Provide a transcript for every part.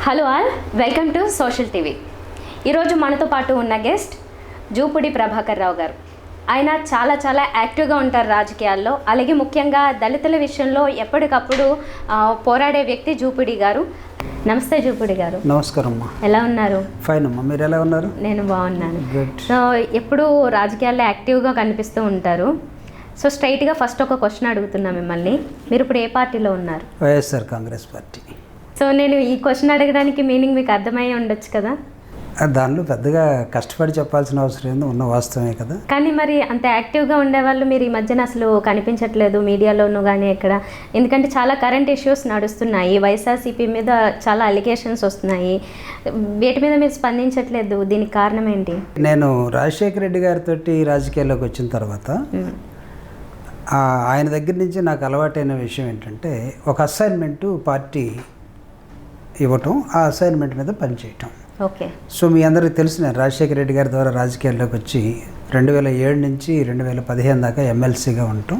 Hello all, welcome to social TV. ఈరోజు మనతో పాటు ఉన్న గెస్ట్ జూపూడి ప్రభాకర్ రావు గారు. ఆయన చాలా యాక్టివ్గా ఉంటారు రాజకీయాల్లో. అలాగే ముఖ్యంగా దళితుల విషయంలో ఎప్పటికప్పుడు పోరాడే వ్యక్తి జూపూడి గారు. నమస్తే జూపూడి గారు. నమస్కారం అమ్మా. ఎలా ఉన్నారు? ఫైన్ అమ్మా, మీరు ఎలా ఉన్నారు? నేను బాగున్నాను. సో ఎప్పుడు రాజకీయాల్లో యాక్టివ్గా కనిపిస్తూ ఉంటారు. సో స్ట్రైట్గా ఫస్ట్ ఒక క్వశ్చన్ అడుగుతున్నా మిమ్మల్ని. మీరు ఇప్పుడు ఏ పార్టీలో ఉన్నారు? వైఎస్ఆర్ కాంగ్రెస్ పార్టీ. సో నేను ఈ క్వశ్చన్ అడగడానికి మీనింగ్ మీకు అర్థమయ్యే ఉండొచ్చు కదా. దానిలో పెద్దగా కష్టపడి చెప్పాల్సిన అవసరం ఏందో, ఉన్న వాస్తవమే కదా. కానీ మరి అంత యాక్టివ్గా ఉండేవాళ్ళు మీరు ఈ మధ్యన అసలు కనిపించట్లేదు మీడియాలోనూ కానీ ఎక్కడ. ఎందుకంటే చాలా కరెంట్ ఇష్యూస్ నడుస్తున్నాయి, వైఎస్ఆర్సీపీ మీద చాలా అలిగేషన్స్ వస్తున్నాయి. వీటి మీద మీరు స్పందించట్లేదు, దీనికి కారణం ఏంటి? నేను రాజశేఖర రెడ్డి గారితో రాజకీయాల్లోకి వచ్చిన తర్వాత ఆయన దగ్గర నుంచి నాకు అలవాటైన విషయం ఏంటంటే, ఒక అసైన్మెంటు పార్టీ ఇవ్వటం, ఆ అసైన్మెంట్ మీద పనిచేయటం. ఓకే. సో మీ అందరికీ తెలిసిన రాజశేఖర రెడ్డి గారి ద్వారా రాజకీయాల్లోకి వచ్చి 2007 నుంచి 2015 దాకా ఎమ్మెల్సీగా ఉండటం.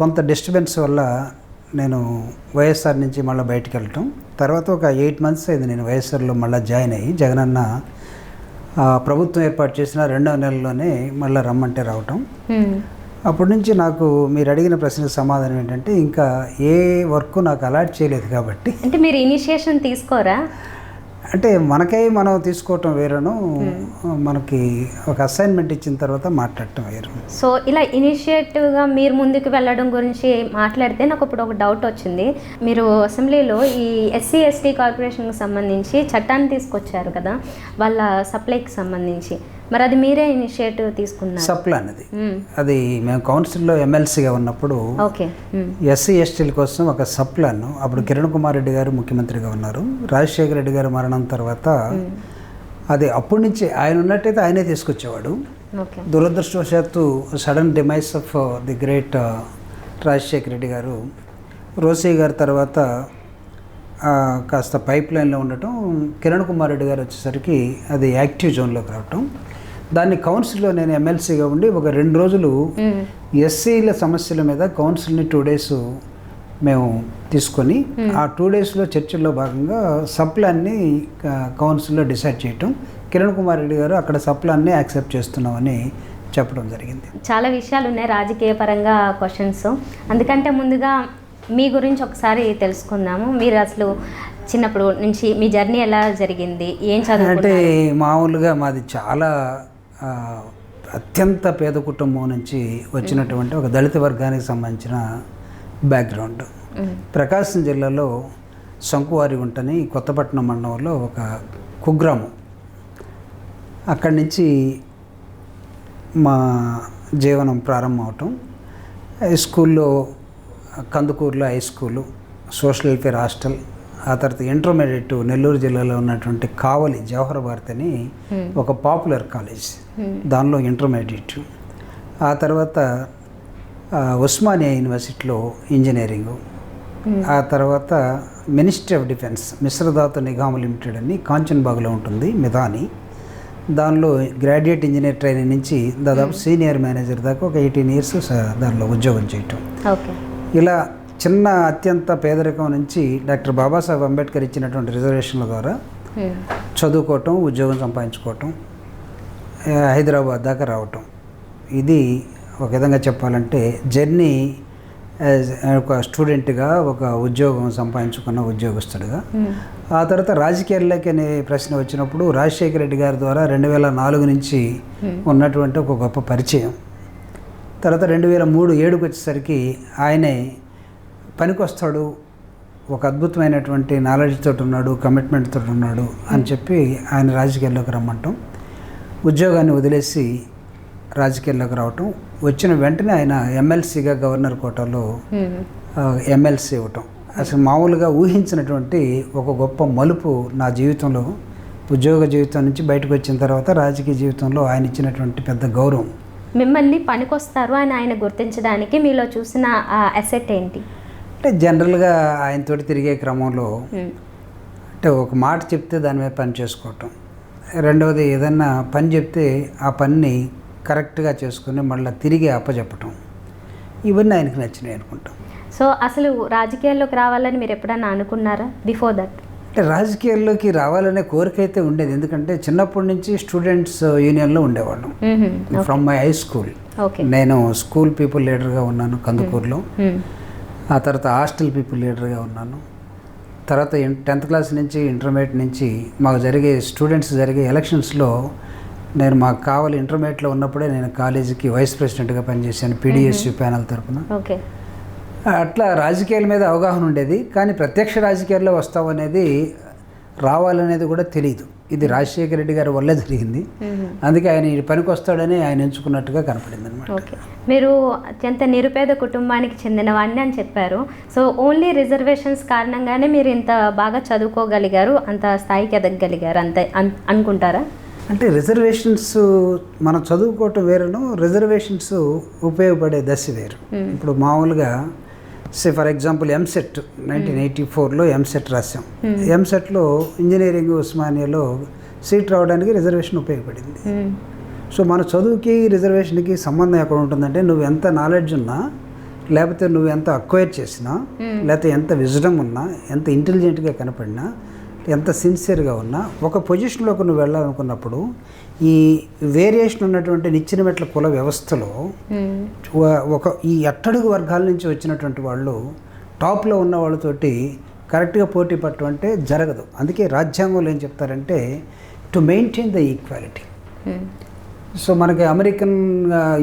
కొంత డిస్టర్బెన్స్ వల్ల నేను వైఎస్ఆర్ నుంచి మళ్ళీ బయటకు వెళ్ళటం. తర్వాత ఒక 8 months అయింది నేను వైఎస్ఆర్లో మళ్ళీ జాయిన్ అయ్యి, జగనన్న ప్రభుత్వం ఏర్పాటు చేసిన 2వ నెలలోనే మళ్ళీ రమ్మంటే రావటం. అప్పటి నుంచి నాకు మీరు అడిగిన ప్రశ్నకు సమాధానం ఏంటంటే, ఇంకా ఏ వర్క్ నాకు అలాట్ చేయలేదు కాబట్టి. అంటే మీరు ఇనిషియేషన్ తీసుకోరా? అంటే మనం తీసుకోవటం వేరేను, మనకి ఒక అసైన్మెంట్ ఇచ్చిన తర్వాత మాట్లాడటం వేరు. సో ఇలా ఇనిషియేటివ్గా మీరు ముందుకు వెళ్ళడం గురించి మాట్లాడితే నాకు ఇప్పుడు ఒక డౌట్ వచ్చింది. మీరు అసెంబ్లీలో ఈ ఎస్సీ ఎస్టీ కార్పొరేషన్కి సంబంధించి చట్టాన్ని తీసుకొచ్చారు కదా, వాళ్ళ సప్లైకి సంబంధించి. మరి అది మీరే ఇనిషియేటివ్ తీసుకున్నారు? సప్లై అనేది అది మేము కౌన్సిల్లో ఎమ్మెల్సీగా ఉన్నప్పుడు ఎస్సీ ఎస్టీల కోసం ఒక సప్లాన్, అప్పుడు కిరణ్ కుమార్ రెడ్డి గారు ముఖ్యమంత్రిగా ఉన్నారు. రాజశేఖర రెడ్డి గారు మరణం తర్వాత అది అప్పటి నుంచి ఆయన ఉన్నట్టయితే ఆయనే తీసుకొచ్చేవాడు. దురదృష్టవశాత్తు sudden demise of the great Rajasekhara Reddy గారు, రోసయ్య గారి తర్వాత కాస్త పైప్ లైన్లో ఉండటం, కిరణ్ కుమార్ రెడ్డి గారు వచ్చేసరికి అది యాక్టివ్ జోన్లోకి రావటం. దాన్ని కౌన్సిల్లో నేను ఎమ్మెల్సీగా ఉండి ఒక 2 రోజులు ఎస్సీల సమస్యల మీద కౌన్సిల్ని 2 days మేము తీసుకొని, ఆ 2 daysలో చర్చల్లో భాగంగా సప్లాన్ని కౌన్సిల్లో డిసైడ్ చేయటం. కిరణ్ కుమార్ రెడ్డి గారు అక్కడ సప్లాన్ని యాక్సెప్ట్ చేస్తున్నామని చెప్పడం జరిగింది. చాలా విషయాలు ఉన్నాయి రాజకీయ పరంగా క్వశ్చన్స్. అందుకంటే ముందుగా మీ గురించి ఒకసారి తెలుసుకుందాము. మీరు అసలు చిన్నప్పుడు నుంచి మీ జర్నీ ఎలా జరిగింది, ఏం చదువు? అంటే మామూలుగా మాది చాలా అత్యంత పేద కుటుంబం నుంచి వచ్చినటువంటి ఒక దళిత వర్గానికి సంబంధించిన బ్యాక్గ్రౌండ్. ప్రకాశం జిల్లాలో శంకువారిగుంటని కొత్తపట్నం మండలంలో ఒక కుగ్రామం. అక్కడి నుంచి మా జీవనం ప్రారంభం అవటం. స్కూల్లో కందుకూరులో high school, social welfare hostel, ఆ తర్వాత ఇంటర్మీడియట్ నెల్లూరు జిల్లాలో ఉన్నటువంటి కావలి జవహర్ భారత్ అని ఒక పాపులర్ కాలేజ్, దానిలో ఇంటర్మీడియట్. ఆ తర్వాత ఉస్మానియా యూనివర్సిటీలో ఇంజనీరింగు. ఆ తర్వాత ministry of defence Mishra Dhatu Nigam limited అని కాంచన్బాగ్లో ఉంటుంది, మిధాని. దానిలో గ్రాడ్యుయేట్ ఇంజనీర్ ట్రైనింగ్ నుంచి దాదాపు సీనియర్ మేనేజర్ దాకా ఒక 18 years దానిలో ఉద్యోగం చేయటం. ఇలా చిన్న అత్యంత పేదరికం నుంచి డాక్టర్ బాబాసాహెబ్ అంబేద్కర్ ఇచ్చినటువంటి రిజర్వేషన్ల ద్వారా చదువుకోవటం, ఉద్యోగం సంపాదించుకోవటం, హైదరాబాద్ దాకా రావటం. ఇది ఒక విధంగా చెప్పాలంటే జర్నీ ఒక స్టూడెంట్గా, ఒక ఉద్యోగం సంపాదించుకున్న ఉద్యోగస్తుడిగా. ఆ తర్వాత రాజకీయాల్లోకి అనే ప్రశ్న వచ్చినప్పుడు రాజశేఖర రెడ్డి గారి ద్వారా 2004 నుంచి ఉన్నటువంటి ఒక గొప్ప పరిచయం. తర్వాత 2003-07 వచ్చేసరికి ఆయనే పనికొస్తాడు, ఒక అద్భుతమైనటువంటి నాలెడ్జ్ తోటి ఉన్నాడు, కమిట్మెంట్ తోటి ఉన్నాడు అని చెప్పి ఆయన రాజకీయాల్లోకి రమ్మంటాం. ఉద్యోగాన్ని వదిలేసి రాజకీయాల్లోకి రావటం. వచ్చిన వెంటనే ఆయన ఎమ్మెల్సీగా గవర్నర్ కోటాలో ఎమ్మెల్సీ ఇవ్వటం అసలు మామూలుగా ఊహించినటువంటి ఒక గొప్ప మలుపు నా జీవితంలో. ఉద్యోగ జీవితం నుంచి బయటకు వచ్చిన తర్వాత రాజకీయ జీవితంలో ఆయన ఇచ్చినటువంటి పెద్ద గౌరవం. మిమ్మల్ని పనికొస్తారు అని ఆయన గుర్తించడానికి మీలో చూసిన అసెట్ ఏంటి? అంటే జనరల్గా ఆయనతోటి తిరిగే క్రమంలో అంటే ఒక మాట చెప్తే దాని మీద పని చేసుకోవటం, రెండవది ఏదన్నా పని చెప్తే ఆ పనిని కరెక్ట్గా చేసుకుని మళ్ళీ తిరిగి అప్పచెప్పటం, ఇవన్నీ ఆయనకు నచ్చినాయి అనుకుంటాం. సో అసలు రాజకీయాల్లోకి రావాలని మీరు ఎప్పుడన్నా అనుకున్నారా బిఫోర్ దట్? అంటే రాజకీయాల్లోకి రావాలనే కోరిక అయితే ఉండేది, ఎందుకంటే చిన్నప్పటి నుంచి స్టూడెంట్స్ యూనియన్లో ఉండేవాళ్ళం. ఫ్రమ్ మై హై స్కూల్ నేను స్కూల్ పీపుల్ లీడర్గా ఉన్నాను కందుకూరులో. ఆ తర్వాత హాస్టల్ పీపుల్ లీడర్గా ఉన్నాను. తర్వాత 10th క్లాస్ నుంచి ఇంటర్మీడియట్ నుంచి మాకు స్టూడెంట్స్ జరిగే ఎలక్షన్స్లో నేను మాకు కావాలి ఇంటర్మీడియట్లో ఉన్నప్పుడే నేను కాలేజీకి వైస్ ప్రెసిడెంట్గా పనిచేశాను PDSU ప్యానల్ తరఫున. అట్లా రాజకీయాల మీద అవగాహన ఉండేది, కానీ ప్రత్యక్ష రాజకీయాల్లో వస్తామనేది రావాలనేది కూడా తెలియదు. ఇది రాజశేఖర రెడ్డి గారి వల్లే జరిగింది. అందుకే ఆయన ఈ పనికి వస్తాడని ఆయన ఎంచుకున్నట్టుగా కనపడింది అనమాట. ఓకే, మీరు అత్యంత నిరుపేద కుటుంబానికి చెందినవాడిని అని చెప్పారు. సో ఓన్లీ రిజర్వేషన్స్ కారణంగానే మీరు ఇంత బాగా చదువుకోగలిగారు, అంత స్థాయికి ఎదగగలిగారు అంతే అనుకుంటారా? అంటే రిజర్వేషన్స్ మనం చదువుకోవటం వేరును, రిజర్వేషన్స్ ఉపయోగపడే దశ వేరు. ఇప్పుడు మామూలుగా ఫర్ ఎగ్జాంపుల్ ఎంసెట్ 1984లో ఎంసెట్ రాసాం. ఎంసెట్లో ఇంజనీరింగ్ ఉస్మానియాలో సీట్ రావడానికి రిజర్వేషన్ ఉపయోగపడింది. సో మన చదువుకి రిజర్వేషన్కి సంబంధం ఎక్కడ ఉంటుందంటే, నువ్వు ఎంత నాలెడ్జ్ ఉన్నా, లేకపోతే నువ్వు ఎంత అక్వైర్ చేసినా, లేకపోతే ఎంత విజ్డమ్ ఉన్నా, ఎంత ఇంటెలిజెంట్గా కనపడినా, ఎంత సిన్సియర్గా ఉన్నా, ఒక పొజిషన్లోకి నువ్వు వెళ్ళాలనుకున్నప్పుడు ఈ వేరియేషన్ ఉన్నటువంటి నిచ్చెన మెట్ల కుల వ్యవస్థలో ఈ అట్టడుగు వర్గాల నుంచి వచ్చినటువంటి వాళ్ళు టాప్లో ఉన్న వాళ్ళతోటి కరెక్ట్గా పోటీ పట్టడం అంటే జరగదు. అందుకే రాజ్యాంగంలో ఏం చెప్తారంటే to maintain the equality. So మనకి అమెరికన్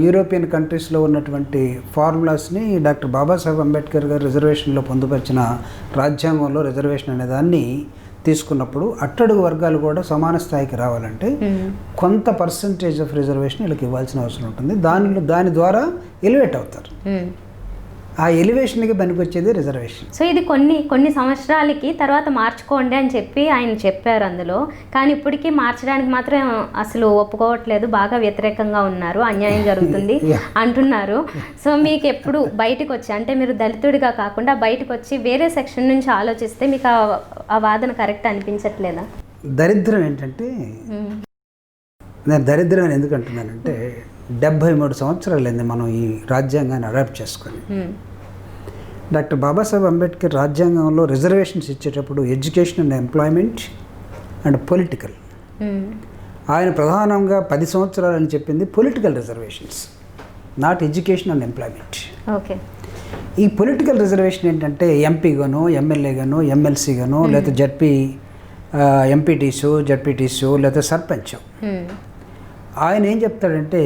యూరోపియన్ కంట్రీస్లో ఉన్నటువంటి ఫార్ములాస్ని డాక్టర్ బాబాసాహెబ్ అంబేద్కర్ గారు రిజర్వేషన్లో పొందుపరిచిన రాజ్యాంగంలో రిజర్వేషన్ అనే దాన్ని తీసుకున్నప్పుడు అట్టడుగు వర్గాలు కూడా సమాన స్థాయికి రావాలంటే కొంత పర్సంటేజ్ ఆఫ్ రిజర్వేషన్ వీళ్ళకి ఇవ్వాల్సిన అవసరం ఉంటుంది. దాని ద్వారా ఎలివేట్ అవుతారు. ఆ ఎలివేషన్కి పనికొచ్చేది రిజర్వేషన్. సో ఇది కొన్ని సంవత్సరాలకి తర్వాత మార్చుకోండి అని చెప్పి ఆయన చెప్పారు అందులో, కానీ ఇప్పటికీ మార్చడానికి మాత్రం అసలు ఒప్పుకోవట్లేదు, బాగా వ్యతిరేకంగా ఉన్నారు, అన్యాయం జరుగుతుంది అంటున్నారు. సో మీకు ఎప్పుడు బయటకు వచ్చి, అంటే మీరు దళితుడిగా కాకుండా బయటకు వచ్చి వేరే సెక్షన్ నుంచి ఆలోచిస్తే మీకు ఆ వాదన కరెక్ట్ అనిపించట్లేదా? దరిద్రం ఏంటంటే, నేను దరిద్రం అని ఎందుకు అంటున్నానంటే 73 సంవత్సరాలైంది మనం ఈ రాజ్యాంగాన్ని అడాప్ట్ చేసుకొని. డాక్టర్ బాబాసాహెబ్ అంబేద్కర్ రాజ్యాంగంలో రిజర్వేషన్స్ ఇచ్చేటప్పుడు education and employment and political, ఆయన ప్రధానంగా 10 సంవత్సరాలని చెప్పింది political reservations, not education and employment. Okay, ఈ పొలిటికల్ రిజర్వేషన్ ఏంటంటే ఎంపీగానో, ఎమ్మెల్యేగానో, ఎమ్మెల్సీగానో, లేకపోతే జడ్పీటీసీ లేకపోతే సర్పంచ్. ఆయన ఏం చెప్తాడంటే,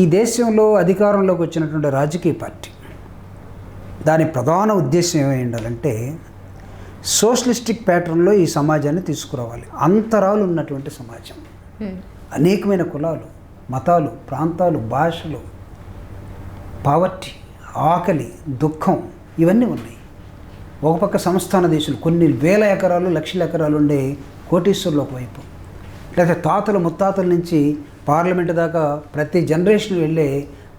ఈ దేశంలో అధికారంలోకి వచ్చినటువంటి రాజకీయ పార్టీ దాని ప్రధాన ఉద్దేశం ఏమై ఉండాలంటే సోషలిస్టిక్ ప్యాటర్న్లో ఈ సమాజాన్ని తీసుకురావాలి. అంతరాలు ఉన్నటువంటి సమాజం, అనేకమైన కులాలు, మతాలు, ప్రాంతాలు, భాషలు, పావర్టీ, ఆకలి, దుఃఖం ఇవన్నీ ఉన్నాయి. ఒక పక్క సంస్థాన దేశాలు, కొన్ని వేల ఎకరాలు, లక్షల ఎకరాలు ఉండే కోటీశ్వరులు ఒకవైపు, లేకపోతే తాతలు ముత్తాతల నుంచి పార్లమెంట్ దాకా ప్రతి జనరేషన్ వెళ్ళే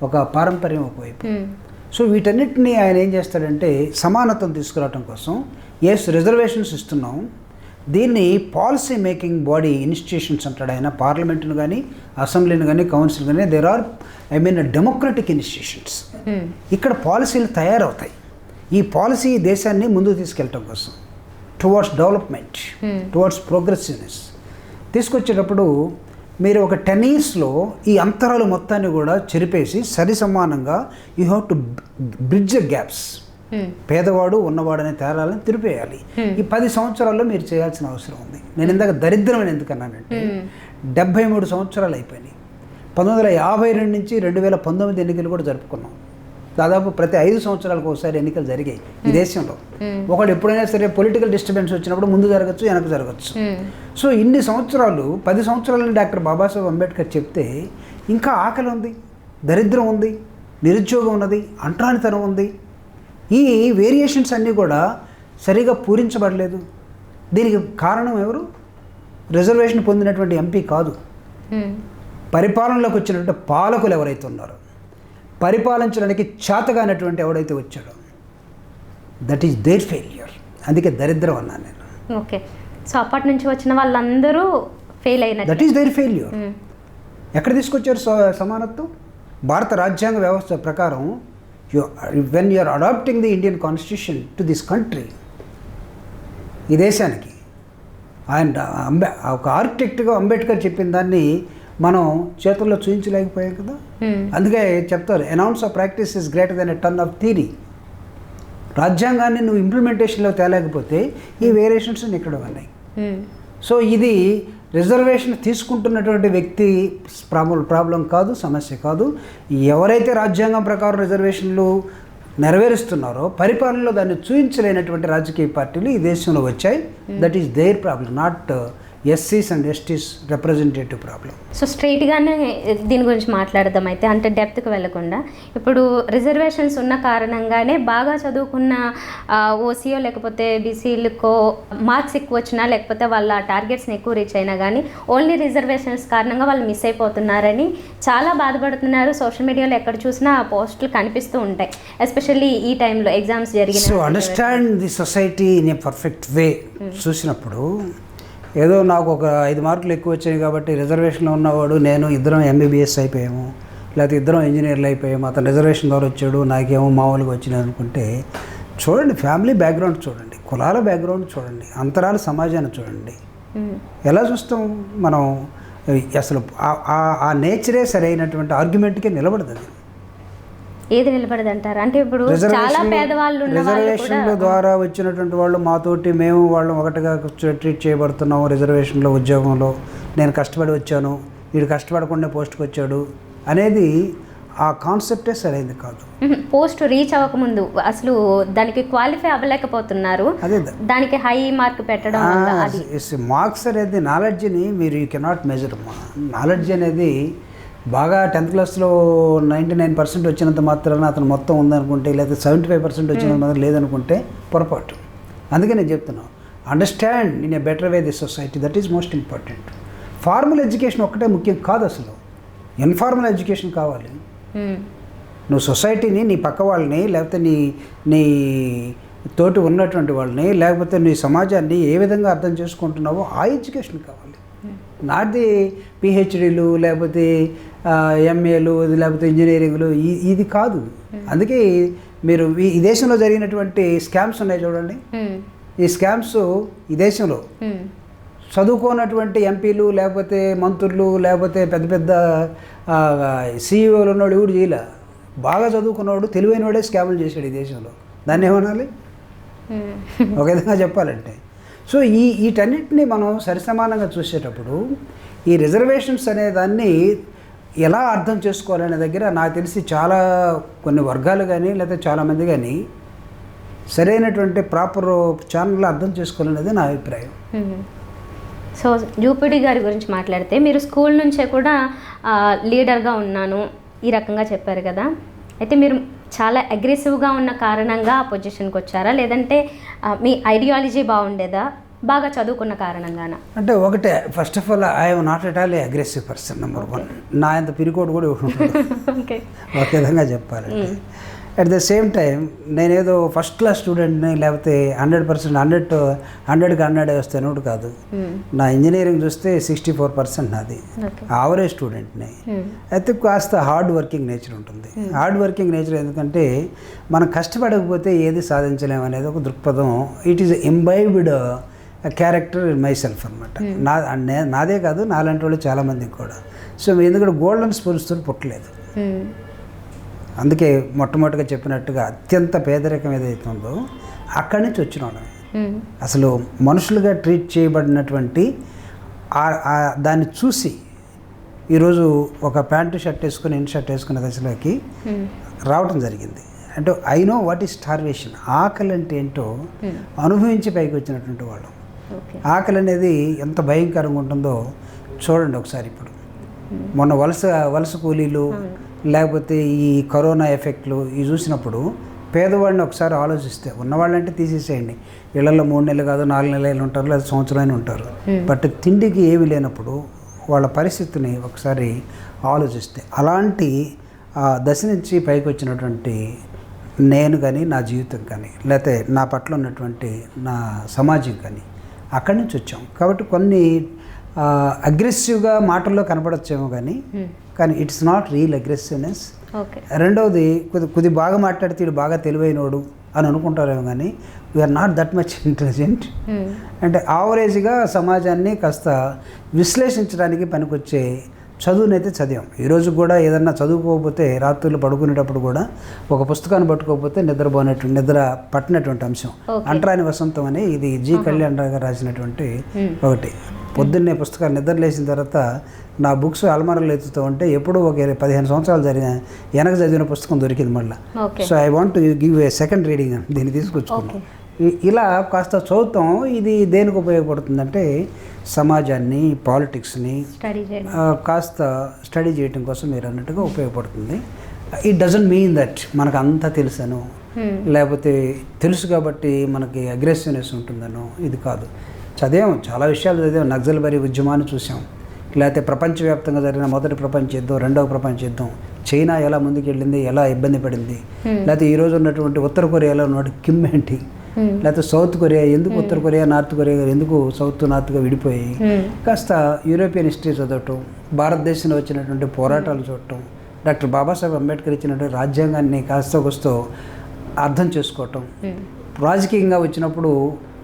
ఒక పారంపర్యం ఒకవైపు. సో వీటన్నిటిని ఆయన ఏం చేస్తాడంటే సమానత్వం తీసుకురావడం కోసం రిజర్వేషన్స్ ఇస్తున్నాం, దీన్ని పాలసీ మేకింగ్ బాడీ ఇన్స్టిట్యూషన్స్ అంటాడు ఆయన. పార్లమెంట్ను కానీ, అసెంబ్లీని కానీ, కౌన్సిల్ కానీ, డెమోక్రటిక్ ఇన్స్టిట్యూషన్స్. ఇక్కడ పాలసీలు తయారవుతాయి. ఈ పాలసీ దేశాన్ని ముందుకు తీసుకెళ్ళటం కోసం టువర్డ్స్ డెవలప్మెంట్, టువర్డ్స్ ప్రోగ్రెసివ్నెస్ తీసుకొచ్చేటప్పుడు మీరు ఒక 10 yearsలో ఈ అంతరాలు మొత్తాన్ని కూడా చెరిపేసి సరి సమానంగా you have to bridge the gaps. పేదవాడు ఉన్నవాడు అనే తేడాలను తిరిపేయాలి. ఈ 10 సంవత్సరాల్లో మీరు చేయాల్సిన అవసరం ఉంది. నేను ఇందాక దరిద్రం అని ఎందుకన్నానంటే 73 సంవత్సరాలు అయిపోయినాయి. 1952 నుంచి 2019 ఎన్నికలు కూడా జరుపుకున్నాం. దాదాపు ప్రతి 5 సంవత్సరాలకు ఒకసారి ఎన్నికలు జరిగాయి ఈ దేశంలో. ఒకడు ఎప్పుడైనా సరే పొలిటికల్ డిస్టర్బెన్స్ వచ్చినప్పుడు ముందు జరగచ్చు, వెనక జరగచ్చు. సో ఇన్ని సంవత్సరాలు, 10 సంవత్సరాలని డాక్టర్ బాబాసాహెబ్ అంబేద్కర్ చెప్తే ఇంకా ఆకలి ఉంది, దరిద్రం ఉంది, నిరుద్యోగం ఉన్నది, అంటరానితనం ఉంది. ఈ వేరియేషన్స్ అన్నీ కూడా సరిగా పూరించబడలేదు. దీనికి కారణం ఎవరు? రిజర్వేషన్ పొందినటువంటి ఎంపీ కాదు, పరిపాలనలోకి వచ్చినటువంటి పాలకులు ఎవరైతే ఉన్నారో, పరిపాలించడానికి చేతగానటువంటి ఎవడైతే వచ్చాడో, దట్ ఈస్ దేర్ ఫెయిల్యూర్. అందుకే దరిద్రం అన్నాను నేను. ఓకే, సో అప్పటి నుంచి వచ్చిన వాళ్ళందరూ ఫెయిల్ అయిన, దట్ ఈస్ దేర్ ఫెయిల్యూర్. ఎక్కడ తీసుకొచ్చారు సమానత్వం? భారత రాజ్యాంగ వ్యవస్థ ప్రకారం when you are adopting the Indian constitution to this country, ఈ దేశానికి. ఆయన ఒక ఆర్కిటెక్ట్గా అంబేద్కర్ చెప్పిన దాన్ని మనం చేతుల్లో చూపించలేకపోయాం కదా. అందుకే చెప్తారు, an ounce of practice is greater than a ton of theory. రాజ్యాంగాన్ని నువ్వు ఇంప్లిమెంటేషన్లో తేలేకపోతే ఈ వేరియేషన్స్ ఇక్కడ ఉన్నాయి. సో ఇది రిజర్వేషన్ తీసుకుంటున్నటువంటి వ్యక్తి ప్రాబ్లం కాదు, సమస్య కాదు. ఎవరైతే రాజ్యాంగం ప్రకారం రిజర్వేషన్లు నెరవేరుస్తున్నారో పరిపాలనలో దాన్ని చూపించలేనటువంటి రాజకీయ పార్టీలు ఈ దేశంలో వచ్చాయి. That is their problem, not ఎస్సీస్ and STs representative problem. So స్ట్రైట్గానే దీని గురించి మాట్లాడదాం అయితే, అంటే డెప్త్కి వెళ్ళకుండా. ఇప్పుడు రిజర్వేషన్స్ ఉన్న కారణంగానే బాగా చదువుకున్న ఓసీఓ లేకపోతే బీసీలకో మార్క్స్ ఎక్కువ వచ్చినా లేకపోతే వాళ్ళ టార్గెట్స్ని ఎక్కువ రీచ్ అయినా కానీ ఓన్లీ రిజర్వేషన్స్ కారణంగా వాళ్ళు మిస్ అయిపోతున్నారని చాలా బాధపడుతున్నారు. సోషల్ మీడియాలో ఎక్కడ చూసినా ఆ పోస్టులు కనిపిస్తూ ఉంటాయి, ఎస్పెషల్లీ ఈ టైంలో ఎగ్జామ్స్ జరిగిన. So understand the society in a perfect వే చూసినప్పుడు, ఏదో నాకు ఒక 5 మార్కులు ఎక్కువ వచ్చాయి కాబట్టి రిజర్వేషన్లో ఉన్నవాడు నేను ఇద్దరం ఎంబీబీఎస్ అయిపోయాము, లేకపోతే ఇద్దరం ఇంజనీర్లు అయిపోయాము, అతను రిజర్వేషన్ ద్వారా వచ్చాడు నాకేమో మామూలుగా వచ్చినాయి అనుకుంటే, చూడండి ఫ్యామిలీ బ్యాక్గ్రౌండ్ చూడండి, కులాల బ్యాక్గ్రౌండ్ చూడండి, అంతరాల సమాజాన్ని చూడండి. ఎలా చూస్తాం మనం? అసలు ఆ నేచరే సరైనటువంటి ఆర్గ్యుమెంట్కే నిలబడదు. అది ఏది నిలబడదంటారు? అంటే ఇప్పుడు చాలా పేదవాళ్ళు రిజర్వేషన్ల ద్వారా వచ్చినటువంటి వాళ్ళు మాతోటి మేము వాళ్ళం ఒకటిగా ట్రీట్ చేయబడుతున్నాము. రిజర్వేషన్లో ఉద్యోగంలో నేను కష్టపడి వచ్చాను, వీడు కష్టపడకుండా పోస్ట్కి వచ్చాడు అనేది ఆ కాన్సెప్టే సరైనది కాదు. పోస్ట్ రీచ్ అవ్వకముందు అసలు దానికి క్వాలిఫై అవ్వలేకపోతున్నారు, అదే దానికి హై మార్క్ పెట్టడం. మార్క్స్ అనేది నాలెడ్జ్ని మీరు యూ కెనాట్ మెజర్. నాలెడ్జ్ అనేది బాగా 10th క్లాస్లో 99% వచ్చినంత మాత్రాన అతను మొత్తం ఉందనుకుంటే, లేదా 75% వచ్చినంత మాత్రం లేదనుకుంటే పొరపాటు. అందుకే నేను చెప్తున్నాను, understand in a better way the society, that is most important. Formal education ఒక్కటే ముఖ్యం కాదు, అసలు ఇన్ఫార్మల్ ఎడ్యుకేషన్ కావాలి. నువ్వు సొసైటీని, నీ పక్క వాళ్ళని, లేకపోతే నీ తోటి ఉన్నటువంటి వాళ్ళని, లేకపోతే నీ సమాజాన్ని ఏ విధంగా అర్థం చేసుకుంటున్నావో ఆ ఎడ్యుకేషన్ కావాలి. నాట్ ది పిహెచ్డీలు లేకపోతే ఎంఏలు లేకపోతే ఇంజనీరింగ్లు, ఇది కాదు. అందుకే మీరు ఈ దేశంలో జరిగినటువంటి స్కామ్స్ ఉన్నాయి చూడండి. ఈ స్కామ్స్ ఈ దేశంలో చదువుకోనటువంటి ఎంపీలు లేకపోతే మంత్రులు లేకపోతే పెద్ద పెద్ద సీఈఓలు ఉన్నవాడు ఎవడు చేయలే. బాగా చదువుకున్నవాడు, తెలివైన వాడే స్కాములు చేశాడు ఈ దేశంలో. దాన్ని ఏమనాలి ఒక విధంగా చెప్పాలంటే? సో వీటన్నిటిని మనం సరిసమానంగా చూసేటప్పుడు ఈ రిజర్వేషన్స్ అనే దాన్ని ఎలా అర్థం చేసుకోవాలనే దగ్గర నాకు తెలిసి చాలా కొన్ని వర్గాలు కానీ లేకపోతే చాలామంది కానీ సరైనటువంటి ప్రాపర్ ఛానల్లో అర్థం చేసుకోవాలనేది నా అభిప్రాయం. సో జూపిడి గారి గురించి మాట్లాడితే, మీరు స్కూల్ నుంచే కూడా లీడర్గా ఉన్నాను ఈ రకంగా చెప్పారు కదా. అయితే మీరు చాలా అగ్రెసివ్గా ఉన్న కారణంగా ఆ పొజిషన్కి వచ్చారా, లేదంటే మీ ఐడియాలజీ బాగుండేదా, బాగా చదువుకున్న కారణంగానా? అంటే ఒకటే, first of all I'm not at all A aggressive person. Number 1, నా అంత పిరికోడు కూడా ఉంటుంది ఒక విధంగా చెప్పాలంటే. అట్ ద సేమ్ టైం నేనేదో ఫస్ట్ క్లాస్ స్టూడెంట్ని, లేకపోతే 100% 100కి 100 వస్తేనే కాదు. నా ఇంజనీరింగ్ చూస్తే 64% నాది. యావరేజ్ స్టూడెంట్ని. అయితే కాస్త హార్డ్ వర్కింగ్ నేచర్ ఉంటుంది. హార్డ్ వర్కింగ్ నేచర్ ఎందుకంటే మనం కష్టపడకపోతే ఏది సాధించలేము అనేది ఒక దృక్పథం. It is imbibed character in my self అనమాట. నాదే కాదు, నాలాంటి వాళ్ళు చాలామందికి కూడా. సో ఎందుకంటే గోల్డెన్ స్పూన్స్తో పుట్టలేదు. అందుకే మొట్టమొదటిగా చెప్పినట్టుగా అత్యంత పేదరికం ఏదైతే ఉందో అక్కడి నుంచి వచ్చిన వాళ్ళని, అసలు మనుషులుగా ట్రీట్ చేయబడినటువంటి దాన్ని చూసి ఈరోజు ఒక ప్యాంటు షర్ట్ వేసుకుని ఇన్ షర్ట్ వేసుకునే దశలోకి రావడం జరిగింది. అంటే I know what is starvation. ఆకలి అంటే ఏంటో అనుభవించి పైకి వచ్చినటువంటి వాళ్ళు. ఆకలి అనేది ఎంత భయంకరంగా ఉంటుందో చూడండి ఒకసారి. ఇప్పుడు మొన్న వలస కూలీలు లేకపోతే ఈ కరోనా ఎఫెక్ట్లు ఇవి చూసినప్పుడు పేదవాడిని ఒకసారి ఆలోచిస్తే, ఉన్నవాళ్ళంటే తీసేసేయండి, ఇళ్లలో 3 నెలలు కాదు 4 నెలలు ఉంటారు, లేదా సంవత్సరాలు ఉంటారు. బట్ తిండికి ఏమి లేనప్పుడు వాళ్ళ పరిస్థితిని ఒకసారి ఆలోచిస్తే, అలాంటి దశ నుంచి పైకి వచ్చినటువంటి నేను కానీ, నా జీవితం కానీ, లేకపోతే నా పట్ల ఉన్నటువంటి నా సమాజం కానీ అక్కడి నుంచి వచ్చాం. కాబట్టి కొన్ని అగ్రెసివ్గా మాటల్లో కనపడచ్చేమో కానీ ఇట్స్ నాట్ రియల్ అగ్రెసివ్నెస్. రెండవది కొద్ది బాగా మాట్లాడితే బాగా తెలివైనోడు, అని అనుకుంటారేమో కానీ we are not that much intelligent. అంటే యావరేజ్గా సమాజాన్ని కాస్త విశ్లేషించడానికి పనికొచ్చే చదువునైతే చదివాం. ఈరోజు కూడా ఏదన్నా చదువుకోకపోతే రాత్రులు పడుకునేటప్పుడు కూడా ఒక పుస్తకాన్ని పట్టుకోకపోతే నిద్ర పట్టినటువంటి అంశం. అంటరాని వసంతం అని ఇది జి కళ్యాణ్ రావు గారు రాసినటువంటి ఒకటి. పొద్దున్నే పుస్తకాలు నిద్ర లేచిన తర్వాత నా బుక్స్ అల్మారాలు ఎత్తుతూ ఉంటే ఎప్పుడూ ఒక 15 సంవత్సరాలు వెనక చదివిన పుస్తకం దొరికింది మళ్ళీ. So I want to give a second reading అని దీన్ని తీసుకొచ్చుకున్నాం. ఇలా కాస్త చదువుతాం. ఇది దేనికి ఉపయోగపడుతుందంటే సమాజాన్ని, పాలిటిక్స్ని కాస్త స్టడీ చేయడం కోసం మీరు అన్నట్టుగా ఉపయోగపడుతుంది. ఇట్ డజంట్ మీన్ దట్ మనకు అంతా తెలుసను, లేకపోతే తెలుసు కాబట్టి మనకి అగ్రెసివ్నెస్ ఉంటుందనో, ఇది కాదు. చదివాం, చాలా విషయాలు చదివాం. నక్సల్బరీ ఉద్యమాన్ని చూసాం, లేకపోతే ప్రపంచవ్యాప్తంగా జరిగిన మొదటి ప్రపంచ యుద్ధం, రెండవ ప్రపంచ యుద్ధం, చైనా ఎలా ముందుకెళ్ళింది, ఎలా ఇబ్బంది పడింది, లేకపోతే ఈరోజు ఉన్నటువంటి ఉత్తర కొరియాలో ఉన్న కిమ్ ఏంటి, లేకపోతే సౌత్ కొరియా ఎందుకు ఉత్తర కొరియా, నార్త్ కొరియా ఎందుకు సౌత్ నార్త్గా విడిపోయి, కాస్త యూరోపియన్ హిస్టరీ చదవటం, భారతదేశంలో వచ్చినటువంటి పోరాటాలు చూడటం, డాక్టర్ బాబాసాహెబ్ అంబేద్కర్ ఇచ్చినటువంటి రాజ్యాంగాన్ని కాస్త వస్తూ అర్థం చేసుకోవటం, రాజకీయంగా వచ్చినప్పుడు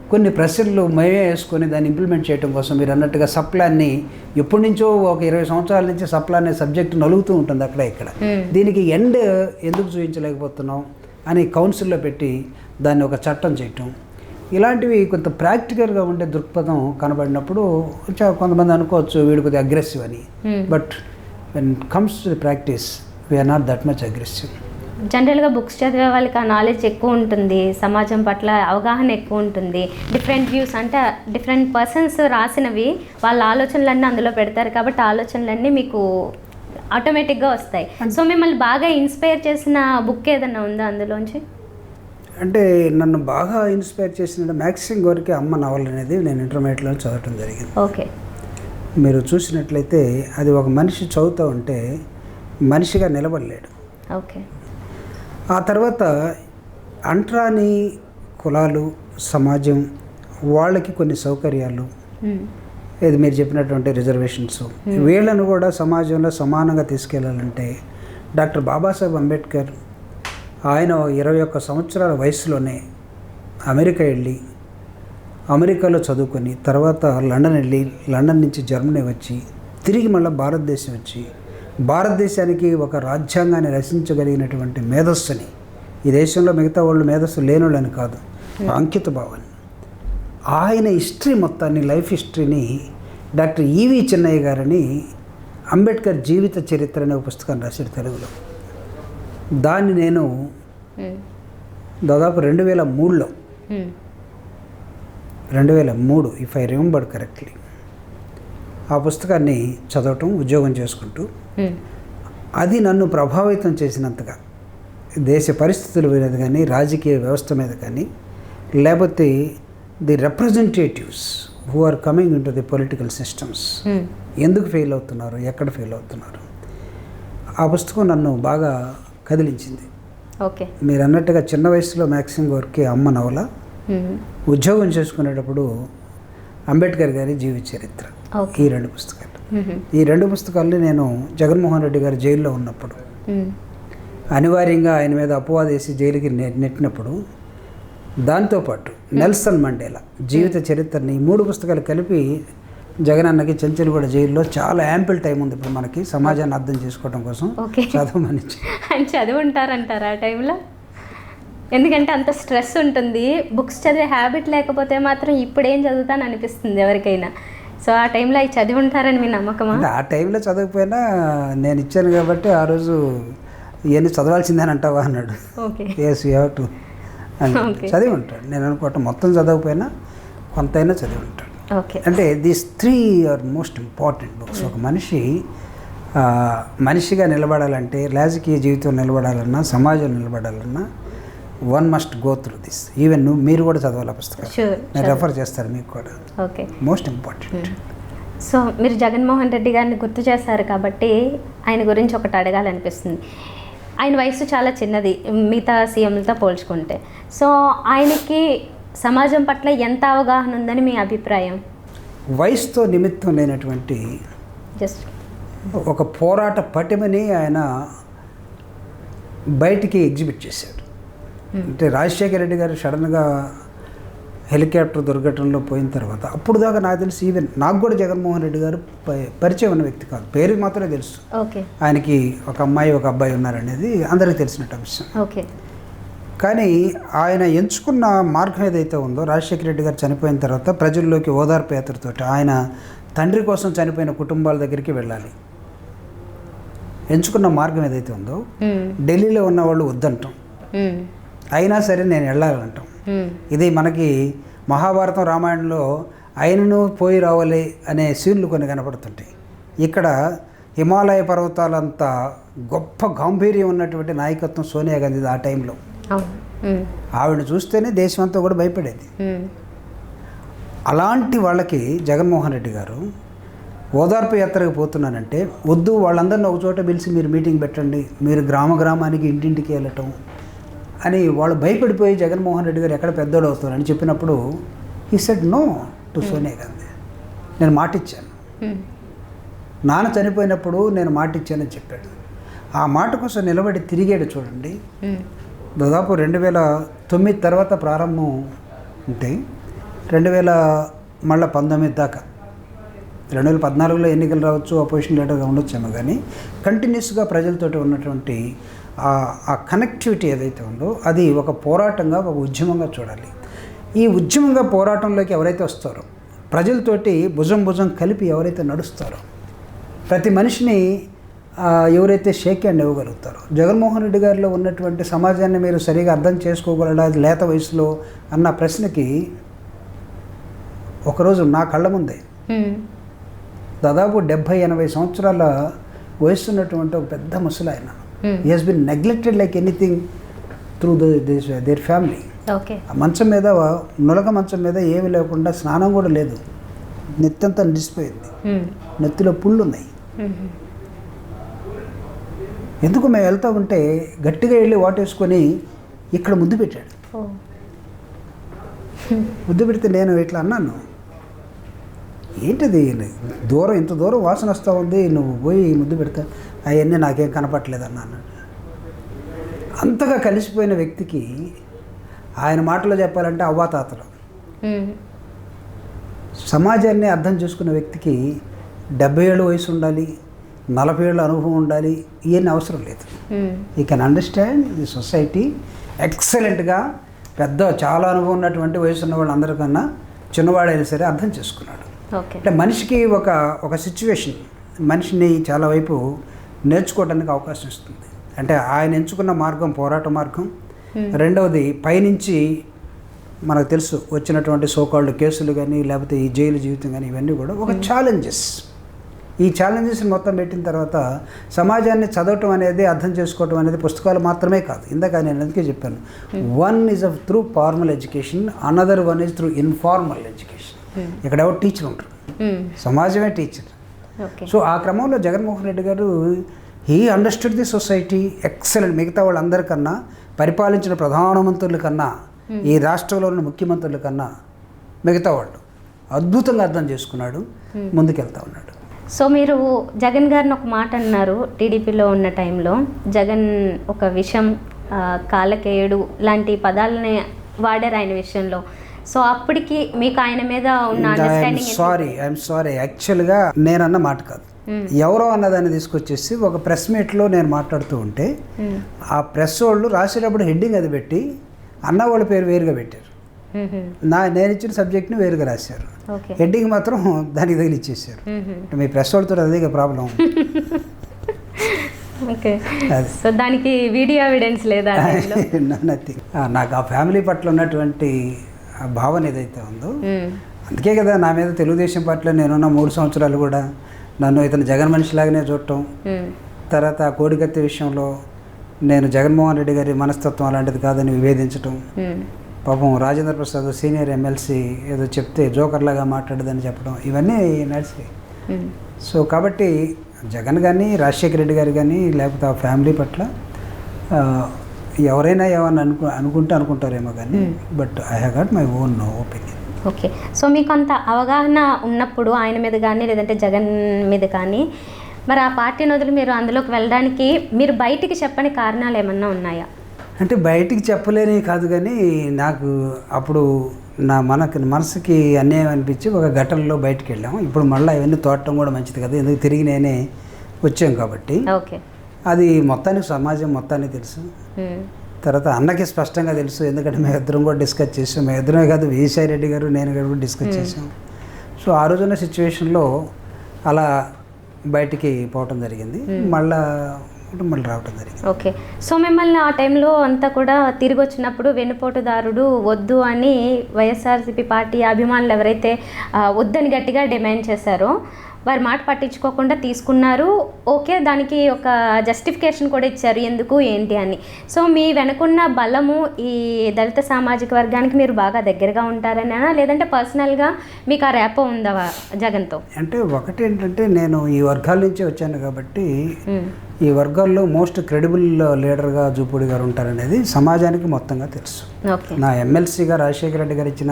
కొన్ని ప్రశ్నలు మేమే వేసుకొని దాన్ని ఇంప్లిమెంట్ చేయడం కోసం మీరు అన్నట్టుగా సప్లాన్ని ఎప్పటి నుంచో ఒక 20 సంవత్సరాల నుంచి సప్లా అనే సబ్జెక్ట్ నలుగుతూ ఉంటుంది అక్కడ ఇక్కడ. దీనికి ఎండ్ ఎందుకు చూపించలేకపోతున్నాం అని కౌన్సిల్లో పెట్టి దాన్ని ఒక చట్టం చేయటం, ఇలాంటివి కొంత ప్రాక్టికల్గా ఉండే దృక్పథం కనబడినప్పుడు కొంతమంది అనుకోవచ్చు వీడు కొద్దిగా అగ్రెసివ్ అని. But when comes to the practice we are not that much aggressive. జనరల్గా బుక్స్ చదివే వాళ్ళకి ఆ నాలెడ్జ్ ఎక్కువ ఉంటుంది, సమాజం పట్ల అవగాహన ఎక్కువ ఉంటుంది, డిఫరెంట్ వ్యూస్ అంటే డిఫరెంట్ పర్సన్స్ రాసినవి వాళ్ళ ఆలోచనలన్నీ అందులో పెడతారు కాబట్టి ఆలోచనలన్నీ మీకు ఆటోమేటిక్గా వస్తాయి. సో మిమ్మల్ని బాగా ఇన్స్పైర్ చేసిన బుక్ ఏదైనా ఉందా అందులోంచి? అంటే నన్ను బాగా ఇన్స్పైర్ చేసిన మ్యాక్సిమ్ గోర్కి అమ్మ నవల్ అనేది నేను ఇంటర్మీడియట్లో చదవటం జరిగింది. ఓకే. మీరు చూసినట్లయితే అది ఒక మనిషి చదువుతూ ఉంటే మనిషిగా నిలబడలేడు. ఓకే. ఆ తర్వాత అంటరాని కులాలు, సమాజం వాళ్ళకి కొన్ని సౌకర్యాలు, ఇది మీరు చెప్పినటువంటి రిజర్వేషన్స్, వీళ్ళను కూడా సమాజంలో సమానంగా తీసుకెళ్లాలంటే డాక్టర్ బాబాసాహెబ్ అంబేద్కర్ ఆయన 21 సంవత్సరాల వయసులోనే అమెరికా వెళ్ళి అమెరికాలో చదువుకొని తర్వాత లండన్ వెళ్ళి లండన్ నుంచి జర్మనీ వచ్చి తిరిగి మళ్ళీ భారతదేశం వచ్చి భారతదేశానికి ఒక రాజ్యాంగాన్ని రచించగలిగినటువంటి మేధస్సుని, ఈ దేశంలో మిగతా వాళ్ళు మేధస్సు లేనోళ్ళని కాదు, అంకిత భావాన్ని, ఆయన హిస్టరీ మొత్తాన్ని, లైఫ్ హిస్టరీని డాక్టర్ ఈవి చిన్నయ్య గారని అంబేద్కర్ జీవిత చరిత్ర అనే పుస్తకాన్ని రాశారు తెలుగులో. దాన్ని నేను దాదాపు 2003 ఇఫ్ ఐ రిమెంబర్ కరెక్ట్లీ ఆ పుస్తకాన్ని చదవటం, ఉద్యోగం చేసుకుంటూ అది నన్ను ప్రభావితం చేసినంతగా దేశ పరిస్థితుల మీద కానీ, రాజకీయ వ్యవస్థ మీద కానీ, లేకపోతే the representatives who are coming in to the political systems ఎందుకు ఫెయిల్ అవుతున్నారు, ఎక్కడ ఫెయిల్ అవుతున్నారు, ఆ పుస్తకం నన్ను బాగా కదిలించింది. ఓకే. మీరు అన్నట్టుగా చిన్న వయసులో మ్యాక్సిమ్ గోర్కి అమ్మ నవల, ఉద్యోగం చేసుకునేటప్పుడు అంబేద్కర్ గారి జీవిత చరిత్ర, ఈ 2 పుస్తకాలు. ఈ 2 పుస్తకాలని నేను జగన్మోహన్ రెడ్డి గారు జైల్లో ఉన్నప్పుడు అనివార్యంగా ఆయన మీద అపవాదు వేసి జైలుకి నెట్టినప్పుడు దాంతోపాటు నెల్సన్ మండేలా జీవిత చరిత్రని ఈ 3 పుస్తకాలు కలిపి జగనన్నకి చెంచల్గూడ జైల్లో చాలా యాంపిల్ టైం ఉంది ఇప్పుడు మనకి సమాజాన్ని అర్థం చేసుకోవడం కోసం చదవమని. ఆయన చదివి ఉంటారంటారా ఆ టైంలో? ఎందుకంటే అంత స్ట్రెస్ ఉంటుంది, బుక్స్ చదివే హ్యాబిట్ లేకపోతే మాత్రం ఇప్పుడు ఏం చదువుతాను అనిపిస్తుంది ఎవరికైనా. సో ఆ టైంలో అవి చదివి ఉంటారని మీ నమ్మకమా? ఆ టైంలో చదవకపోయినా నేను ఇచ్చాను కాబట్టి ఆ రోజు ఇవన్నీ చదవాల్సిందని అంటావా అన్నాడు. ఎస్ యూ హ్యావ్ టు చదివి ఉంటాడు. నేను అనుకోవటం మొత్తం చదవకపోయినా కొంతైనా చదివి ఉంటాడు. అంటే these 3 are most important books. ఒక మనిషిగా నిలబడాలంటే, రాజకీయ జీవితం నిలబడాలన్నా, సమాజం నిలబడాలన్నా one must go through this. Even మీరు కూడా చదవాలి ఆ పుస్తకం, నేను రెఫర్ చేస్తాను మీకు కూడా. ఓకే. Most important. సో మీరు జగన్మోహన్ రెడ్డి గారిని గుర్తు చేశారు కాబట్టి ఆయన గురించి ఒకటి అడగాలనిపిస్తుంది. ఆయన వయసు చాలా చిన్నది మిగతా సీఎంలతో పోల్చుకుంటే. సో ఆయనకి సమాజం పట్ల ఎంత అవగాహన ఉందని మీ అభిప్రాయం? వయసుతో నిమిత్తం లేనటువంటి జస్ట్ ఒక పోరాట పటిమని ఆయన బయటికి ఎగ్జిబిట్ చేశాడు. అంటే రాజశేఖర రెడ్డి గారు సడన్గా హెలికాప్టర్ దుర్ఘటనలో పోయిన తర్వాత అప్పుడు దాకా నాకు తెలిసి ఈవెన్ నాకు కూడా జగన్మోహన్ రెడ్డి గారు పరిచయం ఉన్న వ్యక్తి కాదు, పేరు మాత్రమే తెలుసు. ఆయనకి ఒక అమ్మాయి ఒక అబ్బాయి ఉన్నారనేది అందరికీ తెలిసినట్టు విషయం. కానీ ఆయన ఎంచుకున్న మార్గం ఏదైతే ఉందో, రాజశేఖర రెడ్డి గారు చనిపోయిన తర్వాత ప్రజల్లోకి ఓదార్పు యాత్రతో ఆయన తండ్రి కోసం చనిపోయిన కుటుంబాల దగ్గరికి వెళ్ళాలి. ఎంచుకున్న మార్గం ఏదైతే ఉందో, ఢిల్లీలో ఉన్న వాళ్ళు వద్దంటాం, అయినా సరే నేను వెళ్ళాలంటాం. ఇది మనకి మహాభారతం రామాయణంలో ఆయనను పోయి రావాలి అనే సీన్లు కొన్ని కనపడుతుంటాయి. ఇక్కడ హిమాలయ పర్వతాలంతా గొప్ప గాంభీర్యం ఉన్నటువంటి నాయకత్వం సోనియా గాంధీ ఆ టైంలో. ఆవిడని చూస్తేనే దేశం అంతా కూడా భయపడేది. అలాంటి వాళ్ళకి జగన్మోహన్ రెడ్డి గారు ఓదార్పు యాత్రకు పోతున్నానంటే, వద్దు వాళ్ళందరినీ ఒక చోట పిలిచి మీరు మీటింగ్ పెట్టండి, మీరు గ్రామానికి ఇంటింటికి వెళ్ళటం అని వాళ్ళు భయపడిపోయి జగన్మోహన్ రెడ్డి గారు ఎక్కడ పెద్దోడు అవుతారని చెప్పినప్పుడు he said no to Sonia Gandhi. నేను మాటిచ్చాను, నాన్న చనిపోయినప్పుడు నేను మాటిచ్చానని చెప్పాడు. ఆ మాట కోసం నిలబడి తిరిగాడు చూడండి. దాదాపు 2009 తర్వాత ప్రారంభం ఉంటే 2019 దాకా, 2014లో ఎన్నికలు రావచ్చు, అపోజిషన్ లీడర్గా ఉండొచ్చేమో, కానీ కంటిన్యూస్గా ప్రజలతోటి ఉన్నటువంటి ఆ కనెక్టివిటీ ఏదైతే ఉందో అది ఒక పోరాటంగా, ఒక ఉద్యమంగా చూడాలి. ఈ ఉద్యమంగా పోరాటంలోకి ఎవరైతే వస్తారో, ప్రజలతోటి భుజం కలిపి ఎవరైతే నడుస్తారో, ప్రతి మనిషిని ఎవరైతే షేక్ హ్యాండ్ ఇవ్వగలుగుతారో, జగన్మోహన్ రెడ్డి గారిలో ఉన్నటువంటి సమాజాన్ని మీరు సరిగా అర్థం చేసుకోగలడా లేత వయసులో అన్న ప్రశ్నకి ఒకరోజు నా కళ్ళ ముందే దాదాపు 70-80 సంవత్సరాల వయసు ఉన్నటువంటి ఒక పెద్ద ముసలాయన, he has been neglected like anything through their family. మంచం మీద, నులక మంచం మీద ఏమీ లేకుండా, స్నానం కూడా లేదు, నెత్తంతా నిలిచిపోయింది, నెత్తిలో పుళ్ళు ఉన్నాయి. ఎందుకు మేము వెళ్తూ ఉంటే గట్టిగా వెళ్ళి వాటేసుకొని ఇక్కడ ముద్దు పెట్టాడు. ముద్దు పెడితే నేను ఇట్లా అన్నాను, ఏంటిది దూరం, ఇంత దూరం వాసన వస్తూ ఉంది, నువ్వు పోయి ముద్దు పెడతా, అవన్నీ నాకేం కనపట్లేదు అన్నాను. అంతగా కలిసిపోయిన వ్యక్తికి ఆయన మాటలో చెప్పాలంటే అవ్వాతాతలు. సమాజాన్ని అర్థం చేసుకున్న వ్యక్తికి 70 ఏళ్ళ వయసు ఉండాలి, 40 ఏళ్ళ అనుభవం ఉండాలి, ఇవన్నీ అవసరం లేదు. You can understand the society ఎక్సలెంట్గా. పెద్ద చాలా అనుభవం ఉన్నటువంటి వయసు ఉన్న వాళ్ళు అందరికన్నా చిన్నవాడైనా సరే అర్థం చేసుకున్నాడు. అంటే మనిషికి ఒక సిచ్యువేషన్ మనిషిని చాలా వైపు నేర్చుకోవడానికి అవకాశం ఇస్తుంది. అంటే ఆయన ఎంచుకున్న మార్గం పోరాట మార్గం. రెండవది పైనుంచి మనకు తెలుసు వచ్చినటువంటి సోకాల్డ్ కేసులు కానీ, లేకపోతే ఈ జైలు జీవితం కానీ, ఇవన్నీ కూడా ఒక ఛాలెంజెస్. ఈ ఛాలెంజెస్ని మొత్తం పెట్టిన తర్వాత సమాజాన్ని చదవటం అనేది, అర్థం చేసుకోవటం అనేది పుస్తకాలు మాత్రమే కాదు. ఇందాక నేను అందుకే చెప్పాను, one is through formal education, another one is through informal education. ఇక్కడ ఎవరు టీచర్ ఉంటారు, సమాజమే టీచర్. సో ఆ క్రమంలో జగన్మోహన్ రెడ్డి గారు he understood the society excellent. మిగతా వాళ్ళందరికన్నా, పరిపాలించిన ప్రధానమంత్రుల కన్నా, ఈ రాష్ట్రంలో ఉన్న ముఖ్యమంత్రుల కన్నా మిగతా వాళ్ళు అద్భుతంగా అర్థం చేసుకున్నాడు, ముందుకెళ్తా ఉన్నాడు. సో మీరు జగన్ గారిని ఒక మాట అన్నారు, టీడీపీలో ఉన్న టైంలో జగన్ ఒక విషం, కాలకేయుడు లాంటి పదాలని వాడారు ఆయన విషయంలో. సో అప్పటికి మీకు ఆయన మీద ఉన్న అండర్స్టాండింగ్? ఐఎమ్ సారీ యాక్చువల్గా నేనన్న మాట కాదు, ఎవరో అన్నదాన్ని తీసుకొచ్చేసి ఒక ప్రెస్ మీట్లో నేను మాట్లాడుతూ ఉంటే ఆ ప్రెస్ వాళ్ళు రాసేటప్పుడు హెడ్డింగ్ అది పెట్టి అన్న వాళ్ళ పేరు వేరుగా పెట్టారు, నేను ఇచ్చిన సబ్జెక్ట్ని వేరుగా రాశారు, హెడ్డింగ్ మాత్రం దానికి తగిలిచ్చేసారు. మీ ప్రెస్ వాళ్ళతో అదే ప్రాబ్లం. సో దానికి వీడియో ఎవిడెన్స్ లేదా? నథింగ్. నాకు ఆ ఫ్యామిలీ పట్ల ఉన్నటువంటి భావన ఏదైతే ఉందో, అందుకే కదా నా మీద తెలుగుదేశం పార్టీలో నేనున్న 3 సంవత్సరాలు కూడా నన్ను ఇతను జగన్ మనిషిలాగానే చూడటం, తర్వాత ఆ కోడికత్తి విషయంలో నేను జగన్మోహన్ రెడ్డి గారి మనస్తత్వం అలాంటిది కాదని విభేదించటం, పాపం రాజేంద్ర ప్రసాద్ సీనియర్ ఎమ్మెల్సీ ఏదో చెప్తే జోకర్లాగా మాట్లాడదని చెప్పడం, ఇవన్నీ నడిచాయి. సో కాబట్టి జగన్ కానీ, రాజశేఖర రెడ్డి గారు కానీ, లేకపోతే ఆ ఫ్యామిలీ పట్ల ఎవరైనా ఏమన్నా అనుకుంటే అనుకుంటారేమో కానీ, but I have got my own opinion. Okay. So మీకు అంత అవగాహన ఉన్నప్పుడు ఆయన మీద కానీ, లేదంటే జగన్ మీద కానీ, మరి ఆ పార్టీని వదిలి మీరు అందులోకి వెళ్ళడానికి మీరు బయటికి చెప్పని కారణాలు ఏమన్నా ఉన్నాయా? అంటే బయటికి చెప్పలేని కాదు, కానీ నాకు అప్పుడు మనసుకి అన్యాయం అనిపించి ఒక ఘటనలో బయటికి వెళ్ళాము. ఇప్పుడు మళ్ళీ ఇవన్నీ తోడటం కూడా మంచిది కదా, ఎందుకు తిరిగి నేనే వచ్చాం కాబట్టి. ఓకే. అది మొత్తానికి సమాజం మొత్తానికి తెలుసు. తర్వాత అన్నకి స్పష్టంగా తెలుసు, ఎందుకంటే మేమిద్దరం కూడా డిస్కస్ చేసాం. మేమిద్దరమే కాదు, విజయసాయి రెడ్డి గారు నేను కూడా డిస్కస్ చేసాం. సో ఆ రోజున్న సిచ్యువేషన్లో అలా బయటికి పోవటం జరిగింది, మళ్ళీ రావటం జరిగింది. ఓకే. సో మిమ్మల్ని ఆ టైంలో అంతా కూడా తిరిగి వచ్చినప్పుడు వెన్నుపోటుదారుడు వద్దు అని వైఎస్ఆర్సీపీ పార్టీ అభిమానులు ఎవరైతే వద్దని గట్టిగా డిమాండ్ చేశారో వారి మాట పట్టించుకోకుండా తీసుకున్నారు. ఓకే, దానికి ఒక జస్టిఫికేషన్ కూడా ఇచ్చారు ఎందుకు ఏంటి అని. సో మీ వెనుకున్న బలము ఈ దళిత సామాజిక వర్గానికి మీరు బాగా దగ్గరగా ఉంటారనేనా, లేదంటే పర్సనల్గా మీకు ఆ రేపో ఉందా జగన్తో? అంటే ఒకటి ఏంటంటే, నేను ఈ వర్గాల నుంచి వచ్చాను కాబట్టి ఈ వర్గాల్లో మోస్ట్ క్రెడిబుల్ లీడర్గా జూపూడి గారు ఉంటారనేది సమాజానికి మొత్తంగా తెలుసు. నా ఎమ్మెల్సీగా రాజశేఖర రెడ్డి గారు ఇచ్చిన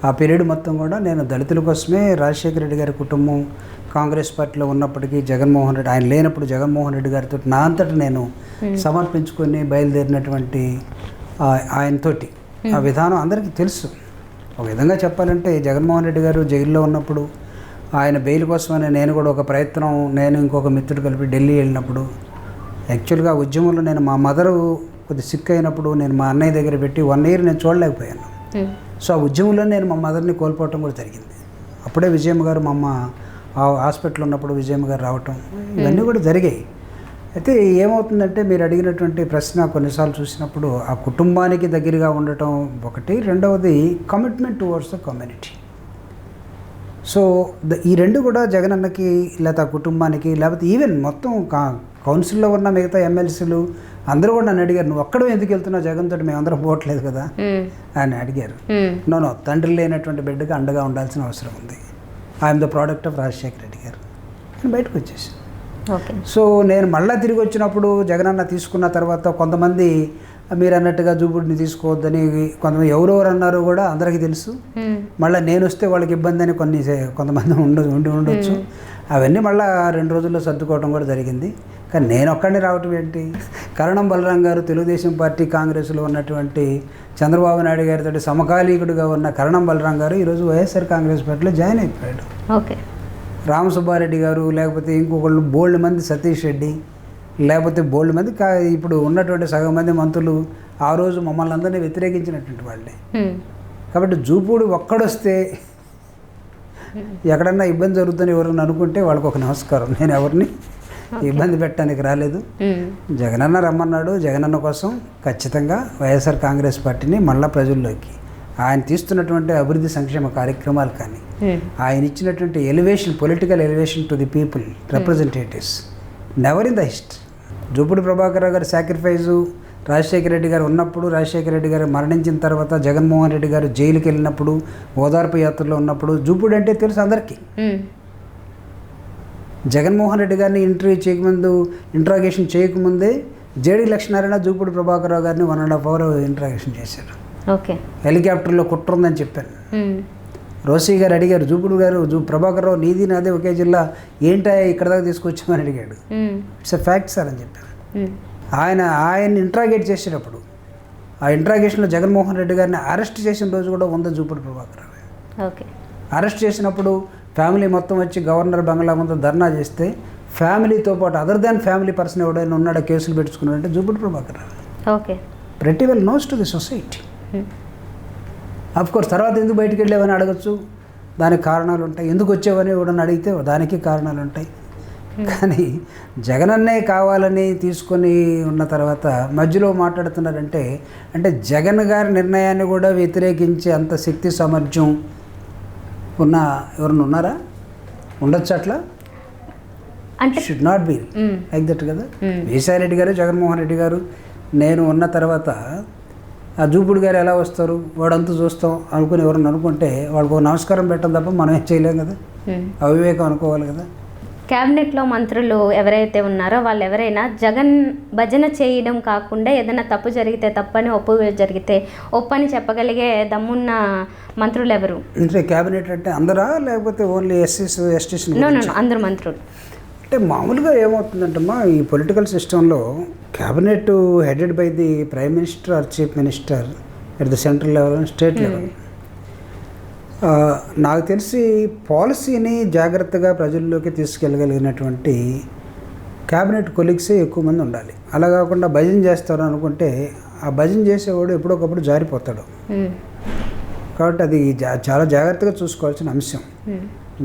ఆ పీరియడ్ మొత్తం కూడా నేను దళితుల కోసమే, రాజశేఖర రెడ్డి గారి కుటుంబం కాంగ్రెస్ పార్టీలో ఉన్నప్పటికీ జగన్మోహన్ రెడ్డి ఆయన లేనప్పుడు జగన్మోహన్ రెడ్డి గారితో నా అంతటా నేను సమర్పించుకొని బయలుదేరినటువంటి ఆయనతోటి ఆ విధానం అందరికీ తెలుసు. ఒక విధంగా చెప్పాలంటే జగన్మోహన్ రెడ్డి గారు జైల్లో ఉన్నప్పుడు ఆయన బెయిల్ కోసమని నేను కూడా ఒక ప్రయత్నం, నేను ఇంకొక మిత్రుడు కలిపి ఢిల్లీ వెళ్ళినప్పుడు, యాక్చువల్గా ఉద్యమంలో నేను మా మదరు కొద్ది సిక్ అయినప్పుడు నేను మా అన్నయ్య దగ్గర పెట్టి 1 year నేను చూడలేకపోయాను. సో ఆ ఉద్యమంలో నేను మా మదర్ని కోల్పోవటం కూడా జరిగింది. అప్పుడే విజయమ్మ గారు మా అమ్మ హాస్పిటల్ ఉన్నప్పుడు విజయమ్మ గారు రావటం, ఇవన్నీ కూడా జరిగాయి. అయితే ఏమవుతుందంటే, మీరు అడిగినటువంటి ప్రశ్న కొన్నిసార్లు చూసినప్పుడు ఆ కుటుంబానికి దగ్గరగా ఉండటం ఒకటి, రెండవది commitment towards the community. So ఈ రెండు కూడా జగనన్నకి లేకపోతే ఆ కుటుంబానికి, లేకపోతే ఈవెన్ మొత్తం కౌన్సిల్లో ఉన్న మిగతా ఎమ్మెల్సీలు అందరూ కూడా నన్ను అడిగారు, నువ్వు ఒక్కడో ఎందుకు వెళ్తున్నావు జగన్ తోటి, మేమందరం పోవట్లేదు కదా అని అడిగారు. నో తండ్రి లేనటువంటి బిడ్డకి అండగా ఉండాల్సిన అవసరం ఉంది. I'm the product of Rajasekhara Reddy గారు అని బయటకు వచ్చేసాను. సో నేను మళ్ళీ తిరిగి వచ్చినప్పుడు జగనన్న తీసుకున్న తర్వాత కొంతమంది మీరు అన్నట్టుగా జూపూడిని తీసుకోవద్దని కొంతమంది ఎవరెవరు అన్నారో కూడా అందరికీ తెలుసు. మళ్ళీ నేను వస్తే వాళ్ళకి ఇబ్బంది అని కొంతమంది ఉండొచ్చు. అవన్నీ మళ్ళీ 2 రోజుల్లో సర్దుకోవడం కూడా జరిగింది. కానీ నేను ఒక్కడిని రావటం ఏంటి, కరణం బలరాం గారు తెలుగుదేశం పార్టీ కాంగ్రెస్లో ఉన్నటువంటి చంద్రబాబు నాయుడు గారితో సమకాలీకుడిగా ఉన్న కరణం బలరాం గారు ఈరోజు వైఎస్ఆర్ కాంగ్రెస్ పార్టీలో జాయిన్ అయిపోయాడు. ఓకే. రామసుబ్బారెడ్డి గారు, లేకపోతే ఇంకొకళ్ళు బోల్డ్ మంది, సతీష్ రెడ్డి, లేకపోతే బోల్డ్ మంది ఇప్పుడు ఉన్నటువంటి సగం మంది మంత్రులు ఆ రోజు మమ్మల్ని అందరినీ వ్యతిరేకించినటువంటి వాళ్ళే. కాబట్టి జూపూడి ఒక్కడొస్తే ఎక్కడన్నా ఇబ్బంది జరుగుతుందని ఎవరైనా అనుకుంటే వాళ్ళకి ఒక నమస్కారం. నేను ఎవరిని ఇబ్బంది పెట్టడానికి రాలేదు. జగనన్న రమ్మన్నాడు. జగనన్న కోసం ఖచ్చితంగా వైఎస్ఆర్ కాంగ్రెస్ పార్టీని మళ్ళా ప్రజల్లోకి ఆయన తీస్తున్నటువంటి అభివృద్ధి సంక్షేమ కార్యక్రమాలు కానీ, ఆయన ఇచ్చినటువంటి elevation, political elevation to the people representatives never in the history. Jupudi Prabhakar Rao గారి సాక్రిఫైజు, రాజశేఖర రెడ్డి గారు ఉన్నప్పుడు, రాజశేఖర రెడ్డి గారు మరణించిన తర్వాత, జగన్మోహన్ రెడ్డి గారు జైలుకి వెళ్ళినప్పుడు, ఓదార్పు యాత్రలో ఉన్నప్పుడు, జూపూడి అంటే తెలుసు అందరికీ. జగన్మోహన్ రెడ్డి గారిని ఇంట్రాగేషన్ చేయకముందే జేడీ లక్ష్మీనారాయణ జూపూడి ప్రభాకర్ రావు గారిని 1.5 hour ఇంట్రాగేషన్ చేశారు. ఓకే. హెలికాప్టర్లో కుట్ర ఉందని చెప్పాను. రోసీ గారు అడిగారు, జూపూడి గారు ప్రభాకర్ రావు నీది నాదే ఒకే జిల్లా, ఏంటా ఇక్కడ దాకా తీసుకొచ్చామని అడిగాడు. ఇట్స్ ఎ ఫ్యాక్ట్ సార్ అని చెప్పాను. ఆయన ఇంట్రాగేట్ చేసేటప్పుడు ఆ ఇంట్రాగేషన్లో జగన్మోహన్ రెడ్డి గారిని అరెస్ట్ చేసిన రోజు కూడా ఉంది జూపూడి ప్రభాకర్ రావు. ఓకే. అరెస్ట్ చేసినప్పుడు ఫ్యామిలీ మొత్తం వచ్చి గవర్నర్ బంగ్లా ముందు ధర్నా చేస్తే ఫ్యామిలీతో పాటు అదర్ దాన్ ఫ్యామిలీ పర్సన్ ఎవడైనా ఉన్నాడో కేసులు పెట్టుకున్నాడంటే Jupudi Prabhakar Rao. Okay. Pretty well knows to the society. Of course తర్వాత ఎందుకు బయటికి వెళ్ళావని అడగచ్చు, దానికి కారణాలు ఉంటాయి. ఎందుకు వచ్చావని ఎవడని అడిగితే దానికి కారణాలు ఉంటాయి. కానీ జగనన్నే కావాలని తీసుకొని ఉన్న తర్వాత మధ్యలో మాట్లాడుతున్నారంటే, అంటే జగన్ గారి నిర్ణయాన్ని కూడా వ్యతిరేకించే అంత శక్తి సామర్థ్యం ఉన్న ఎవరైనా ఉన్నారా? ఉండొచ్చు. అట్లా అంటే should not be like that కదా. విజయసాయి రెడ్డి గారు, జగన్మోహన్ రెడ్డి గారు నేను ఉన్న తర్వాత ఆ జూపూడి గారు ఎలా వస్తారు, వాడంతా చూస్తాం అనుకుని ఎవరన్నా అనుకుంటే వాళ్ళకు నమస్కారం పెట్టడం తప్ప మనం ఏం చేయలేం కదా. అవివేకం అనుకోవాలి కదా. క్యాబినెట్లో మంత్రులు ఎవరైతే ఉన్నారో వాళ్ళు ఎవరైనా జగన్ భజన చేయడం కాకుండా ఏదైనా తప్పు జరిగితే తప్పని, ఒప్పు జరిగితే ఒప్పని చెప్పగలిగే దమ్మున్న మంత్రులు ఎవరు? అంటే క్యాబినెట్ అంటే అందరా, లేకపోతే ఓన్లీ ఎస్సీస్ ఎస్టీస్? నో అందరు మంత్రులు. అంటే మామూలుగా ఏమవుతుందంటమ్మా, ఈ పొలిటికల్ సిస్టంలో cabinet headed by the prime minister or chief minister at the central level and state level. నాకు తెలిసి పాలసీని జాగ్రత్తగా ప్రజల్లోకి తీసుకెళ్ళగలిగినటువంటి క్యాబినెట్ కొలీగ్సే ఎక్కువ మంది ఉండాలి. అలా కాకుండా భజన చేస్తారు అనుకుంటే ఆ భజన చేసేవాడు ఎప్పుడొకప్పుడు జారిపోతాడు. కాబట్టి అది చాలా జాగ్రత్తగా చూసుకోవాల్సిన అంశం.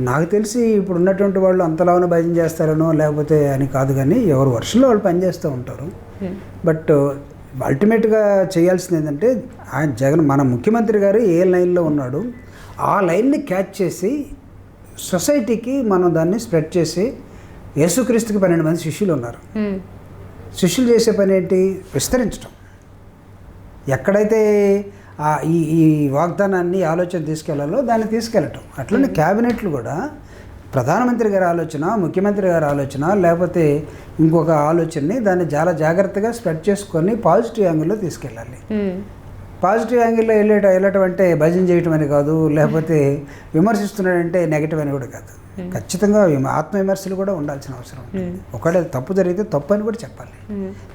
నాకు తెలిసి ఇప్పుడు ఉన్నటువంటి వాళ్ళు అంతలాగా భజన చేస్తారనో లేకపోతే అని కాదు, కానీ ఎవరు వర్షంలో వాళ్ళు పనిచేస్తూ ఉంటారు. బట్ అల్టిమేట్గా చేయాల్సింది ఏంటంటే జగన్ మన ముఖ్యమంత్రి గారు ఏ లైన్లో ఉన్నాడు ఆ లైన్ని క్యాచ్ చేసి సొసైటీకి మనం దాన్ని స్ప్రెడ్ చేసి, యేసుక్రీస్తుకి 12 మంది శిష్యులు ఉన్నారు. శిష్యులు చేసే పని ఏంటి? విస్తరించడం. ఎక్కడైతే ఈ వాగ్దానాన్ని ఆలోచన తీసుకెళ్లాలో దాన్ని తీసుకెళ్ళటం. అట్లనే క్యాబినెట్లు కూడా ప్రధానమంత్రి గారి ఆలోచన, ముఖ్యమంత్రి గారి ఆలోచన, లేకపోతే ఇంకొక ఆలోచనని దాన్ని చాలా జాగ్రత్తగా స్ప్రెడ్ చేసుకొని పాజిటివ్ యాంగిల్లో తీసుకెళ్ళాలి. పాజిటివ్ యాంగిల్లో వెళ్ళటం అంటే భజన చేయటం అని కాదు, లేకపోతే విమర్శిస్తున్నాడంటే నెగిటివ్ అని కూడా కాదు. ఖచ్చితంగా ఆత్మవిమర్శలు కూడా ఉండాల్సిన అవసరం. ఒకవేళ తప్పు జరిగితే తప్పు అని కూడా చెప్పాలి.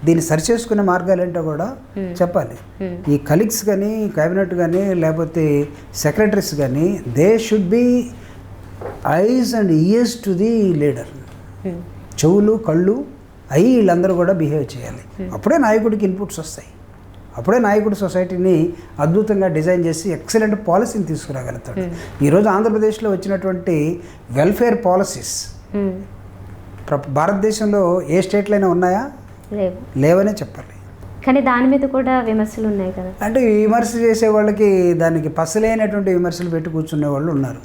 దీన్ని సరిచేసుకునే మార్గాలు ఏంటో కూడా చెప్పాలి. ఈ కలీగ్స్ కానీ, క్యాబినెట్ కానీ, లేకపోతే సెక్రటరీస్ కానీ, they should be ice and years to the leader. చెవులు, కళ్ళు, అయ్యి వీళ్ళందరూ కూడా బిహేవ్ చేయాలి. అప్పుడే నాయకుడికి ఇన్పుట్స్ వస్తాయి. అప్పుడే నాయకుడు సొసైటీని అద్భుతంగా డిజైన్ చేసి ఎక్సలెంట్ పాలసీని తీసుకురాగలుగుతాడు. ఈరోజు ఆంధ్రప్రదేశ్లో వచ్చినటువంటి వెల్ఫేర్ పాలసీస్ భారతదేశంలో ఏ స్టేట్లైనా ఉన్నాయా? లేవనే చెప్పాలి. కానీ దాని మీద కూడా విమర్శలు ఉన్నాయి కదా. అంటే విమర్శ చేసే వాళ్ళకి దానికి పసలేనటువంటి విమర్శలు పెట్టి కూర్చునే వాళ్ళు ఉన్నారు.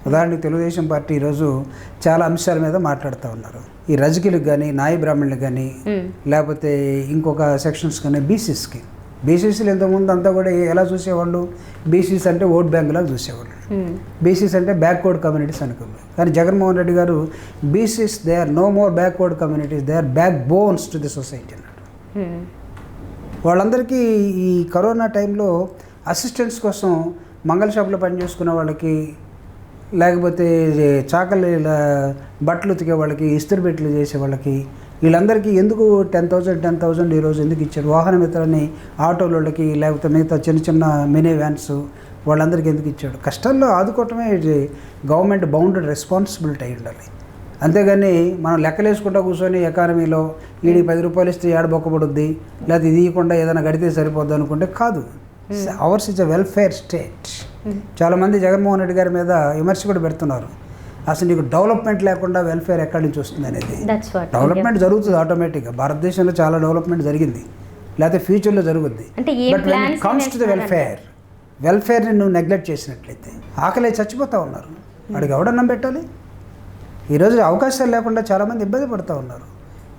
ఉదాహరణకి తెలుగుదేశం పార్టీ ఈరోజు చాలా అంశాల మీద మాట్లాడుతూ ఉన్నారు. ఈ రజకులకు కానీ, నాయ బ్రాహ్మణులకు కానీ, లేకపోతే ఇంకొక సెక్షన్స్ కానీ, బీసీసీలు ఇంతకుముందు అంతా కూడా ఎలా చూసేవాళ్ళు? బీసీస్ అంటే ఓట్ బ్యాంకులాగా చూసేవాళ్ళు. బీసీస్ అంటే బ్యాక్వర్డ్ కమ్యూనిటీస్ అనుకోండి. కానీ జగన్మోహన్ రెడ్డి గారు BCs they are no more backward communities, they are backbones to the society అన్నాడు. వాళ్ళందరికీ ఈ కరోనా టైంలో అసిస్టెంట్స్ కోసం మంగళ షాప్లో పనిచేసుకున్న వాళ్ళకి, లేకపోతే చాకలి బట్టలు ఉతికే వాళ్ళకి, ఇస్త్రీ బెట్లు చేసే వాళ్ళకి, వీళ్ళందరికీ ఎందుకు 10,000 ఈరోజు ఎందుకు ఇచ్చారు? వాహన మిత్రాన్ని ఆటోలకి, లేకపోతే మిగతా చిన్న చిన్న మినీ వ్యాన్స్ వాళ్ళందరికీ ఎందుకు ఇచ్చాడు? కష్టాల్లో ఆదుకోవటమే గవర్నమెంట్ బౌండెడ్ రెస్పాన్సిబిలిటీ అయి ఉండాలి. అంతేగాని మనం లెక్కలేసుకుంటూ కూర్చొని ఎకానమీలో వీడికి 10 రూపాయలు ఇస్తే ఏడబొక్కబడుద్ది, లేకపోతే ఇది ఇవ్వకుండా ఏదైనా గడితే సరిపోద్ది అనుకుంటే కాదు. Hours is a welfare state. చాలామంది జగన్మోహన్ రెడ్డి గారి మీద విమర్శ కూడా పెడుతున్నారు. అసలు నీకు డెవలప్మెంట్ లేకుండా వెల్ఫేర్ ఎక్కడి నుంచి వస్తుంది అనేది. డెవలప్మెంట్ జరుగుతుంది ఆటోమేటిక్గా. భారతదేశంలో చాలా డెవలప్మెంట్ జరిగింది, లేకపోతే ఫ్యూచర్లో జరుగుద్ది. But when it comes to the వెల్ఫేర్ని నువ్వు నెగ్లెక్ట్ చేసినట్లయితే ఆకలి చచ్చిపోతూ ఉన్నారు. వాడికి ఎవడన్నం పెట్టాలి? ఈరోజు అవకాశాలు లేకుండా చాలామంది ఇబ్బంది పడుతూ ఉన్నారు.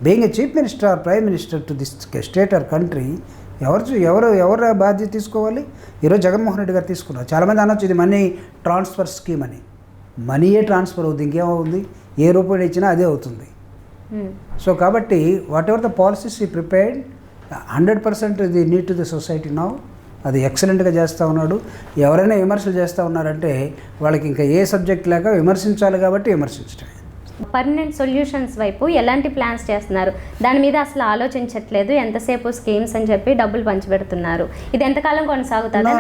Being a chief minister or prime minister to this state or country, ఎవరు బాధ్యత తీసుకోవాలి? ఈరోజు జగన్మోహన్ రెడ్డి గారు తీసుకున్నారు. చాలామంది అనొచ్చు ఇది మనీ ట్రాన్స్ఫర్ స్కీమ్ అని. మనీయే ట్రాన్స్ఫర్ అవుతుంది, ఇంకేమవుతుంది? ఏ రూపాయలు ఇచ్చినా అదే అవుతుంది. సో కాబట్టి వాట్ ఎవర్ ద పాలసీస్ ఈ prepared 100% the need to the society now. అది ఎక్సలెంట్గా చేస్తూ ఉన్నాడు. ఎవరైనా విమర్శలు చేస్తూ ఉన్నారంటే వాళ్ళకి ఇంకా ఏ సబ్జెక్ట్ లేక విమర్శించాలి కాబట్టి విమర్శించడమే. పర్మనెంట్ సొల్యూషన్స్ వైపు ఎలాంటి ప్లాన్స్ చేస్తున్నారు? దాని మీద అసలు ఆలోచించట్లేదు. ఎంతసేపు స్కీమ్స్ అని చెప్పి డబ్బులు పంచిపెడుతున్నారు. ఇది ఎంతకాలం కొనసాగుతుంది?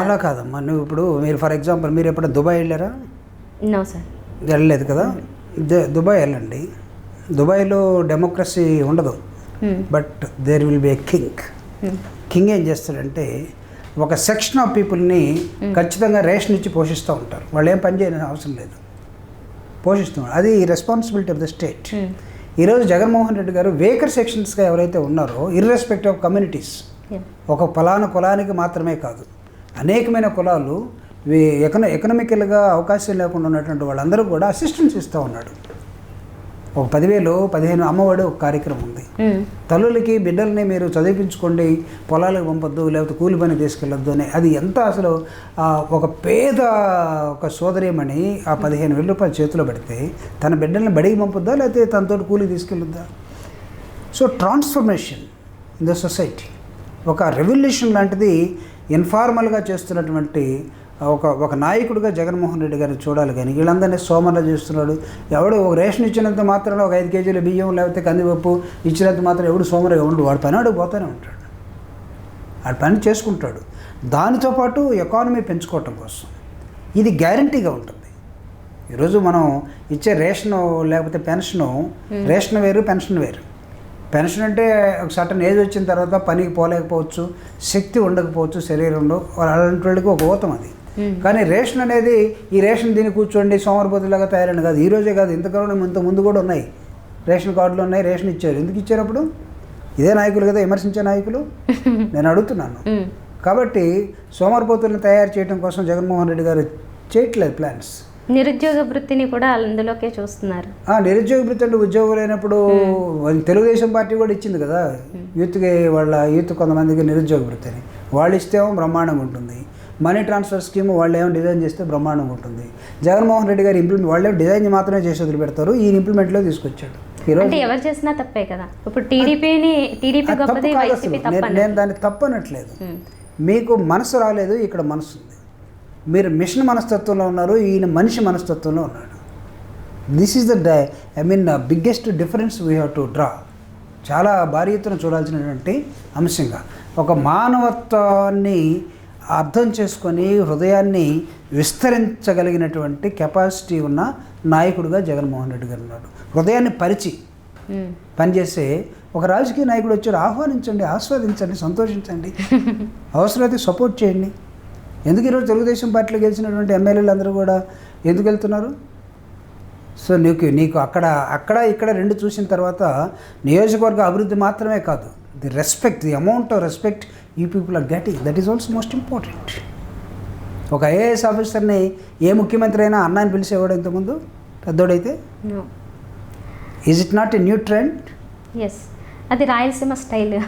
అలా కాదమ్మా. నువ్వు ఇప్పుడు మీరు ఫర్ ఎగ్జాంపుల్ మీరు ఎప్పుడు దుబాయ్ వెళ్ళారా? నో సార్, వెళ్ళలేదు కదా. దుబాయ్ వెళ్ళండి. దుబాయ్లో డెమోక్రసీ ఉండదు, but there will be a king ఏం చేస్తాడంటే ఒక సెక్షన్ ఆఫ్ పీపుల్ని ఖచ్చితంగా రేషన్ ఇచ్చి పోషిస్తూ ఉంటారు. వాళ్ళు ఏం పని చేయని అవసరం లేదు, పోషిస్తున్నారు. అది రెస్పాన్సిబిలిటీ ఆఫ్ ద స్టేట్. ఈరోజు జగన్మోహన్ రెడ్డి గారు వేకర్ సెక్షన్స్గా ఎవరైతే ఉన్నారో, ఇర్రెస్పెక్టివ్ ఆఫ్ కమ్యూనిటీస్, ఒక ఫలానా కులానికి మాత్రమే కాదు, అనేకమైన కులాలు ఎకనామికల్గా అవకాశం లేకుండా ఉన్నటువంటి వాళ్ళందరూ కూడా అసిస్టెన్స్ ఇస్తూ ఉన్నాడు. ఒక 10,000-15 అమ్మఒడి ఒక కార్యక్రమం ఉంది. తల్లులకి బిడ్డల్ని మీరు చదివించుకోండి, పొలాలకు పంపొద్దు, లేకపోతే కూలి పని తీసుకెళ్ళొద్దు అని. అది ఎంత అసలు ఒక పేద ఒక సోదరిమణి ఆ 15,000 రూపాయలు చేతిలో పెడితే తన బిడ్డల్ని బడికి పంపొద్దా, లేకపోతే తనతో కూలికి తీసుకెళ్ళొద్దా? So transformation in the society, ఒక రెవల్యూషన్ లాంటిది ఇన్ఫార్మల్గా చేస్తున్నటువంటి ఒక నాయకుడిగా జగన్మోహన్ రెడ్డి గారిని చూడాలి. కానీ వీళ్ళందరినీ సోమర్లు చేస్తున్నాడు. ఎవడు ఒక రేషన్ ఇచ్చినంత మాత్రం ఒక 5 కేజీల బియ్యం లేకపోతే కందిపప్పు ఇచ్చినంత మాత్రం ఎవడు సోమరిగా ఉండు. వాడి పని వాడు పోతూనే ఉంటాడు, వాడి పని చేసుకుంటాడు. దానితో పాటు ఎకానమీ పెంచుకోవటం కోసం ఇది గ్యారంటీగా ఉంటుంది. ఈరోజు మనం ఇచ్చే రేషను లేకపోతే పెన్షను, రేషన్ వేరు పెన్షన్ వేరు. పెన్షన్ అంటే ఒక సర్టన్ ఏజ్ వచ్చిన తర్వాత పనికి పోలేకపోవచ్చు, శక్తి ఉండకపోవచ్చు శరీరంలో, అలాంటి వాళ్ళకి ఒక ఊతం అది. కానీ రేషన్ అనేది ఈ రేషన్ దీన్ని కూర్చోండి సోమరిపోతులాగా తయారైన కాదు. ఈరోజే కాదు, ఇంతకాలం ఇంత ముందు కూడా ఉన్నాయి రేషన్ కార్డులు ఉన్నాయి, రేషన్ ఇచ్చారు. ఎందుకు ఇచ్చారు అప్పుడు? ఇదే నాయకులు కదా విమర్శించే నాయకులు. నేను అడుగుతున్నాను. కాబట్టి సోమరిపోతులను తయారు చేయడం కోసం జగన్మోహన్ రెడ్డి గారు చేయట్లేదు ప్లాన్స్. నిరుద్యోగ వృత్తిని కూడా అందులోకే చూస్తున్నారు. నిరుద్యోగ వృత్తి అంటే ఉద్యోగం లేనప్పుడు తెలుగుదేశం పార్టీ కూడా ఇచ్చింది కదా యూత్కి, వాళ్ళ యూత్ కొంతమందికి నిరుద్యోగ వృత్తిని వాళ్ళు ఇస్తేమో బ్రహ్మాండంగా ఉంటుంది. మనీ ట్రాన్స్ఫర్ స్కీమ్ వాళ్ళు ఏమో డిజైన్ చేస్తే బ్రహ్మాండంగా ఉంటుంది. జగన్మోహన్ రెడ్డి గారు వాళ్ళే డిజైన్ మాత్రమే చేసి వదిలిపెడతారు. ఈ ఇంప్లిమెంట్లో తీసుకొచ్చాడు. అంటే ఎవరు చేసినా తప్పే కదా. ఇప్పుడు టీడీపీ గొప్పది, వైసీపీ తప్పని. నేను దాన్ని తప్పనట్లేదు. మీకు మనసు రాలేదు, ఇక్కడ మనసు ఉంది. మీరు మిషన్ మనస్తత్వంలో ఉన్నారు, ఈయన మనిషి మనస్తత్వంలో ఉన్నాడు. This is biggest difference we have to draw. చాలా భారీ ఎత్తున చూడాల్సినటువంటి అంశంగా ఒక మానవత్వాన్ని అర్థం చేసుకొని హృదయాన్ని విస్తరించగలిగినటువంటి కెపాసిటీ ఉన్న నాయకుడిగా జగన్మోహన్ రెడ్డి గారు ఉన్నాడు. హృదయాన్ని పరిచి పనిచేసే ఒక రాజకీయ నాయకుడు వచ్చారు. ఆహ్వానించండి, ఆస్వాదించండి, సంతోషించండి, అవసరమైతే సపోర్ట్ చేయండి. ఎందుకు ఈరోజు తెలుగుదేశం పార్టీలో గెలిచినటువంటి ఎమ్మెల్యేలు అందరూ కూడా ఎందుకు వెళ్తున్నారు? సో నీకు అక్కడ ఇక్కడ రెండు చూసిన తర్వాత నియోజకవర్గ అభివృద్ధి మాత్రమే కాదు, the amount of respect you people are getting, that is also most important. ఒక ఐఏఎస్ ఆఫీసర్ని ఏ ముఖ్యమంత్రి అయినా అన్నాన్ని పిలిచేవాడు ఇంతకుముందు పెద్దోడైతే? Is it not a new trend? Yes, అది రాయలసీమ స్టైల్.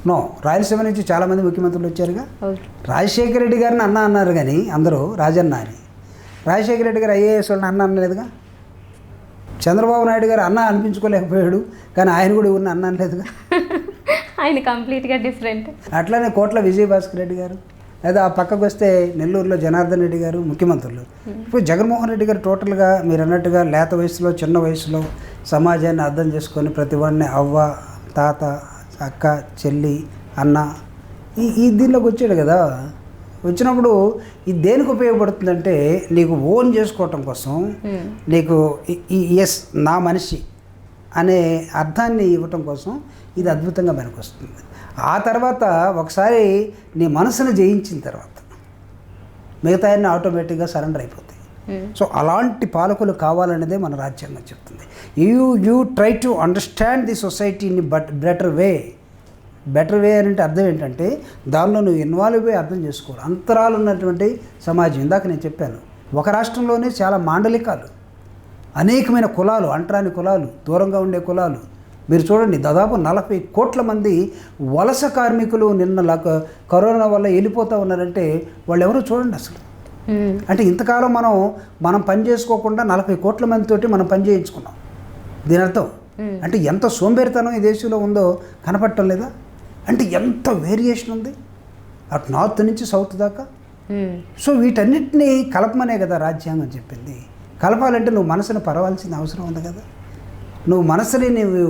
నో, రాయలసీమ నుంచి చాలామంది ముఖ్యమంత్రులు వచ్చారుగా. రాజశేఖర రెడ్డి గారిని అన్న అన్నారు కానీ అందరూ రాజన్న అని. రాజశేఖర రెడ్డి గారు ఐఏఎస్ వాళ్ళని అన్న అనలేదుగా. చంద్రబాబు నాయుడు గారు అన్న అనిపించుకోలేకపోయాడు కానీ ఆయన కూడా ఉన్న అన్న అనలేదుగా. ఆయన కంప్లీట్గా డిఫరెంట్. అట్లానే కోట్ల విజయభాస్కర్ రెడ్డి గారు, లేదా ఆ పక్కకు వస్తే నెల్లూరులో జనార్దన్ రెడ్డి గారు ముఖ్యమంత్రులు. ఇప్పుడు జగన్మోహన్ రెడ్డి గారు టోటల్గా మీరు అన్నట్టుగా లేత వయసులో చిన్న వయసులో సమాజాన్ని అర్థం చేసుకొని ప్రతి వాడిని అవ్వ, తాత, అక్క, చెల్లి, అన్న ఈ దీనిలోకి వచ్చాడు కదా. వచ్చినప్పుడు ఇది దేనికి ఉపయోగపడుతుందంటే నీకు ఓన్ చేసుకోవటం కోసం, నీకు ఎస్ నా మనిషి అనే అర్థాన్ని ఇవ్వటం కోసం ఇది అద్భుతంగా మనకు వస్తుంది. ఆ తర్వాత ఒకసారి నీ మనసును జయించిన తర్వాత మిగతా అన్నీ ఆటోమేటిక్గా సరెండర్ అయిపోతాయి. సో అలాంటి పాలకులు కావాలనేదే మన రాజ్యాంగం చెప్తుంది. You try to understand the society in better way అంటే అర్థం ఏంటంటే దానిలో నువ్వు ఇన్వాల్వ్ అయ్యి అర్థం చేసుకోవాలి. అంతరాలు ఉన్నటువంటి సమాజం. ఇందాక నేను చెప్పాను, ఒక రాష్ట్రంలోనే చాలా మాండలికాలు, అనేకమైన కులాలు, అంటరాని కులాలు, దూరంగా ఉండే కులాలు. మీరు చూడండి, దాదాపు 40 కోట్ల మంది వలస కార్మికులు నిన్న కరోనా వల్ల వెళ్ళిపోతూ ఉన్నారంటే వాళ్ళు ఎవరో చూడండి అసలు. అంటే ఇంతకాలం మనం పని చేసుకోకుండా 40 కోట్ల మందితోటి మనం పని చేయించుకున్నాం. దీని అర్థం అంటే ఎంత సోంబేరితనం ఈ దేశంలో ఉందో కనపడటం లేదా? అంటే ఎంత వేరియేషన్ ఉంది అటు నార్త్ నుంచి సౌత్ దాకా. సో వీటన్నిటినీ కలపమనే కదా రాజ్యాంగం చెప్పింది. కలపాలంటే నువ్వు మనసుని పరవాల్సిన అవసరం ఉంది కదా. నువ్వు మనసుని నువ్వు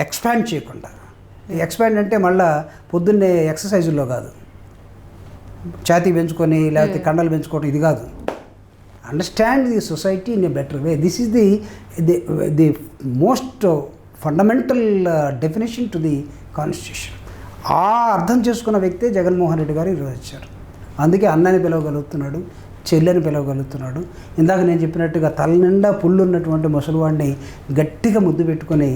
ఎక్స్పాండ్ చేయకుండా, ఎక్స్పాండ్ అంటే మళ్ళీ పొద్దున్నే ఎక్సర్సైజుల్లో కాదు, ఛాతీ పెంచుకొని లేకపోతే కండలు పెంచుకోవటం, ఇది కాదు. Understand the society in a better way. This is the most fundamental definition to the constitution. ఆ అర్థం చేసుకున్న వ్యక్తే జగన్మోహన్ రెడ్డి గారు ఈరోజు వచ్చారు. అందుకే అన్నని పిలవగలుగుతున్నాడు, చెల్లెని పిలవగలుగుతున్నాడు. ఇందాక నేను చెప్పినట్టుగా తల నిండా పుళ్ళు ఉన్నటువంటి ముసలివాడిని గట్టిగా ముద్దు పెట్టుకొని,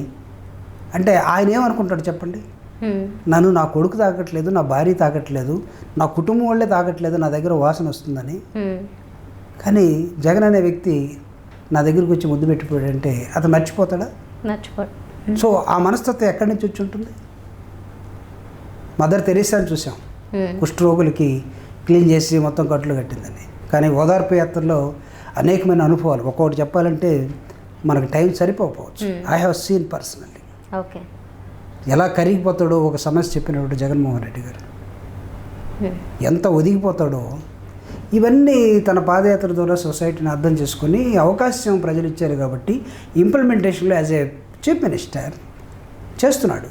అంటే ఆయన ఏమనుకుంటాడు చెప్పండి? నన్ను నా కొడుకు తాకట్లేదు, నా భార్య తాకట్లేదు, నా కుటుంబం వాళ్ళే తాకట్లేదు, నా దగ్గర వాసన వస్తుందని. కానీ జగన్ అనే వ్యక్తి నా దగ్గరికి వచ్చి ముద్దు పెట్టిపోయాడంటే అతను మర్చిపోతాడా? మర్చిపోడు. సో ఆ మనస్తత్వం ఎక్కడి నుంచి వచ్చి ఉంటుంది? మదర్ తెరీసాని చూసాం, కుష్ఠరోగులకి క్లీన్ చేసి మొత్తం కట్లు కట్టిందని. కానీ ఓదార్పు యాత్రలో అనేకమైన అనుభవాలు. ఒక్కొక్కటి చెప్పాలంటే మనకు టైం సరిపోవచ్చు. I have seen personally. Okay, ఎలా కరిగిపోతాడో ఒక సమస్య చెప్పినప్పుడు జగన్మోహన్ రెడ్డి గారు ఎంత ఒదిగిపోతాడో. ఇవన్నీ తన పాదయాత్ర ద్వారా సొసైటీని అర్థం చేసుకుని అవకాశం ప్రజలు ఇచ్చారు కాబట్టి ఇంప్లిమెంటేషన్లో యాజ్ ఏ చీఫ్ మినిస్టర్ చేస్తున్నాడు.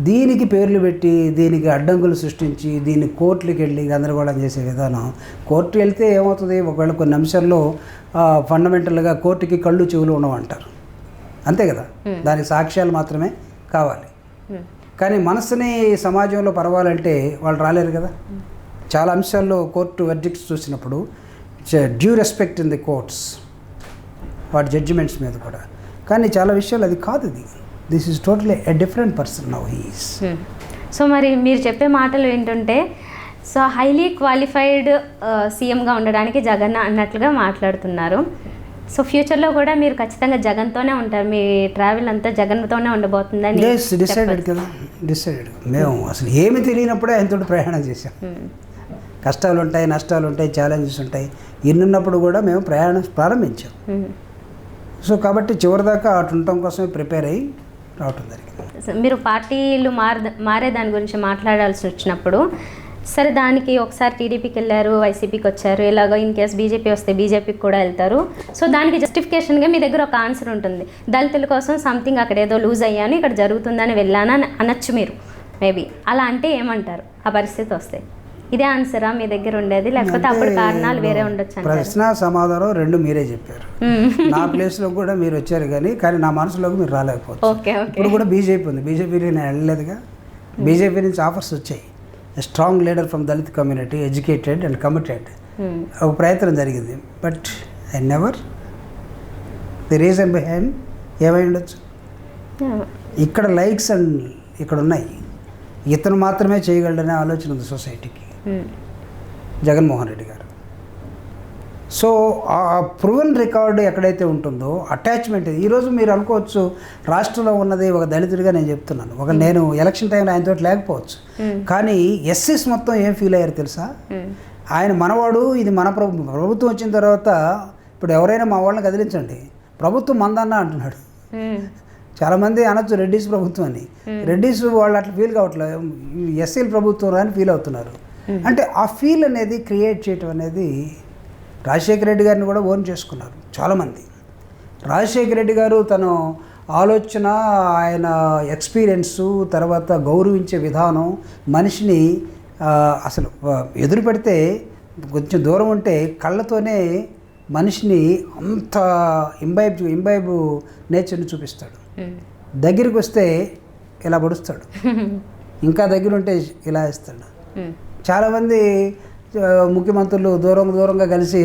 దీనికి పేర్లు పెట్టి దీనికి అడ్డంకులు సృష్టించి దీన్ని కోర్టులకు వెళ్ళి గందరగోళం చేసే విధానం. కోర్టు వెళ్తే ఏమవుతుంది, ఒకవేళ కొన్ని అంశాల్లో ఫండమెంటల్గా కోర్టుకి కళ్ళు చెవులు ఉండవంటారు, అంతే కదా, దానికి సాక్ష్యాలు మాత్రమే కావాలి. కానీ మనసుని సమాజంలో పరవాలంటే వాళ్ళు రాలేరు కదా. చాలా అంశాల్లో కోర్టు వెర్డిక్ట్స్ చూసినప్పుడు due respect in the courts, వాటి జడ్జిమెంట్స్ మీద కూడా. కానీ చాలా విషయాలు అది కాదు. This is totally a different person now he is. So మరి మీరు చెప్పే మాటలు ఏంటంటే, సో హైలీ క్వాలిఫైడ్ సీఎంగా ఉండడానికి జగన్ అన్నట్లుగా మాట్లాడుతున్నారు. సో ఫ్యూచర్లో కూడా మీరు ఖచ్చితంగా జగన్తోనే ఉంటారు, మీ ట్రావెల్ అంతా జగన్తోనే ఉండబోతుందని డిసైడెడ్ కదా, డిసైడెడ్. మేము అసలు ఏమి తెలియనప్పుడే ఆయనతో ప్రయాణం చేశాం. కష్టాలు ఉంటాయి, నష్టాలు ఉంటాయి, ఛాలెంజెస్ ఉంటాయి, ఇన్నున్నప్పుడు కూడా మేము ప్రయాణం ప్రారంభించాం. సో కాబట్టి చివరిదాకా అటు ఉండటం కోసమే ప్రిపేర్ అయ్యి రావటం జరిగింది. మీరు పార్టీలు మారే దాని గురించి మాట్లాడాల్సి వచ్చినప్పుడు, సరే దానికి ఒకసారి టీడీపీకి వెళ్ళారు, వైసీపీకి వచ్చారు, ఇలాగో ఇన్ కేస్ బీజేపీ వస్తే బీజేపీకి కూడా వెళ్తారు. సో దానికి జస్టిఫికేషన్గా మీ దగ్గర ఒక ఆన్సర్ ఉంటుంది, దళితుల కోసం సంథింగ్ అక్కడ ఏదో లూజ్ అయ్యాను, ఇక్కడ జరుగుతుందని వెళ్ళానని అనొచ్చు మీరు. మేబీ అలా అంటే ఏమంటారు ఆ పరిస్థితి వస్తే? ఇదే ఆన్సరా మీ దగ్గర ఉండేది, లేకపోతే అప్పుడు కారణాలు వేరే ఉండొచ్చు? ప్రశ్న సమాధానం రెండు మీరే చెప్పారు. నా ప్లేస్లో కూడా మీరు వచ్చారు, కానీ నా మనసులోకి మీరు రాలేకపోవచ్చు. ఇప్పుడు కూడా బీజేపీ ఉంది, బీజేపీకి నేను వెళ్ళలేదుగా. బీజేపీ నుంచి ఆఫర్స్ వచ్చాయి, strong leader from Dalit community, educated and committed, ఒక ప్రయత్నం జరిగింది. But I never, the reason behind ఏమై ఉండొచ్చు, ఇక్కడ లైక్స్ అండ్ ఇక్కడ ఉన్నాయి, ఇతను మాత్రమే చేయగలడనే ఆలోచన ఉంది సొసైటీకి, జగన్మోహన్ రెడ్డి గారు. సో ఆ ప్రూవెన్ రికార్డు ఎక్కడైతే ఉంటుందో అటాచ్మెంట్. ఈరోజు మీరు అనుకోవచ్చు రాష్ట్రంలో ఉన్నది ఒక దళితుడిగా నేను చెప్తున్నాను, నేను ఎలక్షన్ టైంలో ఆయనతో లేకపోవచ్చు, కానీ ఎస్సీస్ మొత్తం ఏం ఫీల్ అయ్యారు తెలుసా? ఆయన మనవాడు, ఇది మన ప్రభుత్వం వచ్చిన తర్వాత ఇప్పుడు ఎవరైనా మా వాళ్ళని కదిలించండి, ప్రభుత్వం మందన్న అంటున్నాడు. చాలామంది అనొచ్చు రెడ్డిస్ ప్రభుత్వం అని, రెడ్డిస్ వాళ్ళు అట్లా ఫీల్ కావట్లేదు, ఎస్సీల ప్రభుత్వం అని ఫీల్ అవుతున్నారు. అంటే ఆ ఫీల్ అనేది క్రియేట్ చేయటం అనేది రాజశేఖర రెడ్డి గారిని కూడా ఓన్ చేసుకున్నారు చాలామంది. రాజశేఖర రెడ్డి గారు తన ఆలోచన, ఆయన ఎక్స్పీరియన్సు, తర్వాత గౌరవించే విధానం, మనిషిని అసలు ఎదురు పెడితే కొంచెం దూరం ఉంటే కళ్ళతోనే మనిషిని అంత ఇంబైబ్ నేచర్ని చూపిస్తాడు. దగ్గరికి వస్తే ఇలా పొడుస్తాడు, ఇంకా దగ్గర ఉంటే ఇలా వేస్తాడు. చాలామంది ముఖ్యమంత్రులు దూరంగా కలిసి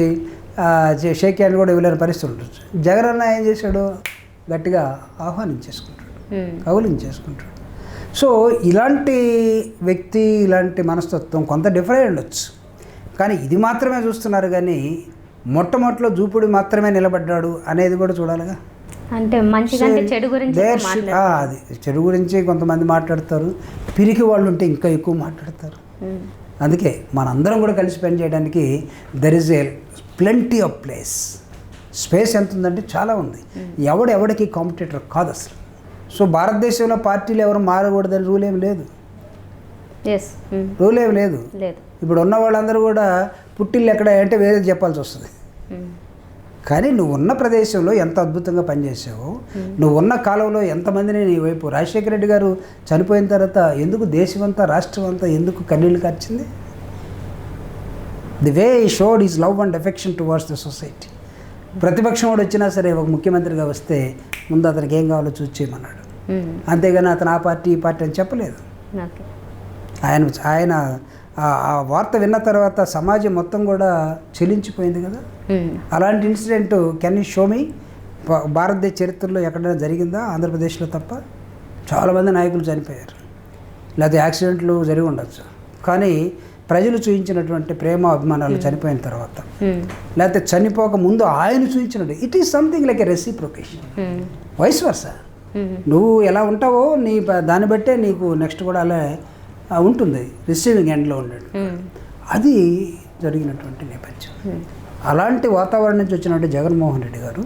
షేక్ హ్యాండ్ కూడా ఇవ్వలేని పరిస్థితి ఉంటుంది. జగన్ అన్న ఏం చేశాడు, గట్టిగా ఆహ్వానించేసుకుంటాడు, కౌలించేసుకుంటాడు. సో ఇలాంటి వ్యక్తి, ఇలాంటి మనస్తత్వం కొంత డిఫరెంట్ ఉండొచ్చు, కానీ ఇది మాత్రమే చూస్తున్నారు. కానీ మొట్టమొదటిలో జూపుడి మాత్రమే నిలబడ్డాడు అనేది కూడా చూడాలిగా. అంటే మంచిగా చెడు గురించి అది చెడు గురించి కొంతమంది మాట్లాడతారు, పిరికి వాళ్ళు ఉంటే ఇంకా ఎక్కువ మాట్లాడతారు. అందుకే మనందరం కూడా కలిసి పనిచేయడానికి there is a plenty of space ఎంత ఉందంటే చాలా ఉంది. ఎవడికి కాంపిటేటర్ కాదు అసలు. సో భారతదేశంలో పార్టీలు ఎవరు మారకూడదని రూల్ ఏమి లేదు, ఇప్పుడు ఉన్న వాళ్ళందరూ కూడా పుట్టిల్లు ఎక్కడ అంటే వేరే చెప్పాల్సి వస్తుంది. కానీ నువ్వు ఉన్న ప్రదేశంలో ఎంత అద్భుతంగా పనిచేసావో, నువ్వు ఉన్న కాలంలో ఎంతమందిని నీ వైపు. రాజశేఖర రెడ్డి గారు చనిపోయిన తర్వాత ఎందుకు దేశమంతా, రాష్ట్రం అంతా ఎందుకు కన్నీళ్ళు కార్చింది? ది వే ఈ showed is love and affection towards the society. ప్రతిపక్షం వాడు వచ్చినా సరే ఒక ముఖ్యమంత్రిగా వస్తే ముందు అతనికి ఏం కావాలో చూసి చేయమన్నాడు, అంతేగాని అతను ఆ పార్టీ ఈ పార్టీ అని చెప్పలేదు. ఆయన ఆ వార్త విన్న తర్వాత సమాజం మొత్తం కూడా చెలించిపోయింది కదా. అలాంటి incident can you show me భారతదేశ చరిత్రలో ఎక్కడైనా జరిగిందా? ఆంధ్రప్రదేశ్లో తప్ప. చాలామంది నాయకులు చనిపోయారు, లేకపోతే యాక్సిడెంట్లు జరిగి ఉండొచ్చు, కానీ ప్రజలు చూపించినటువంటి ప్రేమ అభిమానాలు చనిపోయిన తర్వాత, లేకపోతే చనిపోక ముందు ఆయన చూపించినట్టు, it is something like a reciprocation, vice versa. నువ్వు ఎలా ఉంటావో నీ దాన్ని బట్టే నీకు నెక్స్ట్ కూడా అలా ఉంటుంది, రిసీవింగ్ ఎండ్లో ఉండేది. అది జరిగినటువంటి నేపథ్యం. అలాంటి వాతావరణం నుంచి వచ్చినట్టు జగన్మోహన్ రెడ్డి గారు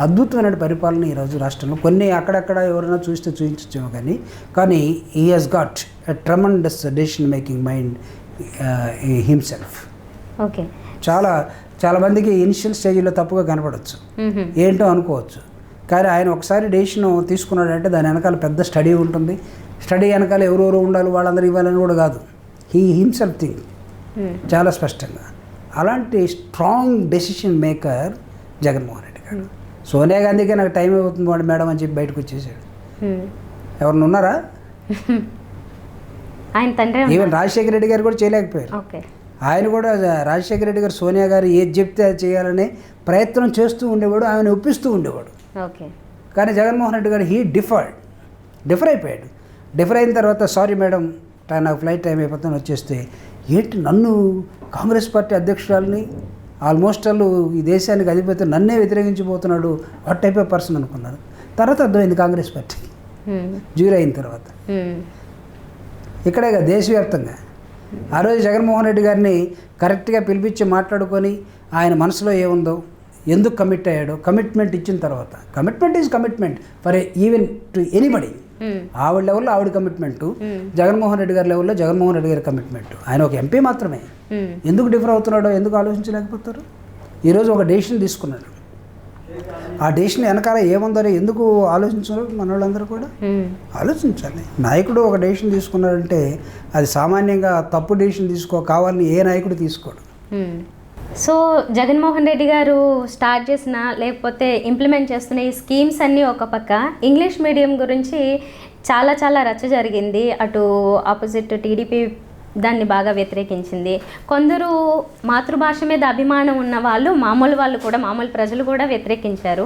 అద్భుతమైన పరిపాలన ఈరోజు రాష్ట్రంలో. కొన్ని అక్కడక్కడ ఎవరైనా చూయించేమో కానీ he has got a tremendous decision making mind himself. Okay. చాలా చాలా మందికి ఇనిషియల్ స్టేజ్లో తప్పుగా కనపడవచ్చు, ఏంటో అనుకోవచ్చు. కానీ ఆయన ఒకసారి డెసిషన్ తీసుకున్నాడంటే దాని వెనకాల పెద్ద స్టడీ ఉంటుంది. స్టడీ వెనకాల ఎవరెవరు ఉండాలి వాళ్ళందరూ ఇవ్వాలని కూడా కాదు, హీ హిమ్సెల్ఫ్ థింక్ చాలా స్పష్టంగా. అలాంటి strong decision maker Jaganmohan Reddy గారు. సోనియా గాంధీకే నాకు టైం అవుతుంది మేడం అని చెప్పి బయటకు వచ్చేసాడు. ఎవరిని ఉన్నారా? ఆయన తండ్రి ఈవెన్ రాజశేఖర రెడ్డి గారు కూడా చేయలేకపోయారు. ఆయన కూడా రాజశేఖర రెడ్డి గారు సోనియా గారు ఏది చెప్తే అది చేయాలనే ప్రయత్నం చేస్తూ ఉండేవాడు, ఆమెను ఒప్పిస్తూ ఉండేవాడు. కానీ జగన్మోహన్ రెడ్డి గారు డిఫర్ అయిపోయాడు. డిఫర్ అయిన తర్వాత సారీ మేడం నాకు ఫ్లైట్ టైం అయిపోతుంది వచ్చేస్తే, ఏంటి నన్ను కాంగ్రెస్ పార్టీ అధ్యక్షురాలని ఆల్మోస్ట్ వాళ్ళు ఈ దేశానికి అధిపతి నన్నే వ్యతిరేకించిపోతున్నాడు, వాట్ టైప్ ఆఫ్ పర్సన్ అనుకున్నారు. తర్వాత అర్థమైంది కాంగ్రెస్ పార్టీ జూరీ అయిన తర్వాత. ఇక్కడే కదా దేశవ్యాప్తంగా ఆ రోజు జగన్మోహన్ రెడ్డి గారిని కరెక్ట్గా పిలిపించి మాట్లాడుకొని ఆయన మనసులో ఏముందో, ఎందుకు కమిట్ అయ్యాడో, కమిట్మెంట్ ఇచ్చిన తర్వాత, commitment is commitment for even to anybody. ఆవిడ లెవెల్లో ఆవిడ కమిట్మెంటు, జగన్మోహన్ రెడ్డి గారి లెవెల్లో జగన్మోహన్ రెడ్డి గారి కమిట్మెంట్. ఆయన ఒక ఎంపీ మాత్రమే, ఎందుకు డిఫర్ అవుతున్నాడో ఎందుకు ఆలోచించలేకపోతారు. ఈరోజు ఒక డెసిషన్ తీసుకున్నాడు, ఆ డెసిషన్ వెనకాల ఏముందో ఎందుకు ఆలోచించారు మన వాళ్ళందరూ కూడా ఆలోచించాలి. నాయకుడు ఒక డెసిషన్ తీసుకున్నాడంటే అది సామాన్యంగా తప్పు డెసిషన్ కావాలని ఏ నాయకుడు తీసుకోడు. సో జగన్మోహన్ రెడ్డి గారు స్టార్ట్ చేసిన లేకపోతే ఇంప్లిమెంట్ చేస్తున్న ఈ స్కీమ్స్ అన్నీ ఒక పక్క, ఇంగ్లీష్ మీడియం గురించి చాలా రచ్చ జరిగింది. అటు ఆపోజిట్ టీడీపీ దాన్ని బాగా వ్యతిరేకించింది. కొందరు మాతృభాష మీద అభిమానం ఉన్న వాళ్ళు, మామూలు ప్రజలు కూడా వ్యతిరేకించారు.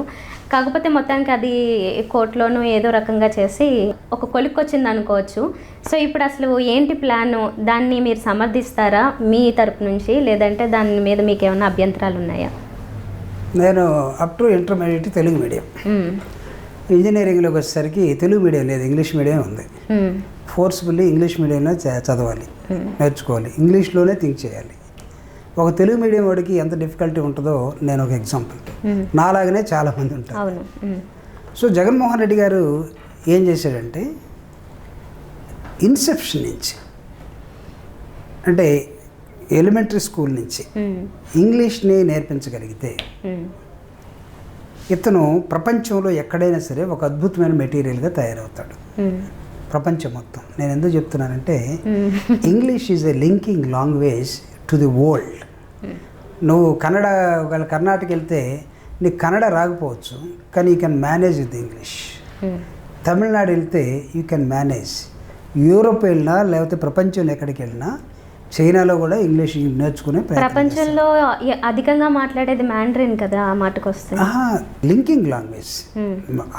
కాకపోతే మొత్తానికి అది కోర్టులోనూ ఏదో రకంగా చేసి ఒక కొలిక్కొచ్చింది అనుకోవచ్చు. సో ఇప్పుడు అసలు ఏంటి ప్లాను? దాన్ని మీరు సమర్థిస్తారా మీ తరపు నుంచి, లేదంటే దాని మీద మీకు ఏమైనా అభ్యంతరాలు ఉన్నాయా? నేను up to intermediate Telugu medium, ఇంజనీరింగ్లోకి వచ్చేసరికి తెలుగు మీడియం లేదు, ఇంగ్లీష్ మీడియం ఉంది. ఫోర్స్ఫుల్లీ ఇంగ్లీష్ మీడియంలో చదవాలి, నేర్చుకోవాలి, ఇంగ్లీష్లోనే థింక్ చేయాలి. ఒక తెలుగు మీడియం వాడికి ఎంత డిఫికల్టీ ఉంటుందో నేను ఒక ఎగ్జాంపుల్, నాలాగనే చాలామంది ఉంటారు. సో జగన్మోహన్ రెడ్డి గారు ఏం చేశాడంటే ఇన్సెప్షన్ నుంచి, అంటే ఎలిమెంటరీ స్కూల్ నుంచి ఇంగ్లీష్ని నేర్పించగలిగితే ఇతను ప్రపంచంలో ఎక్కడైనా సరే ఒక అద్భుతమైన మెటీరియల్గా తయారవుతాడు. ప్రపంచం మొత్తం. నేను ఎందుకు చెప్తున్నానంటే English is a linking language to the world. నువ్వు కర్ణాటక వెళ్తే నీకు కన్నడ రాకపోవచ్చు, కానీ you can manage with English. Tamil Nadu వెళ్తే యూ కెన్ మేనేజ్. యూరోప్ వెళ్ళినా లేకపోతే ప్రపంచంలో ఎక్కడికి వెళ్ళినా, చైనాలో కూడా ఇంగ్లీష్ నేర్చుకునే ప్రపంచంలో అధికంగా మాట్లాడేది మ్యాండరిన్ కదా, ఆ మాటకు వస్తే లింకింగ్ లాంగ్వేజ్.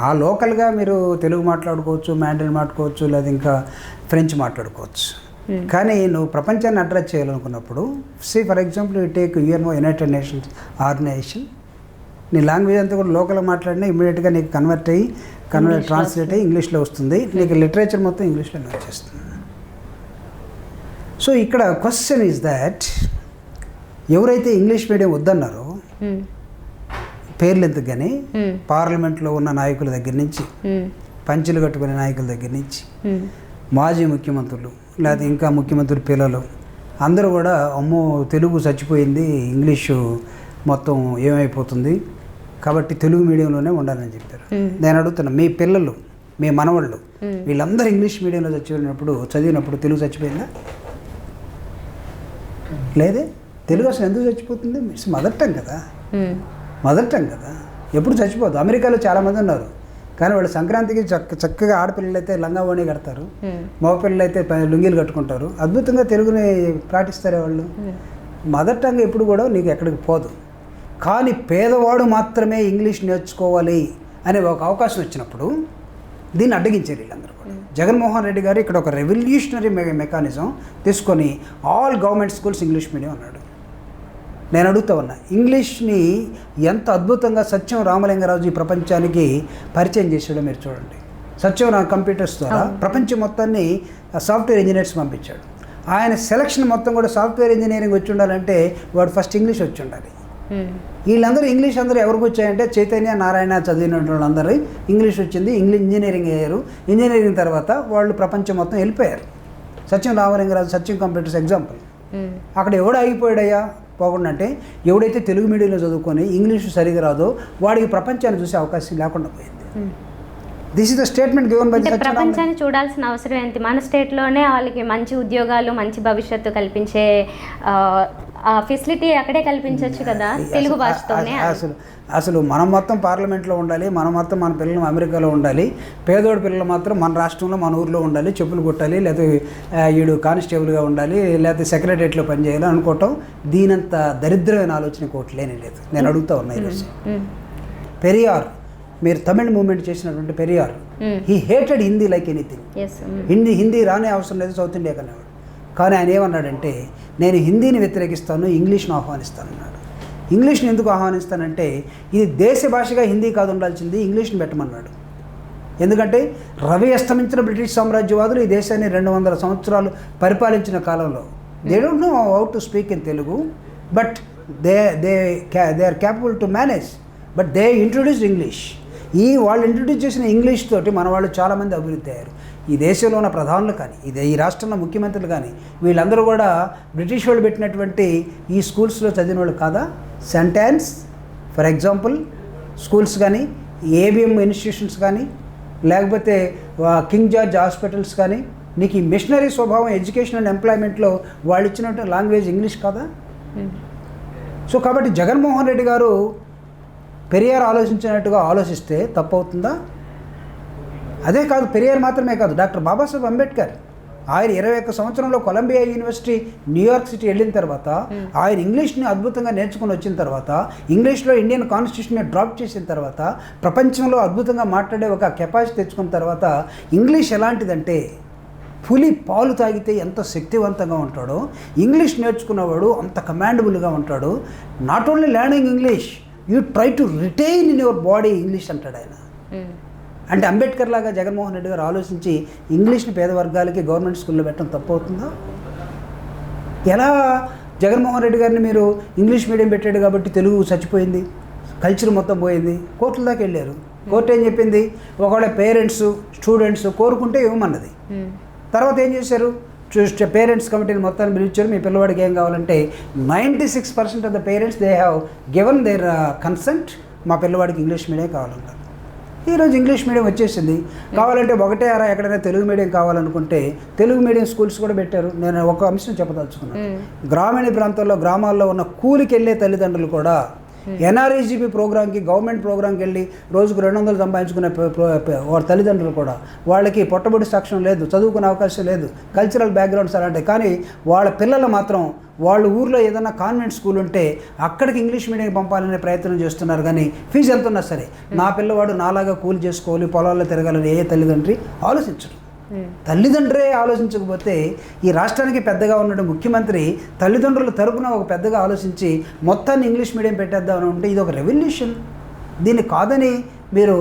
ఆ లోకల్గా మీరు తెలుగు మాట్లాడుకోవచ్చు, మ్యాండరిన్ మాట్లాడుకోవచ్చు, లేదా ఇంకా ఫ్రెంచ్ మాట్లాడుకోవచ్చు. కానీ నువ్వు ప్రపంచాన్ని అడ్రస్ చేయాలనుకున్నప్పుడు, for example you take UNO, United Nations Organization, నీ లాంగ్వేజ్ అంతా కూడా లోకల్గా మాట్లాడినా ఇమ్మీడియట్గా నీకు ట్రాన్స్లేట్ అయ్యి ఇంగ్లీష్లో వస్తుంది. నీకు లిటరేచర్ మొత్తం ఇంగ్లీష్లోనే వచ్చేస్తుంది. సో ఇక్కడ క్వశ్చన్ ఈజ్ దాట్ ఎవరైతే ఇంగ్లీష్ మీడియం వద్దన్నారో, పేర్లు ఎందుకు కానీ పార్లమెంట్లో ఉన్న నాయకుల దగ్గర నుంచి, పంచులు కట్టుకునే నాయకుల దగ్గర నుంచి, మాజీ ముఖ్యమంత్రులు లేదా ఇంకా ముఖ్యమంత్రి పిల్లలు అందరూ కూడా అమ్మో తెలుగు చచ్చిపోయింది, ఇంగ్లీషు మొత్తం ఏమైపోతుంది, కాబట్టి తెలుగు మీడియంలోనే ఉండాలని చెప్పారు. నేను అడుగుతున్నా, మీ పిల్లలు, మీ మనవాళ్ళు వీళ్ళందరూ ఇంగ్లీష్ మీడియంలో చదివినప్పుడు తెలుగు చచ్చిపోయిందా? లేదే. తెలుగు అసలు ఎందుకు చచ్చిపోతుంది? ఇట్స్ మదర్ టంగ్ కదా, ఎప్పుడు చచ్చిపోదు. అమెరికాలో చాలామంది ఉన్నారు, కానీ వాళ్ళు సంక్రాంతికి చక్కగా ఆడపిల్లలు అయితే లంగా ఓణి కడతారు, మగపిల్లలు అయితే లుంగీలు కట్టుకుంటారు, అద్భుతంగా తెలుగుని పాటిస్తారు వాళ్ళు. మదర్ టంగ్ ఎప్పుడు కూడా నీకు ఎక్కడికి పోదు. కానీ పేదవాడు మాత్రమే ఇంగ్లీష్ నేర్చుకోవాలి అనే ఒక అవకాశం వచ్చినప్పుడు దీన్ని అడ్డగించారు వీళ్ళందరూ కూడా. జగన్మోహన్ రెడ్డి గారు ఇక్కడ ఒక రెవల్యూషనరీ మెకానిజం తీసుకొని all government schools English medium అన్నాడు. నేను అడుగుతా ఉన్నా, ఇంగ్లీష్ని ఎంత అద్భుతంగా సత్యం రామలింగరాజు ఈ ప్రపంచానికి పరిచయం చేశాడో మీరు చూడండి. సత్యం కంప్యూటర్స్ ద్వారా ప్రపంచం మొత్తాన్ని సాఫ్ట్వేర్ ఇంజనీర్స్ పంపించాడు. ఆయన సెలక్షన్ మొత్తం కూడా సాఫ్ట్వేర్ ఇంజనీరింగ్ వచ్చి ఉండాలంటే వాడు ఫస్ట్ ఇంగ్లీష్ వచ్చి ఉండాలి. వీళ్ళందరూ ఇంగ్లీష్ అందరూ ఎవరికి వచ్చాయంటే చైతన్య నారాయణ చదివిన వాళ్ళందరూ ఇంగ్లీష్ వచ్చింది, ఇంజనీరింగ్ అయ్యారు. ఇంజనీరింగ్ తర్వాత వాళ్ళు ప్రపంచం మొత్తం వెళ్ళిపోయారు. సత్యం రామలింగరాజు, సత్యం కంప్యూటర్స్ ఎగ్జాంపుల్. అక్కడ ఎవడు ఆగిపోయాడయ్యా? పోకుండా అంటే ఎవడైతే తెలుగు మీడియంలో చదువుకొని ఇంగ్లీషు సరిగా రాదో వాడికి ప్రపంచాన్ని చూసే అవకాశం లేకుండా పోయింది. This is the statement given by ప్రపంచాన్ని చూడాల్సిన అవసరం ఏంటి? మన స్టేట్లోనే వాళ్ళకి మంచి ఉద్యోగాలు, మంచి భవిష్యత్తు కల్పించే ఫెసిలిటీ అక్కడే కల్పించవచ్చు కదా తెలుగు భాషతోనే. అసలు మనం మొత్తం పార్లమెంట్లో ఉండాలి, మనం మొత్తం మన పిల్లలు అమెరికాలో ఉండాలి, పేదోడి పిల్లలు మాత్రం మన రాష్ట్రంలో మన ఊర్లో ఉండాలి, చెప్పులు కొట్టాలి, లేకపోతే వీడు కానిస్టేబుల్గా ఉండాలి, లేకపోతే సెక్రటరియట్లో పనిచేయాలి అనుకోవటం దీనంత దరిద్రమైన ఆలోచన కోటి లేనే లేదు. నేను అడుగుతా ఉన్నా ఈరోజు. పెరియార్, మీరు తమిళ్ మూవ్మెంట్ చేసినటువంటి Periyar, he hated Hindi like anything. Hindi రానే అవసరం లేదు సౌత్ ఇండియా కనేవాడు. కానీ ఆయన ఏమన్నాడంటే నేను హిందీని వ్యతిరేకిస్తాను, ఇంగ్లీష్ను ఆహ్వానిస్తానన్నాడు. ఇంగ్లీష్ని ఎందుకు ఆహ్వానిస్తానంటే ఇది దేశ భాషగా హిందీ కాదు ఉండాల్సింది, ఇంగ్లీష్ని పెట్టమన్నాడు. ఎందుకంటే రవి అస్తమించిన బ్రిటిష్ సామ్రాజ్యవాదులు ఈ దేశాన్ని 200 సంవత్సరాలు పరిపాలించిన కాలంలో they don't know how to speak in Telugu, but they are capable to manage, but they introduced English. వాళ్ళు ఇంట్రొడ్యూస్ చేసిన ఇంగ్లీష్ తోటి మన వాళ్ళు చాలామంది అభివృద్ధి అయ్యారు. ఈ దేశంలో ఉన్న ప్రధానులు కానీ, ఈ రాష్ట్రంలో ముఖ్యమంత్రులు కానీ వీళ్ళందరూ కూడా బ్రిటిష్ వాళ్ళు పెట్టినటువంటి ఈ స్కూల్స్లో చదివిన వాళ్ళు కాదా? Saint Ann's for example schools కానీ, ఏబిఎం ఇన్స్టిట్యూషన్స్ కానీ, లేకపోతే కింగ్ జార్జ్ హాస్పిటల్స్ కానీ, నీకు ఈ మిషనరీ స్వభావం ఎడ్యుకేషన్ అండ్ ఎంప్లాయ్మెంట్లో వాళ్ళు ఇచ్చినట్టు లాంగ్వేజ్ ఇంగ్లీష్ కాదా? సో కాబట్టి జగన్మోహన్ రెడ్డి గారు పెరియార్ ఆలోచించినట్టుగా ఆలోచిస్తే తప్పవుతుందా? అదే కాదు, పెరియార్ మాత్రమే కాదు, డాక్టర్ బాబాసాహెబ్ అంబేద్కర్ ఆయన 21 సంవత్సరంలో కొలంబియా యూనివర్సిటీ న్యూయార్క్ సిటీ వెళ్ళిన తర్వాత ఆయన ఇంగ్లీష్ని అద్భుతంగా నేర్చుకుని వచ్చిన తర్వాత, ఇంగ్లీష్లో ఇండియన్ కాన్స్టిట్యూషన్ని డ్రాప్ చేసిన తర్వాత, ప్రపంచంలో అద్భుతంగా మాట్లాడే ఒక కెపాసిటీ తెచ్చుకున్న తర్వాత, ఇంగ్లీష్ ఎలాంటిదంటే పులి పాలు తాగితే ఎంత శక్తివంతంగా ఉంటాడో ఇంగ్లీష్ నేర్చుకున్నవాడు అంత కమాండబుల్గా ఉంటాడు. Not only learning English, you try to retain in your body English అంటాడు ఆయన. అంటే అంబేద్కర్ లాగా జగన్మోహన్ రెడ్డి గారు ఆలోచించి ఇంగ్లీష్ని పేద వర్గాలకి గవర్నమెంట్ స్కూల్లో పెట్టడం తప్పు అవుతుందా? ఎలా జగన్మోహన్ రెడ్డి గారిని మీరు ఇంగ్లీష్ మీడియం పెట్టాడు కాబట్టి తెలుగు చచ్చిపోయింది, కల్చర్ మొత్తం పోయింది, కోర్టుల దాకా వెళ్ళారు. కోర్టు ఏం చెప్పింది? ఒకవేళ పేరెంట్స్ స్టూడెంట్స్ కోరుకుంటే ఇవ్వమన్నది. తర్వాత ఏం చేశారు? పేరెంట్స్ కమిటీని మొత్తాన్ని పిలిచారు. మీ పిల్లవాడికి ఏం కావాలంటే 96% of the parents they have given their consent, మా పిల్లవాడికి ఇంగ్లీష్ మీడియం కావాలన్నారు. ఈరోజు ఇంగ్లీష్ మీడియం వచ్చేసింది. కావాలంటే ఒకటే అరా ఎక్కడైనా తెలుగు మీడియం కావాలనుకుంటే తెలుగు మీడియం స్కూల్స్ కూడా పెట్టారు. నేను ఒక అంశం చెప్పదలుచుకున్నాను. గ్రామీణ ప్రాంతాల్లో గ్రామాల్లో ఉన్న కూలికి వెళ్ళే తల్లిదండ్రులు కూడా ఎన్ఆర్ఈజీపీ ప్రోగ్రామ్కి, గవర్నమెంట్ ప్రోగ్రామ్కి వెళ్ళి రోజుకు 200 సంపాదించుకునే వాళ్ళ తల్లిదండ్రులు కూడా వాళ్ళకి పొట్టబడి సాక్ష్యం లేదు, చదువుకునే అవకాశం లేదు, కల్చరల్ బ్యాక్గ్రౌండ్స్ అలాంటివి. కానీ వాళ్ళ పిల్లలు మాత్రం వాళ్ళ ఊర్లో ఏదైనా కాన్వెంట్ స్కూల్ ఉంటే అక్కడికి ఇంగ్లీష్ మీడియం పంపాలనే ప్రయత్నం చేస్తున్నారు. కానీ ఫీజు ఎంత ఉన్నా సరే నా పిల్లవాడు నాలాగా కూలి చేసుకోవాలి, పొలాల్లో తిరగాలని ఏ తల్లిదండ్రి ఆలోచించరు. తల్లిదండ్రులే ఆలోచించకపోతే ఈ రాష్ట్రానికి పెద్దగా ఉన్న ముఖ్యమంత్రి తల్లిదండ్రుల తరపున ఒక పెద్దగా ఆలోచించి మొత్తాన్ని ఇంగ్లీష్ మీడియం పెట్టేద్దామని ఉంటే ఇది ఒక రెవల్యూషన్. దీన్ని కాదని మీరు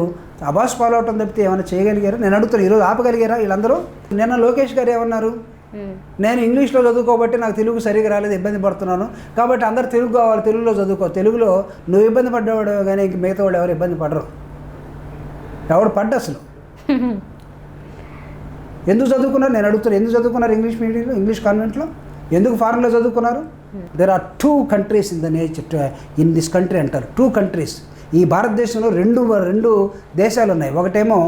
అబాస్ ఫాలో అవటం తప్పితే ఏమైనా చేయగలిగారా? నేను అడుగుతాను, ఈరోజు ఆపగలిగారా వీళ్ళందరూ? నిన్న లోకేష్ గారు ఏమన్నారు? నేను ఇంగ్లీష్లో చదువుకోబట్టి నాకు తెలుగు సరిగా రాలేదు, ఇబ్బంది పడుతున్నాను, కాబట్టి అందరు తెలుగు కావాలి, తెలుగులో చదువుకో. తెలుగులో నువ్వు ఇబ్బంది పడ్డవాడు కానీ ఇంక మిగతా వాడు ఎవరు ఇబ్బంది పడరు. ఎవడు పడ్డ అసలు ఎందుకు చదువుకున్నారు? నేను అడుగుతాను, ఎందుకు చదువుకున్నారు ఇంగ్లీష్ మీడియంలో, ఇంగ్లీష్ కాన్వెంట్లో? ఎందుకు ఫారెన్లో చదువుకున్నారు? There are 2 countries in the nature in this country అంటారు. 2 కంట్రీస్. ఈ భారతదేశంలో రెండు దేశాలు ఉన్నాయి. ఒకటేమో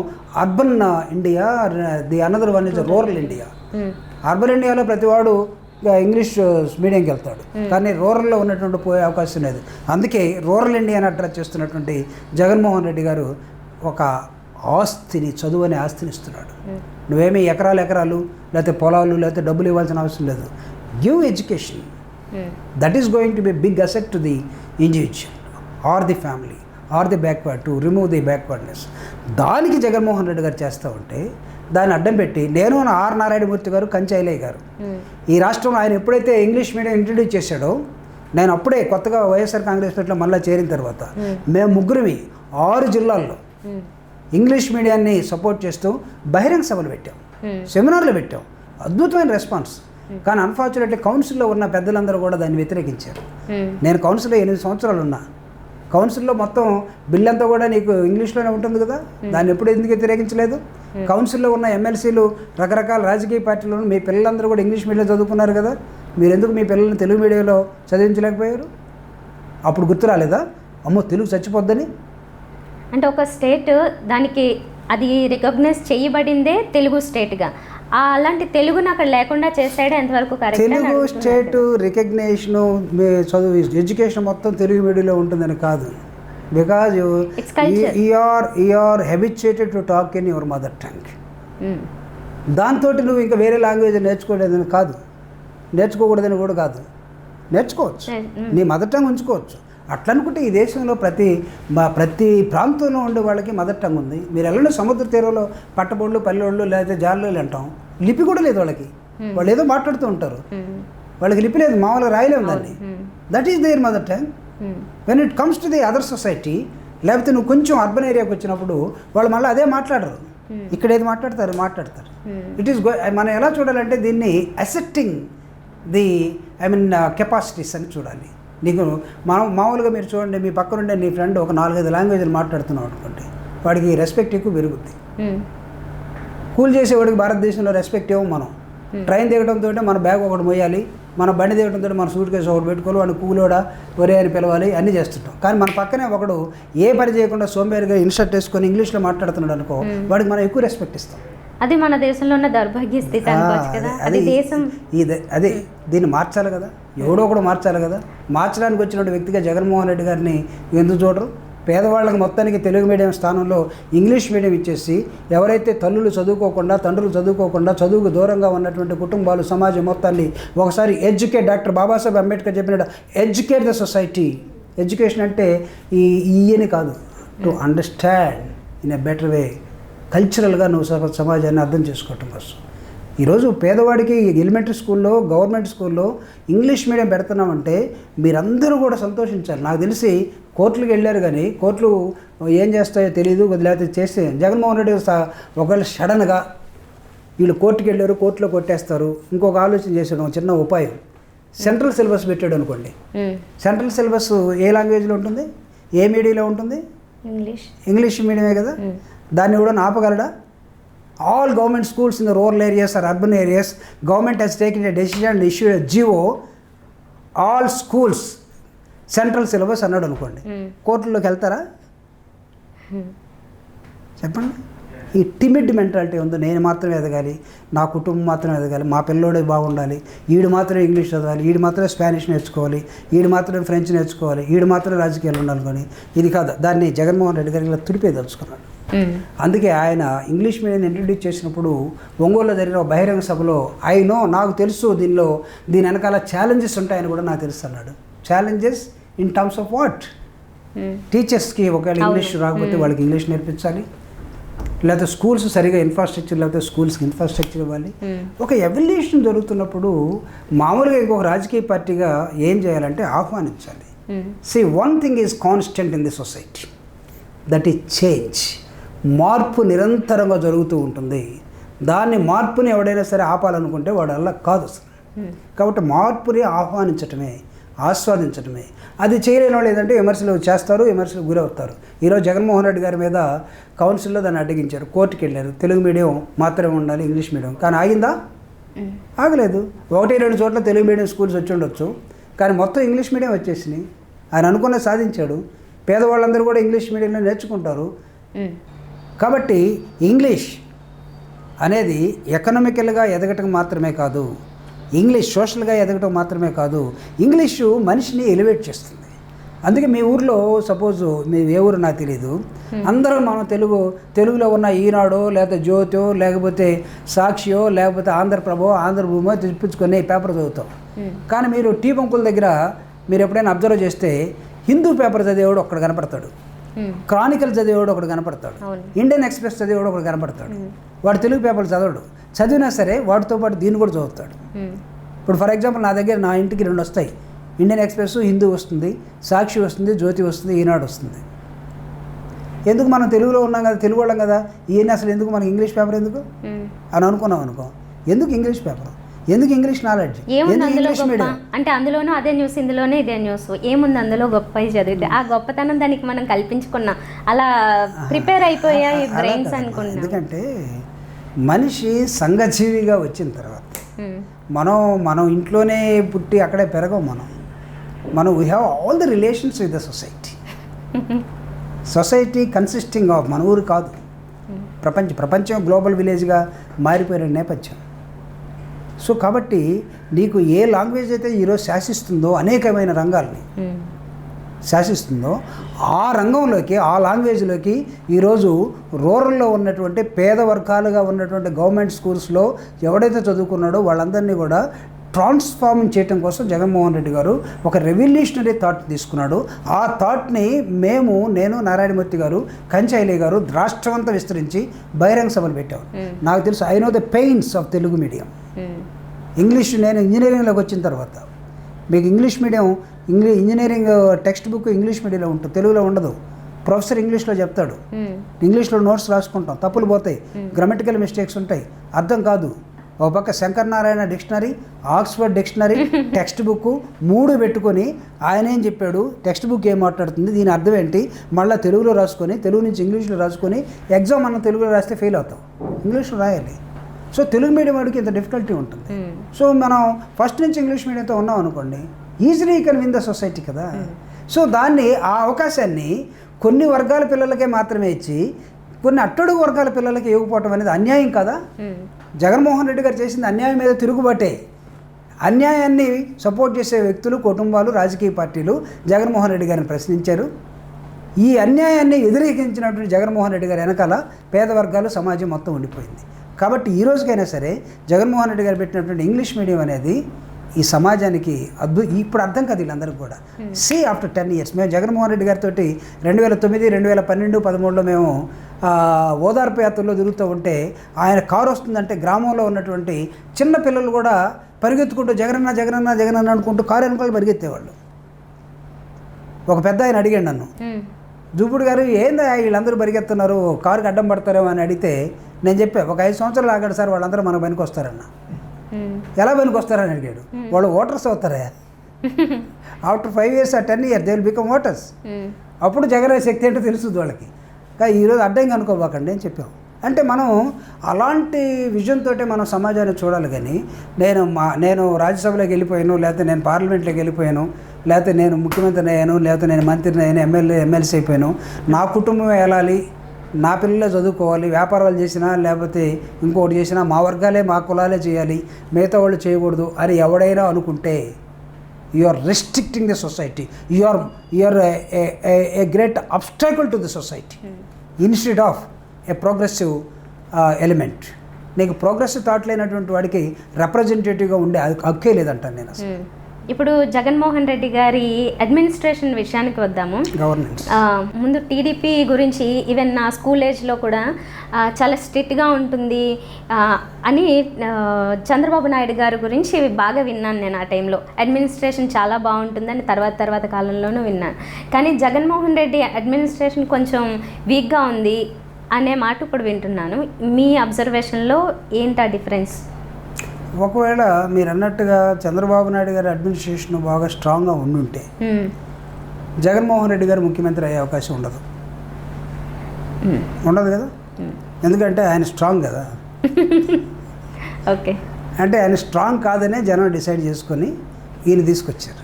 urban India, the another one is rural India. Urban ఇండియాలో ప్రతివాడు ఇంగ్లీష్ మీడియంకి వెళ్తాడు, కానీ రూరల్లో ఉన్నటువంటి పోయే అవకాశం లేదు. అందుకే రూరల్ ఇండియాని అట్రాక్ట్ చేస్తున్నటువంటి జగన్మోహన్ రెడ్డి గారు ఒక ఆస్తిని, చదువు అనే ఆస్తిని ఇస్తున్నాడు. నువ్వేమీ ఎకరాలు లేకపోతే పొలాలు లేకపోతే డబ్బులు ఇవ్వాల్సిన అవసరం లేదు. Give education, that is going to be big asset to the individual or the family or the backward, to remove the backwardness. దానికి జగన్మోహన్ రెడ్డి గారు చేస్తూ ఉంటే దాన్ని అడ్డం పెట్టి నేను ఆర్ నారాయణమూర్తి గారు, కంచైలయ్య గారు ఈ రాష్ట్రంలో ఆయన ఎప్పుడైతే ఇంగ్లీష్ మీడియం ఇంట్రడ్యూస్ చేశాడో, నేను అప్పుడే కొత్తగా వైఎస్ఆర్ కాంగ్రెస్ పార్టీలో మళ్ళీ చేరిన తర్వాత మేము ముగ్గురివి 6 జిల్లాల్లో ఇంగ్లీష్ మీడియాన్ని సపోర్ట్ చేస్తూ బహిరంగ సభలు పెట్టాం, సెమినార్లు పెట్టాం. అద్భుతమైన రెస్పాన్స్. కానీ అన్ఫార్చునేట్లీ కౌన్సిల్లో ఉన్న పెద్దలందరూ కూడా దాన్ని వ్యతిరేకించారు. నేను కౌన్సిల్లో 8 సంవత్సరాలు ఉన్నా. కౌన్సిల్లో మొత్తం బిల్ అంతా కూడా నీకు ఇంగ్లీష్లోనే ఉంటుంది కదా, దాన్ని ఎప్పుడు ఎందుకు వ్యతిరేకించలేదు? కౌన్సిల్లో ఉన్న ఎమ్మెల్సీలు రకరకాల రాజకీయ పార్టీలను మీ పిల్లలందరూ కూడా ఇంగ్లీష్ మీడియం చదువుకున్నారు కదా, మీరు ఎందుకు మీ పిల్లల్ని తెలుగు మీడియంలో చదివించలేకపోయారు? అప్పుడు గుర్తు రాలేదా అమ్మో తెలుగు చచ్చిపోద్దని? అంటే ఒక స్టేట్ దానికి అది రికగ్నైజ్ చేయబడిందే తెలుగు స్టేట్గా, అలాంటి తెలుగును అక్కడ లేకుండా చేసాడే ఎంతవరకు కరెక్ట్? తెలుగు స్టేట్ రికగ్నేషను చదువు ఎడ్యుకేషన్ మొత్తం తెలుగు మీడియంలో ఉంటుందని కాదు. Because you are habituated to talk in your mother tongue. దాంతో నువ్వు ఇంకా వేరే లాంగ్వేజ్ నేర్చుకోలేదని కాదు, నేర్చుకోకూడదని కూడా కాదు, నేర్చుకోవచ్చు, నీ మదర్ టంగ్ ఉంచుకోవచ్చు. అట్లా అనుకుంటే ఈ దేశంలో ప్రతి ప్రాంతంలో ఉండే వాళ్ళకి మదర్ టంగ్ ఉంది. మీరు వెళ్ళండి సముద్ర తీరంలో పట్టబోళ్ళు పల్లెళ్ళు లేకపోతే జాళ్ళు అంటాం, లిపి కూడా లేదు వాళ్ళకి, వాళ్ళు ఏదో మాట్లాడుతూ ఉంటారు, వాళ్ళకి లిపి లేదు, మామూలుగా రాయలేము దాన్ని. That is there mother tongue. When it comes to the other society, లేకపోతే నువ్వు కొంచెం అర్బన్ ఏరియాకి వచ్చినప్పుడు వాళ్ళు మళ్ళీ అదే మాట్లాడరు, ఇక్కడ ఏది మాట్లాడతారు. ఇట్ ఈస్ మనం ఎలా చూడాలంటే దీన్ని అసెప్టింగ్ ది కెపాసిటీస్ అని చూడాలి. నీకు మామూలుగా మీరు చూడండి, మీ పక్కనుండే నీ ఫ్రెండ్ ఒక 4-5 లాంగ్వేజ్లు మాట్లాడుతున్నావు అనుకోండి, వాడికి రెస్పెక్ట్ ఎక్కువ పెరుగుద్ది. కూల్ చేసేవాడికి భారతదేశంలో రెస్పెక్ట్ ఇవ్వం మనం. ట్రైన్ దిగడంతో మన బ్యాగ్ ఒకటి మోయాలి, మన బండి దిగడంతో మన సూట్ కేసు ఒకటి పెట్టుకోవాలి, వాడిని కూలోడా ఒరే అని పిలవాలి, అన్నీ చేస్తుంటాం. కానీ మన పక్కనే ఒకడు ఏ పని చేయకుండా సోంబేరిగా ఇన్షర్ట్ వేసుకొని ఇంగ్లీష్లో మాట్లాడుతున్నాడు అనుకో, వాడికి మనం ఎక్కువ రెస్పెక్ట్ ఇస్తాం. అది మన దేశంలో ఉన్న దౌర్భాగ్య స్థితి అనుకోవచ్చు కదా. అది దేశం అదే దీన్ని మార్చాలి కదా, ఎవడో ఒకడు మార్చాలి కదా. మార్చడానికి వచ్చిన వ్యక్తిగా జగన్మోహన్ రెడ్డి గారిని ఎందుకు చూడరు? పేదవాళ్ళకి మొత్తానికి తెలుగు మీడియం స్థానంలో ఇంగ్లీష్ మీడియం ఇచ్చేసి, ఎవరైతే తల్లులు చదువుకోకుండా తండ్రులు చదువుకోకుండా చదువుకు దూరంగా ఉన్నటువంటి కుటుంబాలు సమాజం మొత్తాన్ని ఒకసారి ఎడ్యుకేట్, డాక్టర్ బాబాసాహెబ్ అంబేద్కర్ చెప్పినట్టు ఎడ్యుకేట్ ద సొసైటీ. ఎడ్యుకేషన్ అంటే ఈయని కాదు, to understand in a better way. కల్చరల్గా నువ్వు సమాజాన్ని అర్థం చేసుకోవటం కోసం. ఈరోజు పేదవాడికి ఎలిమెంటరీ స్కూల్లో, గవర్నమెంట్ స్కూల్లో ఇంగ్లీష్ మీడియం పెడుతున్నామంటే మీరందరూ కూడా సంతోషించాలి. నాకు తెలిసి కోర్టులకు వెళ్ళారు, కానీ కోర్టులు ఏం చేస్తాయో తెలియదు, లేకపోతే చేస్తే జగన్మోహన్ రెడ్డి ఒకవేళ సడన్గా వీళ్ళు కోర్టుకి వెళ్ళారు, కోర్టులో కొట్టేస్తారు, ఇంకొక ఆలోచన చేశాడు, ఒక చిన్న ఉపాయం. సెంట్రల్ సిలబస్ పెట్టాడు అనుకోండి. సెంట్రల్ సిలబస్ ఏ లాంగ్వేజ్లో ఉంటుంది, ఏ మీడియంలో ఉంటుంది? ఇంగ్లీష్ మీడియమే కదా. దాన్ని కూడా ఆపగలడా? All government schools in the rural areas or urban areas, government has taken a decision and issued a GO, all schools central syllabus అన్నాడు అనుకోండి, కోర్టుల్లోకి వెళ్తారా? చెప్పండి. ఈ టిమిడ్ మెంటాలిటీ ఉంది, నేను మాత్రమే ఎదగాలి, నా కుటుంబం మాత్రమే ఎదగాలి, మా పిల్లోడే బాగుండాలి, వీడు మాత్రమే ఇంగ్లీష్ చదవాలి, వీడు మాత్రమే స్పానిష్ నేర్చుకోవాలి, వీడు మాత్రమే ఫ్రెంచ్ నేర్చుకోవాలి, వీడు మాత్రమే రాజకీయాలు ఉండాలి. కానీ ఇది కాదు. దాన్ని జగన్మోహన్ రెడ్డి గారికి ఇలా తుడిపేదలుచుకున్నాడు. అందుకే ఆయన ఇంగ్లీష్ మీడియం ఇంట్రడ్యూస్ చేసినప్పుడు ఒంగోలులో జరిగిన బహిరంగ సభలో నాకు తెలుసు దీని వెనకాల ఛాలెంజెస్ ఉంటాయని కూడా నాకు తెలుసు అన్నాడు. Challenges in terms of what? టీచర్స్కి ఒకవేళ ఇంగ్లీష్ రాకపోతే వాళ్ళకి ఇంగ్లీష్ నేర్పించాలి, లేకపోతే స్కూల్స్ సరిగా ఇన్ఫ్రాస్ట్రక్చర్, లేకపోతే స్కూల్స్కి ఇన్ఫ్రాస్ట్రక్చర్ ఇవ్వాలి. ఒక ఎవల్యూషన్ జరుగుతున్నప్పుడు మామూలుగా ఇంకొక రాజకీయ పార్టీగా ఏం చేయాలంటే ఆహ్వానించాలి. One thing is constant in the society, that is change. మార్పు నిరంతరంగా జరుగుతూ ఉంటుంది. మార్పుని ఎవడైనా సరే ఆపాలనుకుంటే వాడు అలా కాదు అసలు. కాబట్టి మార్పుని ఆహ్వానించటమే, ఆస్వాదించటమే. అది చేయలేని వాళ్ళు ఏదంటే విమర్శలు చేస్తారు, విమర్శలకు గురవుతారు. ఈరోజు జగన్మోహన్ రెడ్డి గారి మీద కౌన్సిల్లో దాన్ని అడ్డగించారు, కోర్టుకి వెళ్ళారు. తెలుగు మీడియం మాత్రమే ఉండాలి, ఇంగ్లీష్ మీడియం. కానీ ఆగిందా? ఆగలేదు. 1-2 చోట్ల తెలుగు మీడియం స్కూల్స్ వచ్చి ఉండొచ్చు, కానీ మొత్తం ఇంగ్లీష్ మీడియం వచ్చేసినాయి. ఆయన అనుకున్న సాధించాడు. పేదవాళ్ళందరూ కూడా ఇంగ్లీష్ మీడియంలో నేర్చుకుంటారు. కాబట్టి ఇంగ్లీష్ అనేది ఎకనామికల్గా ఎదగటం మాత్రమే కాదు, ఇంగ్లీష్ సోషల్గా ఎదగటం మాత్రమే కాదు, ఇంగ్లీషు మనిషిని ఎలివేట్ చేస్తుంది. అందుకే మీ ఊర్లో సపోజ్ మీ ఏ ఊరు నాకు తెలియదు, అందరూ మనం తెలుగులో ఉన్న ఈనాడో లేకపోతే జ్యోతో లేకపోతే సాక్షియో లేకపోతే ఆంధ్రప్రభో ఆంధ్రభూమో తెప్పించుకొని పేపర్ చదువుతాం. కానీ మీరు టీ బంకుల దగ్గర మీరు ఎప్పుడైనా అబ్జర్వ్ చేస్తే హిందూ పేపర్ చదివేవాడు ఒక్కడ కనపడతాడు, క్రానికల్ చదివేవాడు ఒకడు కనపడతాడు, ఇండియన్ ఎక్స్ప్రెస్ చదివేవాడు ఒకడు కనపడతాడు. వాడు తెలుగు పేపర్లు చదవడు, చదివినా సరే వాటితో పాటు దీన్ని కూడా చదువుతాడు. ఇప్పుడు ఫర్ ఎగ్జాంపుల్ నా ఇంటికి 2 వస్తాయి, ఇండియన్ ఎక్స్ప్రెస్ హిందూ వస్తుంది, సాక్షి వస్తుంది, జ్యోతి వస్తుంది, ఈనాడు వస్తుంది. ఎందుకు మనం తెలుగులో ఉన్నాం కదా, తెలుగు వాళ్ళం కదా, ఈయన అసలు ఎందుకు మనకి ఇంగ్లీష్ పేపర్ ఎందుకు అని అనుకున్నాం అనుకో. ఎందుకు ఇంగ్లీష్ పేపర్, ఎందుకు ఇంగ్లీష్ నాలెడ్జ్, ఇంగ్లీష్ మీడియం అంటే అందులోనూ అదే న్యూస్, ఇందులోనే ఇదే న్యూస్, ఏముంది అందులో గొప్ప చదివితే ఆ గొప్పతనం దానికి మనం కల్పించుకున్నాం, అలా ప్రిపేర్ అయిపోయాయి బ్రెయిన్స్ అనుకున్నాం. ఎందుకంటే మనిషి సంఘజీవిగా వచ్చిన తర్వాత మనం ఇంట్లోనే పుట్టి అక్కడే పెరగం. మనం we have all the relations with the society consisting of మన ఊరు కాదు, ప్రపంచం గ్లోబల్ విలేజ్గా మారిపోయిన నేపథ్యం. సో కాబట్టి నీకు ఏ లాంగ్వేజ్ అయితే ఈరోజు శాసిస్తుందో, అనేకమైన రంగాల్ని శాసిస్తుందో, ఆ రంగంలోకి, ఆ లాంగ్వేజ్లోకి ఈరోజు రూరల్లో ఉన్నటువంటి పేద వర్గాలుగా ఉన్నటువంటి గవర్నమెంట్ స్కూల్స్లో ఎవడైతే చదువుకున్నాడో వాళ్ళందరినీ కూడా ట్రాన్స్ఫార్మ్ చేయడం కోసం జగన్మోహన్ రెడ్డి గారు ఒక రెవల్యూషనరీ థాట్ తీసుకున్నాడు. ఆ థాట్ని నేను నారాయణమూర్తి గారు, కంచైలి గారు రాష్ట్రమంతా విస్తరించి బహిరంగ సభలు పెట్టాము. నాకు తెలుసు, I know the pains of Telugu medium. English నేను ఇంజనీరింగ్లోకి వచ్చిన తర్వాత మీకు ఇంజనీరింగ్ టెక్స్ట్ బుక్ ఇంగ్లీష్ మీడియంలో ఉంటుంది, తెలుగులో ఉండదు. ప్రొఫెసర్ ఇంగ్లీష్లో చెప్తాడు, ఇంగ్లీష్లో నోట్స్ రాసుకుంటాం, తప్పులు పోతాయి, గ్రామటికల్ మిస్టేక్స్ ఉంటాయి, అర్థం కాదు. ఒక పక్క Shankar Narayana dictionary, Oxford dictionary, text book 3 పెట్టుకొని ఆయన ఏం చెప్పాడు, టెక్స్ట్ బుక్ ఏం మాట్లాడుతుంది, దీని అర్థం ఏంటి, మళ్ళీ తెలుగులో రాసుకొని, తెలుగు నుంచి ఇంగ్లీష్లో రాసుకొని ఎగ్జామ్ మనం తెలుగులో రాస్తే ఫెయిల్ అవుతాం, ఇంగ్లీష్లో రాయాలి. సో తెలుగు మీడియం వాడికి ఇంత డిఫికల్టీ ఉంటుంది. సో మనం ఫస్ట్ నుంచి ఇంగ్లీష్ మీడియంతో ఉన్నాం అనుకోండి, easily you can win the society కదా. సో ఆ అవకాశాన్ని కొన్ని వర్గాల పిల్లలకే మాత్రమే ఇచ్చి కొన్ని అట్టడుగు వర్గాల పిల్లలకి ఇవ్వకపోవటం అనేది అన్యాయం కదా. జగన్మోహన్ రెడ్డి గారు చేసింది అన్యాయం మీద తిరుగుబాటే. అన్యాయాన్ని సపోర్ట్ చేసే వ్యక్తులు, కుటుంబాలు, రాజకీయ పార్టీలు జగన్మోహన్ రెడ్డి గారిని ప్రశ్నించారు. ఈ అన్యాయాన్ని వ్యతిరేకించినటువంటి జగన్మోహన్ రెడ్డి గారి వెనకాల పేద వర్గాలు, సమాజం మొత్తం ఉండిపోయింది. కాబట్టి ఈ రోజుకైనా సరే జగన్మోహన్ రెడ్డి గారు పెట్టినటువంటి ఇంగ్లీష్ మీడియం అనేది ఈ సమాజానికి ఇప్పుడు అర్థం కాదు వీళ్ళందరికీ కూడా. ఆఫ్టర్ 10 years మేము జగన్మోహన్ రెడ్డి గారితో 2009, 2012, 2013లో మేము ఓదార్పు యాత్రలో తిరుగుతూ ఉంటే ఆయన కారు వస్తుందంటే గ్రామంలో ఉన్నటువంటి చిన్న పిల్లలు కూడా పరిగెత్తుకుంటూ జగనన్న జగనన్న జగనన్న అనుకుంటూ కారు వెనకాల పరిగెత్తేవాళ్ళు. ఒక పెద్ద ఆయన అడిగాడు నన్ను, జూపుడు గారు ఏందా వీళ్ళందరూ పరిగెత్తున్నారు, కారుకి అడ్డం పడతారేమో అని అడిగితే నేను చెప్పా, ఒక 5 సంవత్సరాలు ఆగాడు సార్, వాళ్ళందరూ మన పనికి వస్తారన్న. ఎలా పనికి వస్తారని అడిగాడు. వాళ్ళు ఓటర్స్ అవుతారా? After 5 years or 10 years they will become voters. అప్పుడు జగన్ శక్తి ఏంటో తెలుస్తుంది వాళ్ళకి. కానీ ఈరోజు అడ్డంగా అనుకోబాకండి అని చెప్పాము. అంటే మనం అలాంటి విజన్ తోటే మనం సమాజాన్ని చూడాలి. కానీ నేను రాజ్యసభలోకి వెళ్ళిపోయాను, లేకపోతే నేను పార్లమెంట్లోకి వెళ్ళిపోయాను, లేకపోతే నేను ముఖ్యమంత్రిని అయ్యాను, లేకపోతే నేను మంత్రిని అయ్యాను, ఎమ్మెల్సీ అయిపోయాను, నా కుటుంబం వెళ్ళాలి, నా పిల్లలే చదువుకోవాలి, వ్యాపారాలు చేసినా లేకపోతే ఇంకోటి చేసినా మా వర్గాలే, మా కులాలే చేయాలి, మిగతా వాళ్ళు చేయకూడదు అని ఎవడైనా అనుకుంటే you are restricting the society, you are a great obstacle to the society instead of a progressive element. నీకు ప్రోగ్రెసివ్ థాట్ లేనటువంటి వాడికి రిప్రజెంటేటివ్గా ఉండే హక్కే లేదంటాను నేను అసలు. ఇప్పుడు జగన్మోహన్ రెడ్డి గారి అడ్మినిస్ట్రేషన్ విషయానికి వద్దాము. గవర్నెన్స్ ముందు టీడీపీ గురించి ఈవెన్ నా స్కూల్ ఏజ్లో కూడా చాలా స్ట్రిక్ట్గా ఉంటుంది అని చంద్రబాబు నాయుడు గారి గురించి బాగా విన్నాను నేను. ఆ టైంలో అడ్మినిస్ట్రేషన్ చాలా బాగుంటుందని తర్వాత కాలంలోనూ విన్నాను. కానీ జగన్మోహన్ రెడ్డి అడ్మినిస్ట్రేషన్ కొంచెం వీక్గా ఉంది అనే మాట ఇప్పుడు వింటున్నాను. మీ అబ్జర్వేషన్లో ఏంటి ఆ డిఫరెన్స్? ఒకవేళ మీరు అన్నట్టుగా చంద్రబాబు నాయుడు గారి అడ్మినిస్ట్రేషన్ బాగా స్ట్రాంగ్గా ఉండుంటే జగన్మోహన్ రెడ్డి గారు ముఖ్యమంత్రి అయ్యే అవకాశం ఉండదు కదా. ఎందుకంటే ఆయన స్ట్రాంగ్ కదా. ఓకే, అంటే ఆయన స్ట్రాంగ్ కాదనే జనం డిసైడ్ చేసుకొని ఈయన తీసుకొచ్చారు.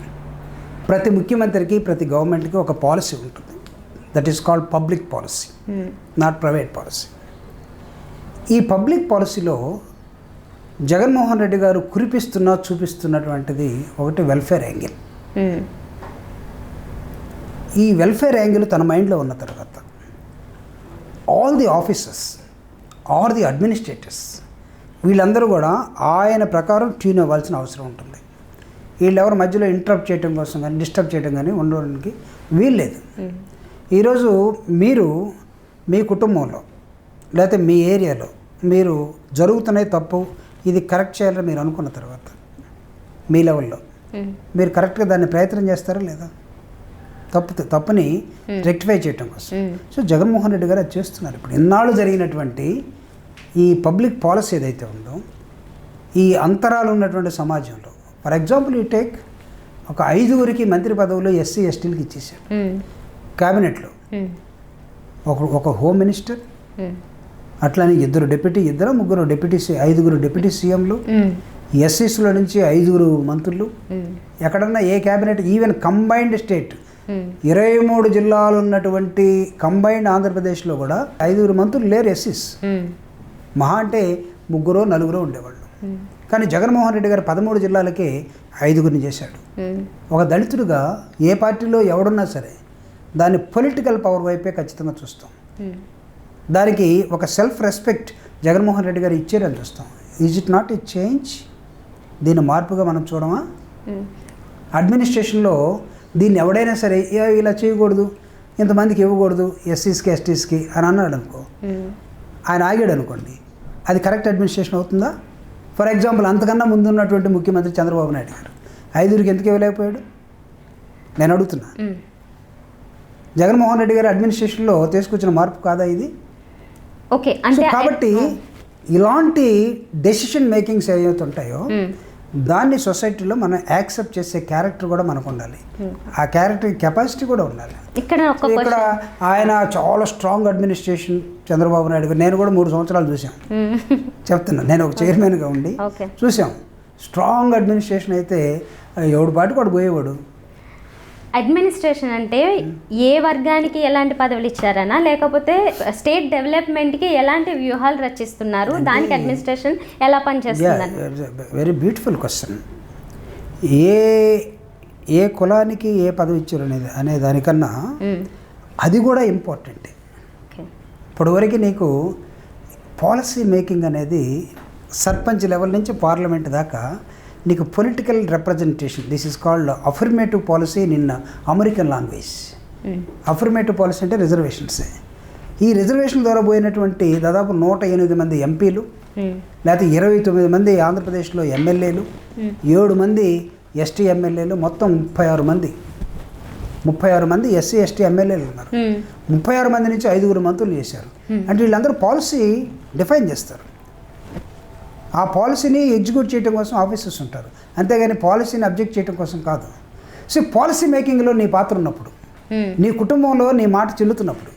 ప్రతి ముఖ్యమంత్రికి, ప్రతి గవర్నమెంట్కి ఒక పాలసీ ఉంటుంది. That is called public policy, not private policy. ఈ పబ్లిక్ పాలసీలో జగన్మోహన్ రెడ్డి గారు చూపిస్తున్నటువంటిది ఒకటి వెల్ఫేర్ యాంగిల్. ఈ వెల్ఫేర్ యాంగిల్ తన మైండ్లో ఉన్న తర్వాత all the officers or the administrators వీళ్ళందరూ కూడా ఆయన ప్రకారం ట్యూన్ అవ్వాల్సిన అవసరం ఉంటుంది. వీళ్ళెవరు మధ్యలో ఇంటరప్ట్ చేయడం కోసం కానీ డిస్టర్బ్ చేయడం కానీ ఉండడానికి వీల్లేదు. ఈరోజు మీరు మీ కుటుంబంలో లేకపోతే మీ ఏరియాలో మీరు జరుగుతున్నాయి తప్పు, ఇది కరెక్ట్ చేయాలని మీరు అనుకున్న తర్వాత మీ లెవెల్లో మీరు కరెక్ట్గా దాన్ని ప్రయత్నం చేస్తారా లేదా? తప్పుని రెక్టిఫై చేయటం కోసం. సో జగన్మోహన్ రెడ్డి గారు అది చేస్తున్నారు. ఇప్పుడు ఇన్నాళ్ళు జరిగినటువంటి ఈ పబ్లిక్ పాలసీ ఏదైతే ఉందో, ఈ అంతరాలు ఉన్నటువంటి సమాజంలో, ఫర్ ఎగ్జాంపుల్ యూ టేక్ ఒక 5గురికి మంత్రి పదవులు ఎస్సీ ఎస్టీలకు ఇచ్చేసాడు క్యాబినెట్లో. ఒక హోమ్ మినిస్టర్, అట్లానే 2 డిప్యూటీ, 3 డిప్యూటీ, 5 డిప్యూటీ సీఎంలు, ఎస్సీస్లో నుంచి 5 మంత్రులు, ఎక్కడన్నా ఏ క్యాబినెట్ ఈవెన్ కంబైన్డ్ స్టేట్ 23 జిల్లాలు ఉన్నటువంటి కంబైన్డ్ ఆంధ్రప్రదేశ్లో కూడా 5 మంత్రులు లేరు ఎస్సీస్. మహా అంటే 3-4 ఉండేవాళ్ళు. కానీ జగన్మోహన్ రెడ్డి గారు 13 జిల్లాలకే 5 చేశాడు. ఒక దళితుడిగా ఏ పార్టీలో ఎవడున్నా సరే దాన్ని పొలిటికల్ పవర్ వైపే ఖచ్చితంగా చూస్తాం. దానికి ఒక సెల్ఫ్ రెస్పెక్ట్ జగన్మోహన్ రెడ్డి గారు ఇచ్చారని చూస్తాం. Is it not a change? దీన్ని మార్పుగా మనం చూడమా? అడ్మినిస్ట్రేషన్లో దీన్ని ఎవడైనా సరే ఇలా చేయకూడదు, ఇంతమందికి ఇవ్వకూడదు ఎస్సీస్కి ఎస్టీస్కి అని అన్నాడు అనుకో, ఆయన ఆగాడు అనుకోండి, అది కరెక్ట్ అడ్మినిస్ట్రేషన్ అవుతుందా? ఫర్ ఎగ్జాంపుల్ అంతకన్నా ముందున్నటువంటి ముఖ్యమంత్రి చంద్రబాబు నాయుడు గారు 5 ఎందుకు ఇవ్వలేకపోయాడు? నేను అడుగుతున్నా. జగన్మోహన్ రెడ్డి గారు అడ్మినిస్ట్రేషన్లో తీసుకొచ్చిన మార్పు కాదా ఇది? ఓకే. కాబట్టి ఇలాంటి డెసిషన్ మేకింగ్స్ ఏవైతే ఉంటాయో దాన్ని సొసైటీలో మనం యాక్సెప్ట్ చేసే క్యారెక్టర్ కూడా మనకు ఉండాలి. ఆ క్యారెక్టర్ కెపాసిటీ కూడా ఉండాలి. ఇక్కడ ఆయన చాలా స్ట్రాంగ్ అడ్మినిస్ట్రేషన్ చంద్రబాబు నాయుడు గారు. నేను కూడా 3 సంవత్సరాలు చూసాం. చెప్తున్నా, నేను ఒక చైర్మన్గా ఉండి చూసాం. స్ట్రాంగ్ అడ్మినిస్ట్రేషన్ అయితే ఎవడు పాటు వాడు పోయేవాడు. అడ్మినిస్ట్రేషన్ అంటే ఏ వర్గానికి ఎలాంటి పదవులు ఇచ్చారనా, లేకపోతే స్టేట్ డెవలప్మెంట్కి ఎలాంటి వ్యూహాలు రచిస్తున్నారు, దానికి అడ్మినిస్ట్రేషన్ ఎలా పనిచేస్తుందని? Very beautiful question. ఏ కులానికి ఏ పదవి ఇచ్చారు అనే దానికన్నా అది కూడా ఇంపార్టెంట్. ఇప్పటివరకు నీకు పాలసీ మేకింగ్ అనేది సర్పంచ్ లెవెల్ నుంచి పార్లమెంట్ దాకా నీకు political representation. This is called affirmative policy in American language. Affirmative policy అంటే రిజర్వేషన్సే. ఈ రిజర్వేషన్ ద్వారా పోయినటువంటి దాదాపు 108 మంది ఎంపీలు, లేకపోతే 29 మంది ఆంధ్రప్రదేశ్లో ఎమ్మెల్యేలు, 7 మంది ఎస్టీ ఎమ్మెల్యేలు, మొత్తం 36 మంది ఎస్సీ ఎస్టీ ఎమ్మెల్యేలు ఉన్నారు. 36 మంది నుంచి 5 మంత్రులు చేశారు. అంటే వీళ్ళందరూ పాలసీ డిఫైన్ చేస్తారు. ఆ పాలసీని ఎగ్జిక్యూట్ చేయడం కోసం ఆఫీసర్స్ ఉంటారు, అంతేగాని పాలసీని అబ్జెక్ట్ చేయడం కోసం కాదు. సో పాలసీ మేకింగ్లో నీ పాత్ర ఉన్నప్పుడు, నీ కుటుంబంలో నీ మాట చెల్లుతున్నప్పుడు,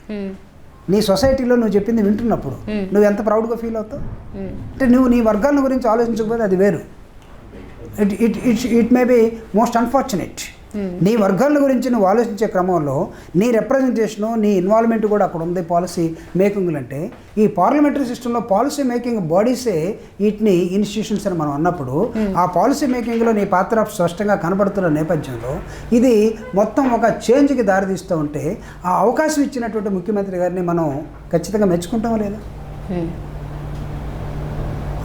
నీ సొసైటీలో నువ్వు చెప్పింది వింటున్నప్పుడు నువ్వు ఎంత ప్రౌడ్గా ఫీల్ అవుతావు? అంటే నువ్వు నీ వర్గాల గురించి ఆలోచించకపోతే అది వేరు. It may be most unfortunate. నీ వర్గాల గురించి నువ్వు ఆలోచించే క్రమంలో నీ రిప్రజెంటేషను, నీ ఇన్వాల్వ్మెంట్ కూడా అక్కడ ఉంది పాలసీ మేకింగ్లు. అంటే ఈ పార్లమెంటరీ సిస్టంలో పాలసీ మేకింగ్ బాడీసే వీటిని ఇన్స్టిట్యూషన్స్ అని మనం అన్నప్పుడు ఆ పాలసీ మేకింగ్లో నీ పాత్ర స్పష్టంగా కనబడుతున్న నేపథ్యంలో ఇది మొత్తం ఒక చేంజ్కి దారితీస్తూ ఉంటే ఆ అవకాశం ఇచ్చినటువంటి ముఖ్యమంత్రి గారిని మనం ఖచ్చితంగా మెచ్చుకుంటామా లేదా?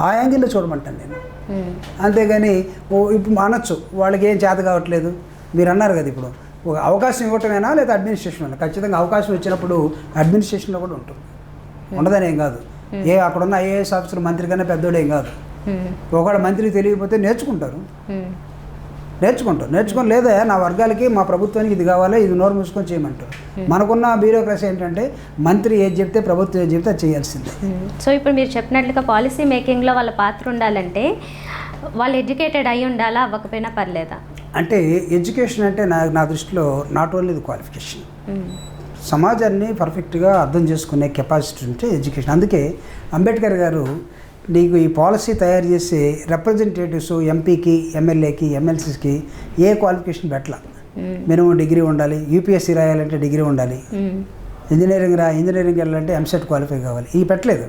ఆ యాంగిల్లో చూడమంటాను నేను. అంతేగాని ఇప్పుడు అనొచ్చు వాళ్ళకి ఏం చేత కావట్లేదు మీరు అన్నారు కదా, ఇప్పుడు ఒక అవకాశం ఇవ్వటమేనా లేదా అడ్మినిస్ట్రేషన్? ఖచ్చితంగా అవకాశం ఇచ్చినప్పుడు అడ్మినిస్ట్రేషన్లో కూడా ఉంటుంది, ఉండదని ఏం కాదు. అక్కడున్న ఐఏఎస్ ఆఫీసర్ మంత్రి కన్నా పెద్దోడు ఏం కాదు. ఒకవేళ మంత్రికి తెలియకపోతే నేర్చుకుంటారు. నేర్చుకొని లేదా నా వర్గాలకి మా ప్రభుత్వానికి ఇది కావాలి, ఇది నోరు మూసుకొని చేయమంటారు. మనకున్న బ్యూరోక్రసీ ఏంటంటే మంత్రి ఏది చెప్తే ప్రభుత్వం ఏది చెప్తే అది చేయాల్సిందే. సో ఇప్పుడు మీరు చెప్పినట్లుగా పాలసీ మేకింగ్లో వాళ్ళ పాత్ర ఉండాలంటే వాళ్ళు ఎడ్యుకేటెడ్ అయి ఉండాలా, అవ్వకపోయినా పర్లేదా? అంటే ఎడ్యుకేషన్ అంటే నా దృష్టిలో నాట్ ఓన్లీ ది క్వాలిఫికేషన్, సమాజాన్ని పర్ఫెక్ట్గా అర్థం చేసుకునే కెపాసిటీ ఉంటే ఎడ్యుకేషన్. అందుకే అంబేద్కర్ గారు నీకు ఈ పాలసీ తయారు చేసే రిప్రజెంటేటివ్స్ ఎంపీకి, ఎమ్మెల్యేకి, ఎమ్మెల్సీకి ఏ క్వాలిఫికేషన్ పెట్టాల. మినిమం డిగ్రీ ఉండాలి, యూపీఎస్సీ రాయాలంటే డిగ్రీ ఉండాలి, ఇంజనీరింగ్ వెళ్ళాలంటే ఎంసెట్ క్వాలిఫై కావాలి. ఇవి పెట్టలేదు.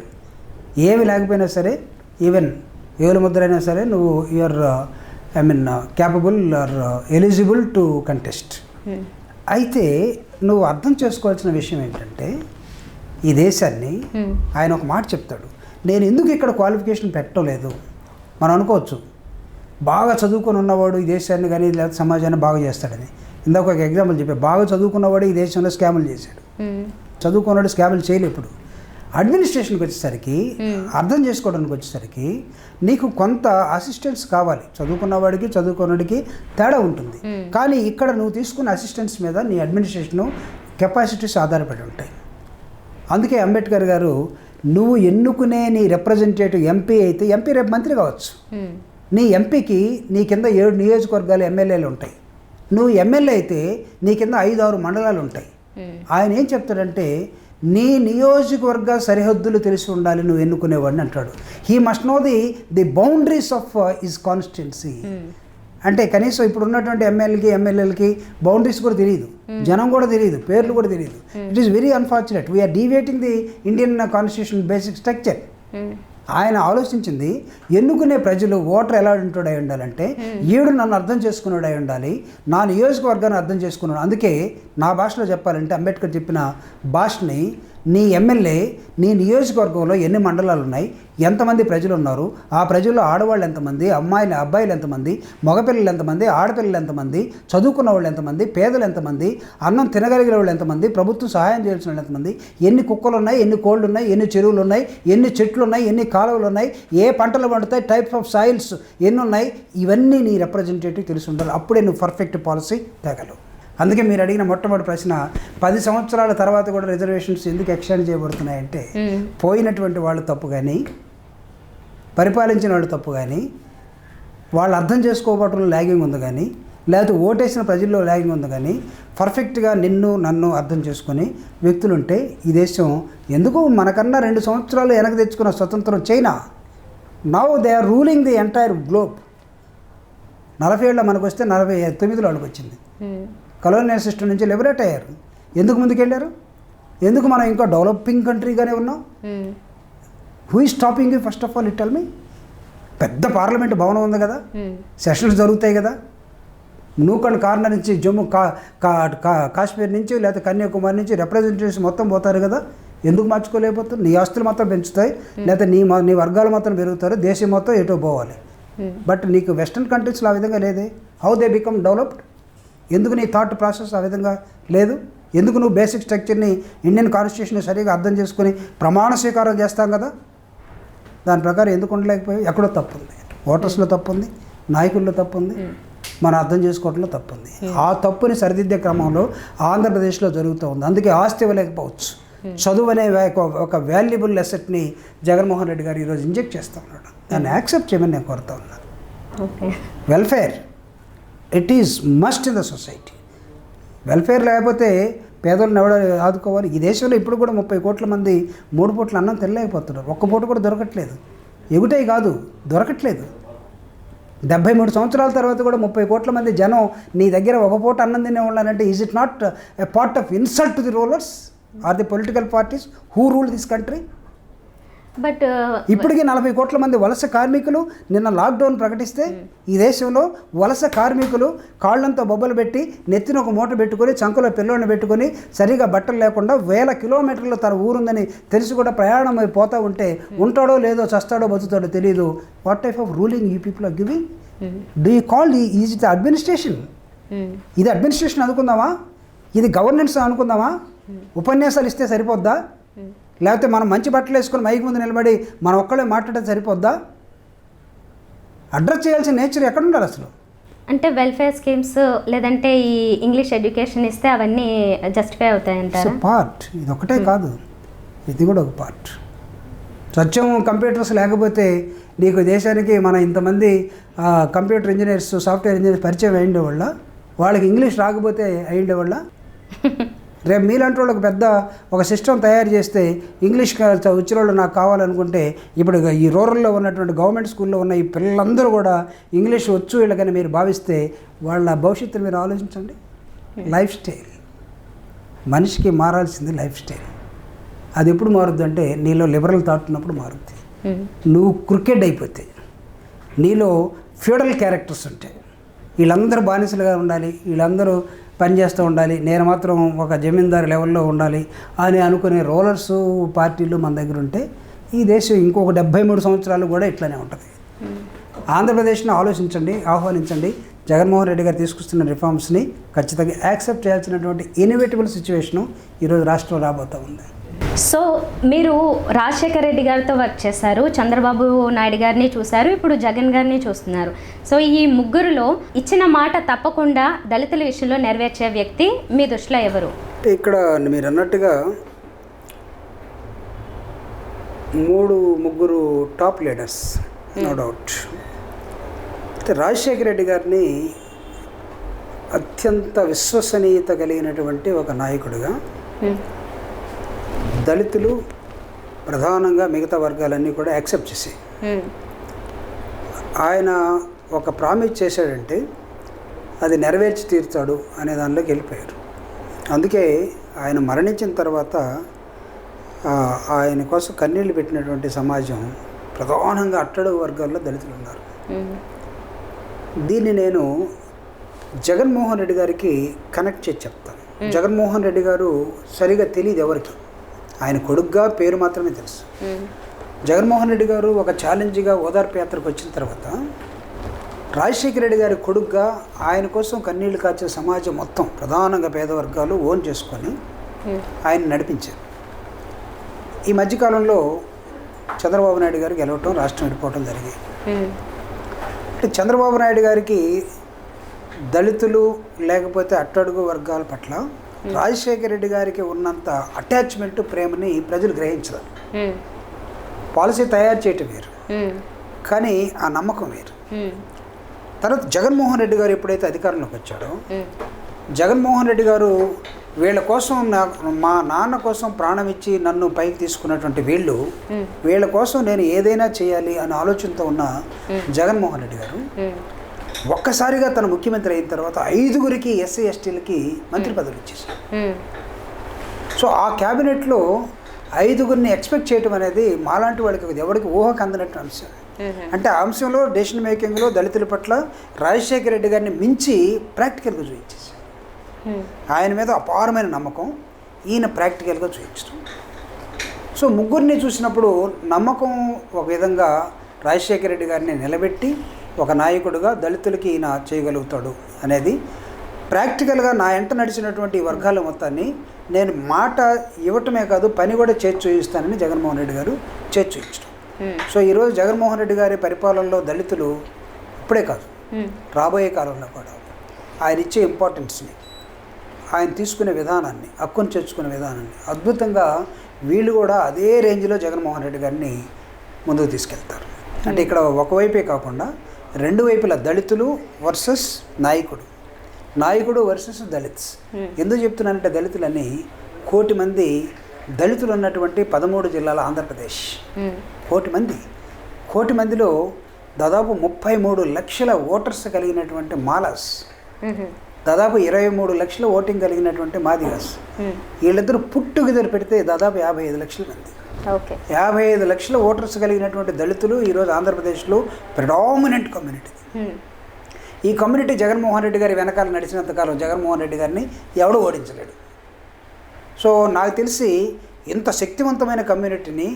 ఏమి లేకపోయినా సరే, ఈవెన్ ఏలు ముద్ర అయినా సరే నువ్వు you are capable or eligible to contest. అయితే నువ్వు అర్థం చేసుకోవాల్సిన విషయం ఏంటంటే ఈ దేశాన్ని ఆయన ఒక మాట చెప్తాడు, నేను ఎందుకు ఇక్కడ క్వాలిఫికేషన్ పెట్టలేదు. మనం అనుకోవచ్చు బాగా చదువుకొని ఉన్నవాడు ఈ దేశాన్ని కానీ లేదా సమాజాన్ని బాగా చేస్తాడని. ఇందాక ఒక ఎగ్జాంపుల్ చెప్పా, బాగా చదువుకున్నవాడు ఈ దేశంలో స్కాములు చేశాడు, చదువుకున్నవాడు స్కాములు చేయలేదు. ఇప్పుడు అడ్మినిస్ట్రేషన్కి వచ్చేసరికి, అర్థం చేసుకోవడానికి వచ్చేసరికి నీకు కొంత అసిస్టెన్స్ కావాలి. చదువుకున్నవాడికి చదువుకున్నవాడికి తేడా ఉంటుంది. కానీ ఇక్కడ నువ్వు తీసుకున్న అసిస్టెన్స్ మీద నీ అడ్మినిస్ట్రేషను కెపాసిటీస్ ఆధారపడి ఉంటాయి. అందుకే అంబేద్కర్ గారు నువ్వు ఎన్నుకునే నీ రిప్రజెంటేటివ్ ఎంపీ అయితే, ఎంపీ రేపు మంత్రి కావచ్చు, నీ ఎంపీకి నీ కింద 7 నియోజకవర్గాలు ఎమ్మెల్యేలు ఉంటాయి. నువ్వు ఎమ్మెల్యే అయితే నీ కింద 5-6 మండలాలు ఉంటాయి. ఆయన ఏం చెప్తాడంటే నీ నియోజకవర్గ సరిహద్దులు తెలిసి ఉండాలి నువ్వు ఎన్నుకునేవాడిని అంటాడు. He must know the boundaries of his constituency. అంటే కనీసం ఇప్పుడు ఉన్నటువంటి ఎమ్మెల్యేలకి బౌండరీస్ కూడా తెలియదు, జనం కూడా తెలియదు, పేర్లు కూడా తెలియదు. It is very unfortunate. We are deviating the Indian constitution basic structure. ఆయన ఆలోచించింది ఎన్నుకునే ప్రజలు ఓటర్ ఎలా ఉంటాడై ఉండాలంటే ఈడు నన్ను అర్థం చేసుకున్నాడై ఉండాలి, నా నియోజకవర్గాన్ని అర్థం చేసుకున్నాడు. అందుకే నా భాషలో చెప్పాలంటే అంబేద్కర్ చెప్పిన భాషని, నీ ఎమ్మెల్యే నీ నియోజకవర్గంలో ఎన్ని మండలాలు ఉన్నాయి, ఎంతమంది ప్రజలు ఉన్నారు, ఆ ప్రజల్లో ఆడవాళ్ళు ఎంతమంది, అబ్బాయిలు ఎంతమంది, మగపిల్లలు ఎంతమంది, ఆడపిల్లలు ఎంతమంది, చదువుకున్న వాళ్ళు ఎంతమంది, పేదలు ఎంతమంది, అన్నం తినగలిగిన వాళ్ళు ఎంతమంది, ప్రభుత్వం సహాయం చేయాల్సిన వాళ్ళు ఎంతమంది, ఎన్ని కుక్కలు ఉన్నాయి, ఎన్ని కోళ్ళు ఉన్నాయి, ఎన్ని చెరువులు ఉన్నాయి, ఎన్ని చెట్లు ఉన్నాయి, ఎన్ని కాలువలు ఉన్నాయి, ఏ పంటలు పండుతాయి, టైప్స్ ఆఫ్ సాయిల్స్ ఎన్ని ఉన్నాయి, ఇవన్నీ నీ రిప్రజెంటేటివ్ తెలిసి ఉండాలి. అప్పుడే నువ్వు పర్ఫెక్ట్ పాలసీ తేగలవు. అందుకే మీరు అడిగిన మొట్టమొదటి ప్రశ్న 10 సంవత్సరాల తర్వాత కూడా రిజర్వేషన్స్ ఎందుకు ఎక్స్టెండ్ చేయబడుతున్నాయంటే పోయినటువంటి వాళ్ళు తప్పు కానీ, పరిపాలించిన వాళ్ళు తప్పు కానీ, వాళ్ళు అర్థం చేసుకోవటంలో ల్యాగింగ్ ఉంది కానీ, లేకపోతే ఓటేసిన ప్రజల్లో ల్యాగింగ్ ఉంది కానీ, పర్ఫెక్ట్గా నన్ను అర్థం చేసుకుని వ్యక్తులుంటే ఈ దేశం ఎందుకు మనకన్నా 2 సంవత్సరాలు వెనక్కి తెచ్చుకున్న స్వతంత్రం China, now they are ruling the entire globe. 40 ఏళ్ళ మనకు వస్తే 49లో వాళ్ళకి వచ్చింది. కలోనియల్ సిస్టమ్ నుంచి లిబరేట్ అయ్యారు. ఎందుకు ముందుకెళ్ళారు? ఎందుకు మనం ఇంకా డెవలపింగ్ కంట్రీగానే ఉన్నాం? Who is stopping you? First of all it tell me. పెద్ద పార్లమెంట్ భవనం ఉంది కదా, సెషన్స్ జరుగుతాయి కదా, నూకల్ కార్నర్ నుంచి జమ్మూ కాశ్మీర్ నుంచి లేకపోతే కన్యాకుమారి నుంచి రిప్రజెంటేటివ్స్ మొత్తం పోతారు కదా, ఎందుకు మార్చుకోలేకపోతారు? నీ ఆస్తులు మొత్తం పెంచుతాయి, లేకపోతే నీ వర్గాలు మొత్తం పెరుగుతారు, దేశం మొత్తం ఎటో పోవాలి. బట్ నీకు వెస్ట్రన్ కంట్రీస్లో ఆ విధంగా లేదే. How they become developed? ఎందుకు నీ థాట్ ప్రాసెస్ ఆ విధంగా లేదు? ఎందుకు నువ్వు బేసిక్ స్ట్రక్చర్ని, ఇండియన్ కాన్స్టిట్యూషన్ని సరిగా అర్థం చేసుకుని ప్రమాణ స్వీకారం చేస్తాం కదా, దాని ప్రకారం ఎందుకు ఉండలేకపోయావు? ఎక్కడో తప్పు ఉంది, ఓటర్స్లో తప్పు ఉంది, నాయకుల్లో తప్పు ఉంది, మనం అర్థం చేసుకోవడంలో తప్పు ఉంది. ఆ తప్పుని సరిదిద్దే క్రమంలో ఆంధ్రప్రదేశ్లో జరుగుతూ ఉంది. అందుకే ఆస్తి ఇవ్వలేకపోవచ్చు. చదువు అనే ఒక వాల్యుబుల్ అసెట్ని జగన్మోహన్ రెడ్డి గారు ఈరోజు ఇంజెక్ట్ చేస్తూ ఉన్నాడు. దాన్ని యాక్సెప్ట్ చేయమని నేను కోరుతా ఉన్నాను. Welfare it is must in the society. Welfare లేకపోతే పేదలను ఎవడో ఆదుకోవాలి. ఈ దేశంలో ఇప్పుడు కూడా 30 కోట్ల మంది 3 పూట్ల అన్నం తినలేకపోతున్నారు. ఒక్క పూట కూడా దొరకట్లేదు. ఎగుటే కాదు, దొరకట్లేదు. 73 సంవత్సరాల తర్వాత కూడా 30 కోట్ల మంది జనం నీ దగ్గర ఒక పూట అన్నం తినేవాళ్ళంటే is it not a part of insult to the rulers or the political parties who rule this country? But ఇప్పటికీ 40 కోట్ల మంది వలస కార్మికులు నిన్న లాక్డౌన్ ప్రకటిస్తే ఈ దేశంలో వలస కార్మికులు కాళ్ళంతా బొబ్బలు పెట్టి నెత్తిన ఒక మూట పెట్టుకొని చంకలో పిల్లోని పెట్టుకొని సరిగా బట్టలు లేకుండా 1000 కిలోమీటర్లు తన ఊరుందని తెలిసి కూడా ప్రయాణం అయిపోతూ ఉంటే ఉంటాడో లేదో, చస్తాడో బతుకుతాడో తెలియదు. What type of ruling you people are giving? Do you call is it administration? ఇది అడ్మినిస్ట్రేషన్ అనుకుందామా? ఇది గవర్నెన్స్ అనుకుందామా? ఉపన్యాసాలు ఇస్తే సరిపోద్దా? లేకపోతే మనం మంచి బట్టలు వేసుకొని మైక్ ముందు నిలబడి మనం ఒక్కడే మాట్లాడితే సరిపోద్దా? అడ్రస్ చేయాల్సిన నేచర్ ఎక్కడ ఉండాలి అసలు? అంటే వెల్ఫేర్ స్కీమ్స్ లేదంటే ఈ ఇంగ్లీష్ ఎడ్యుకేషన్ ఇస్తే అవన్నీ జస్టిఫై అవుతాయంటారా? పార్ట్, ఇది ఒకటే కాదు, ఇది కూడా ఒక పార్ట్. సత్యం కంప్యూటర్స్ లేకపోతే నీకు దేశానికి మన ఇంతమంది కంప్యూటర్ ఇంజనీర్స్, సాఫ్ట్వేర్ ఇంజనీర్స్ పరిచయం అయ్యిండేవాళ్ళ? వాళ్ళకి ఇంగ్లీష్ రాకపోతే అయ్యిండేవాళ్ళ? రేపు మీలాంటి వాళ్ళకి పెద్ద ఒక సిస్టమ్ తయారు చేస్తే ఇంగ్లీష్ వచ్చిన వాళ్ళు నాకు కావాలనుకుంటే ఇప్పుడు ఈ రూరల్లో ఉన్నటువంటి గవర్నమెంట్ స్కూల్లో ఉన్న ఈ పిల్లలందరూ కూడా ఇంగ్లీష్ వచ్చు వీళ్ళకని మీరు భావిస్తే వాళ్ళ భవిష్యత్తుని మీరు ఆలోచించండి. లైఫ్ స్టైల్, మనిషికి మారాల్సింది లైఫ్ స్టైల్. అది ఎప్పుడు మారుద్ది అంటే నీలో లిబరల్ థాట్ ఉన్నప్పుడు మారుద్ది. నువ్వు క్రికెట్ అయిపోతే నీలో ఫ్యూడల్ క్యారెక్టర్స్ ఉంటాయి. వీళ్ళందరూ బానిసలుగా ఉండాలి, వీళ్ళందరూ పనిచేస్తూ ఉండాలి, నేను మాత్రం ఒక జమీందారు లెవెల్లో ఉండాలి అని అనుకునే రూలర్స్ పార్టీలు మన దగ్గర ఉంటే ఈ దేశం ఇంకొక 73 సంవత్సరాలు కూడా ఇట్లానే ఉంటుంది. ఆంధ్రప్రదేశ్ని ఆలోచించండి, ఆహ్వానించండి. జగన్మోహన్ రెడ్డి గారు తీసుకొస్తున్న రిఫార్మ్స్ని ఖచ్చితంగా యాక్సెప్ట్ చేయాల్సినటువంటి ఇన్నోవేటబుల్ సిచ్యువేషను ఈరోజు రాష్ట్రంలో రాబోతూ ఉంది. సో మీరు రాజశేఖర్ రెడ్డి గారితో వర్క్ చేశారు, చంద్రబాబు నాయుడు గారిని చూశారు, ఇప్పుడు జగన్ గారిని చూస్తున్నారు. సో ఈ ముగ్గురులో ఇచ్చిన మాట తప్పకుండా దళితుల విషయంలో నెరవేర్చే వ్యక్తి మీ దృష్టిలో ఎవరు? ఇక్కడ మీరు అన్నట్టుగా ముగ్గురు top leaders, no doubt. Rajasekhara Reddy గారిని అత్యంత విశ్వసనీయత కలిగినటువంటి ఒక నాయకుడిగా, దళితులు ప్రధానంగా మిగతా వర్గాలన్నీ కూడా యాక్సెప్ట్ చేసాయి. ఆయన ఒక ప్రామిస్ చేశాడంటే అది నెరవేర్చి తీరుతాడు అనే దానిలోకి వెళ్ళిపోయారు. అందుకే ఆయన మరణించిన తర్వాత ఆయన కోసం కన్నీళ్లు పెట్టినటువంటి సమాజం ప్రధానంగా అట్టడుగు వర్గాల్లో దళితులు ఉన్నారు. దీన్ని నేను జగన్మోహన్ రెడ్డి గారికి కనెక్ట్ చేసి చెప్తాను. జగన్మోహన్ రెడ్డి గారు సరిగా తెలియదు ఎవరికి, ఆయన కొడుకుగా పేరు మాత్రమే తెలుసు. జగన్మోహన్ రెడ్డి గారు ఒక ఛాలెంజ్గా ఓదార్పు యాత్రకు వచ్చిన తర్వాత రాజశేఖర రెడ్డి గారి కొడుకుగా ఆయన కోసం కన్నీళ్లు కాచే సమాజం మొత్తం ప్రధానంగా పేద వర్గాలు ఓన్ చేసుకొని ఆయన నడిపించారు. ఈ మధ్యకాలంలో చంద్రబాబు నాయుడు గారు గెలవటం, రాష్ట్రం విడిపోవటం జరిగాయి. అంటే చంద్రబాబు నాయుడు గారికి దళితులు లేకపోతే అట్టడుగు వర్గాల పట్ల రాజశేఖర రెడ్డి గారికి ఉన్నంత అటాచ్మెంట్, ప్రేమని ప్రజలు గ్రహించరు. పాలసీ తయారు చేయటం వేరు, కానీ ఆ నమ్మకం వేరు. తర్వాత జగన్మోహన్ రెడ్డి గారు ఎప్పుడైతే అధికారంలోకి వచ్చాడో, జగన్మోహన్ రెడ్డి గారు వీళ్ళ కోసం మా నాన్న కోసం ప్రాణం ఇచ్చి నన్ను పైకి తీసుకున్నటువంటి వీళ్ళ కోసం నేను ఏదైనా చేయాలి అనే ఆలోచనతో ఉన్న జగన్మోహన్ రెడ్డి గారు ఒక్కసారిగా తన ముఖ్యమంత్రి అయిన తర్వాత 5గురికి ఎస్సీ ఎస్టీలకి మంత్రి పదవులు ఇచ్చేసారు. సో ఆ క్యాబినెట్లో 5గురిని ఎక్స్పెక్ట్ చేయడం అనేది మాలాంటి వాళ్ళకి ఎవరికి ఊహకు అందనట్టు అంశం. అంటే ఆ అంశంలో డెసిషన్ మేకింగ్లో దళితుల పట్ల రాజశేఖర రెడ్డి గారిని మించి ప్రాక్టికల్గా చూపించేసారు. ఆయన మీద అపారమైన నమ్మకం, ఈయన ప్రాక్టికల్గా చూపించడం. సో ముగ్గురిని చూసినప్పుడు నమ్మకం ఒక విధంగా రాజశేఖర రెడ్డి గారిని నిలబెట్టి ఒక నాయకుడిగా దళితులకి ఈయన చేయగలుగుతాడు అనేది ప్రాక్టికల్గా నా ఎంట నడిచినటువంటి వర్గాల మొత్తాన్ని నేను మాట ఇవ్వటమే కాదు పని కూడా చేర్చి చూపిస్తానని జగన్మోహన్ రెడ్డి గారు చేర్చి చూపించడం. సో ఈరోజు జగన్మోహన్ రెడ్డి గారి పరిపాలనలో దళితులు ఇప్పుడే కాదు రాబోయే కాలంలో కూడా ఆయన ఇచ్చే ఇంపార్టెన్స్ని, ఆయన తీసుకునే విధానాన్ని, హక్కును చేర్చుకునే విధానాన్ని అద్భుతంగా వీళ్ళు కూడా అదే రేంజ్లో జగన్మోహన్ రెడ్డి గారిని ముందుకు తీసుకెళ్తారు. అంటే ఇక్కడ ఒకవైపే కాకుండా రెండు వైపులా దళితులు వర్సెస్ నాయకుడు వర్సెస్ దళిత్స్. ఎందుకు చెప్తున్నానంటే దళితులని 1 కోటి మంది దళితులు ఉన్నటువంటి 13 జిల్లాల ఆంధ్రప్రదేశ్. 1 కోటి మంది, 1 కోటి మందిలో దాదాపు 33 లక్షల ఓటర్స్ కలిగినటువంటి మాలాస్, దాదాపు 23 లక్షల ఓటింగ్ కలిగినటువంటి మాదిగాస్. వీళ్ళిద్దరూ పుట్టుగిద్దరు పెడితే దాదాపు 55 లక్షల మంది. 55 లక్షల ఓటర్స్ కలిగినటువంటి దళితులు ఈరోజు ఆంధ్రప్రదేశ్లో ప్రెడామినెంట్ కమ్యూనిటీ. ఈ కమ్యూనిటీ జగన్మోహన్ రెడ్డి గారి వెనకాల నడిచినంతకాలం జగన్మోహన్ రెడ్డి గారిని ఎవడూ ఓడించలేడు. సో నాకు తెలిసి ఇంత శక్తివంతమైన కమ్యూనిటీని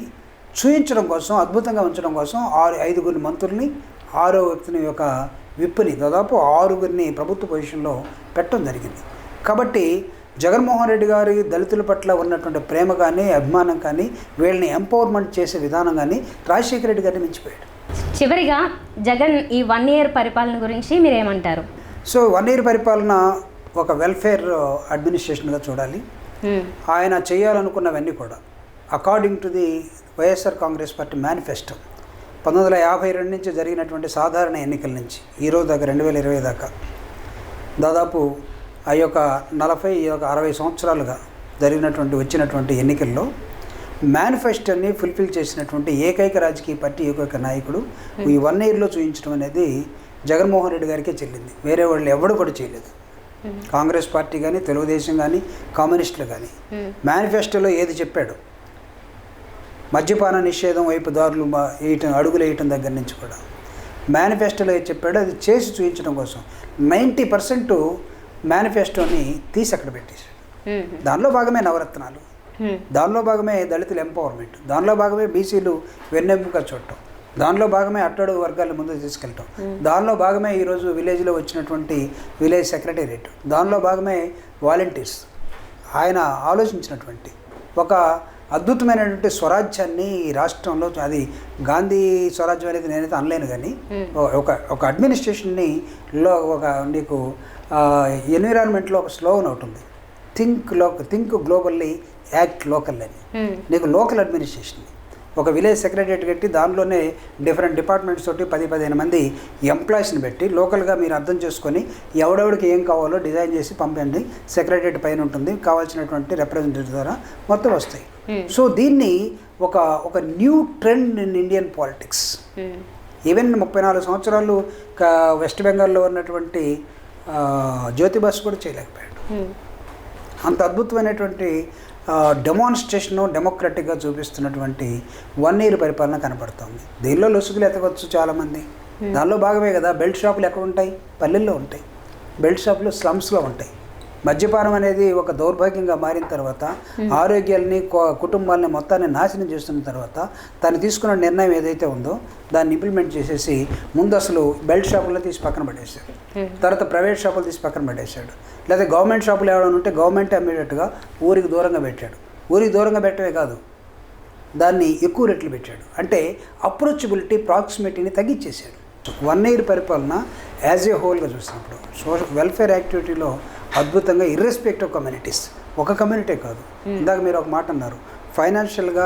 చూయించడం కోసం, అద్భుతంగా ఉంచడం కోసం 5గురిని మంత్రుల్ని, 6వ వ్యక్తిని యొక్క విప్పుని, దాదాపు 6గురిని ప్రభుత్వ పొజిషన్లో పెట్టడం జరిగింది. కాబట్టి జగన్మోహన్ రెడ్డి గారి దళితుల పట్ల ఉన్నటువంటి ప్రేమ కానీ, అభిమానం కానీ, వీళ్ళని ఎంపవర్మెంట్ చేసే విధానం కానీ రాజశేఖర రెడ్డి గారిని మించిపోయాడు. చివరిగా జగన్ ఈ 1 ఇయర్ పరిపాలన గురించి మీరేమంటారు? సో 1 ఇయర్ పరిపాలన ఒక వెల్ఫేర్ అడ్మినిస్ట్రేషన్గా చూడాలి. ఆయన చేయాలనుకున్నవన్నీ కూడా according to the YSR Congress party manifesto 1952 నుంచి జరిగినటువంటి సాధారణ ఎన్నికల నుంచి ఈరోజు దాకా 2020 దాకా దాదాపు ఆ యొక్క 40-60 సంవత్సరాలుగా వచ్చినటువంటి ఎన్నికల్లో మేనిఫెస్టోని ఫుల్ఫిల్ చేసినటువంటి ఏకైక రాజకీయ పార్టీ, ఏకైక నాయకుడు ఈ 1 ఇయర్లో చూపించడం అనేది జగన్మోహన్ రెడ్డి గారికే చెల్లింది. వేరే వాళ్ళు ఎవరు కూడా చేయలేదు. కాంగ్రెస్ పార్టీ కానీ, తెలుగుదేశం కానీ, కమ్యూనిస్టులు కానీ మేనిఫెస్టోలో ఏది చెప్పాడు, మద్యపాన నిషేధం వైపు దారులు అడుగులు వేయటం దగ్గర నుంచి కూడా మేనిఫెస్టోలో ఏది చెప్పాడో అది చేసి చూపించడం కోసం 90% మేనిఫెస్టోని తీసి అక్కడ పెట్టేశాడు. దానిలో భాగమే నవరత్నాలు, దానిలో భాగమే దళితుల ఎంపవర్మెంట్, దానిలో భాగమే బీసీలు వెన్నెముకగా చూడటం, దానిలో భాగమే అట్టడుగు వర్గాలను ముందుకు తీసుకెళ్ళటం, దానిలో భాగమే ఈరోజు విలేజ్లో వచ్చినటువంటి విలేజ్ సెక్రటేరియట్, దానిలో భాగమే వాలంటీర్స్. ఆయన ఆలోచించినటువంటి ఒక అద్భుతమైనటువంటి స్వరాజ్యాన్ని ఈ రాష్ట్రంలో, అది గాంధీ స్వరాజ్యం అనేది నేనైతే అనలేను, కానీ ఒక అడ్మినిస్ట్రేషన్ని ఒక నీకు ఎన్విరాన్మెంట్లో ఒక స్లోగన్ ఒకటి ఉంది, థింక్ గ్లోబల్లీ యాక్ట్ లోకల్ అని. నీకు లోకల్ అడ్మినిస్ట్రేషన్, ఒక విలేజ్ సెక్రటరియట్ కట్టి దానిలోనే డిఫరెంట్ డిపార్ట్మెంట్స్ తోటి 10-15 మంది ఎంప్లాయీస్ని పెట్టి లోకల్గా మీరు అర్థం చేసుకొని ఎవడెవడికి ఏం కావాలో డిజైన్ చేసి పంపండి. సెక్రటరియట్ పైన ఉంటుంది, కావాల్సినటువంటి రిప్రజెంటేటివ్ ద్వారా మొత్తం వస్తాయి. సో దీన్ని ఒక ఒక new trend in Indian politics. Even 34 సంవత్సరాలు వెస్ట్ బెంగాల్లో ఉన్నటువంటి జ్యోతిబాస్ కూడా చేయలేకపోయాడు. అంత అద్భుతమైనటువంటి డెమాన్స్ట్రేషను డెమోక్రటిక్గా చూపిస్తున్నటువంటి 1 year పరిపాలన కనపడుతుంది. దీనిలో లొసుగులు ఎతకొచ్చు చాలామంది. దానిలో భాగమే కదా. బెల్ట్ షాపులు ఎక్కడ ఉంటాయి? పల్లెల్లో ఉంటాయి. బెల్ట్ షాపులు స్లమ్స్లో ఉంటాయి. మద్యపానం అనేది ఒక దౌర్భాగ్యంగా మారిన తర్వాత, ఆరోగ్యాలని కుటుంబాలని మొత్తాన్ని నాశనం చేస్తున్న తర్వాత తను తీసుకున్న నిర్ణయం ఏదైతే ఉందో దాన్ని ఇంప్లిమెంట్ చేసేసి ముందు అసలు బెల్ట్ షాపుల్లో తీసి పక్కన పడేశాడు. తర్వాత ప్రైవేట్ షాపులు తీసి పక్కన పడేశాడు. లేదా గవర్నమెంట్ షాపులు ఎవరైనా ఉంటే గవర్నమెంట్ అమ్మేటట్టుగా ఊరికి దూరంగా పెట్టాడు. ఊరికి దూరంగా పెట్టడమే కాదు, దాన్ని ఎక్కువ రెట్లు పెట్టాడు. అంటే అప్రోచబిలిటీ, ప్రాక్సిమిటీని తగ్గించేశాడు. 1 year పరిపాలన యాజ్ ఏ హోల్గా చూసినప్పుడు వెల్ఫేర్ యాక్టివిటీలో అద్భుతంగా ఇర్రెస్పెక్టివ్ కమ్యూనిటీస్, ఒక కమ్యూనిటీ కాదు. ఇందాక మీరు ఒక మాట అన్నారు, ఫైనాన్షియల్గా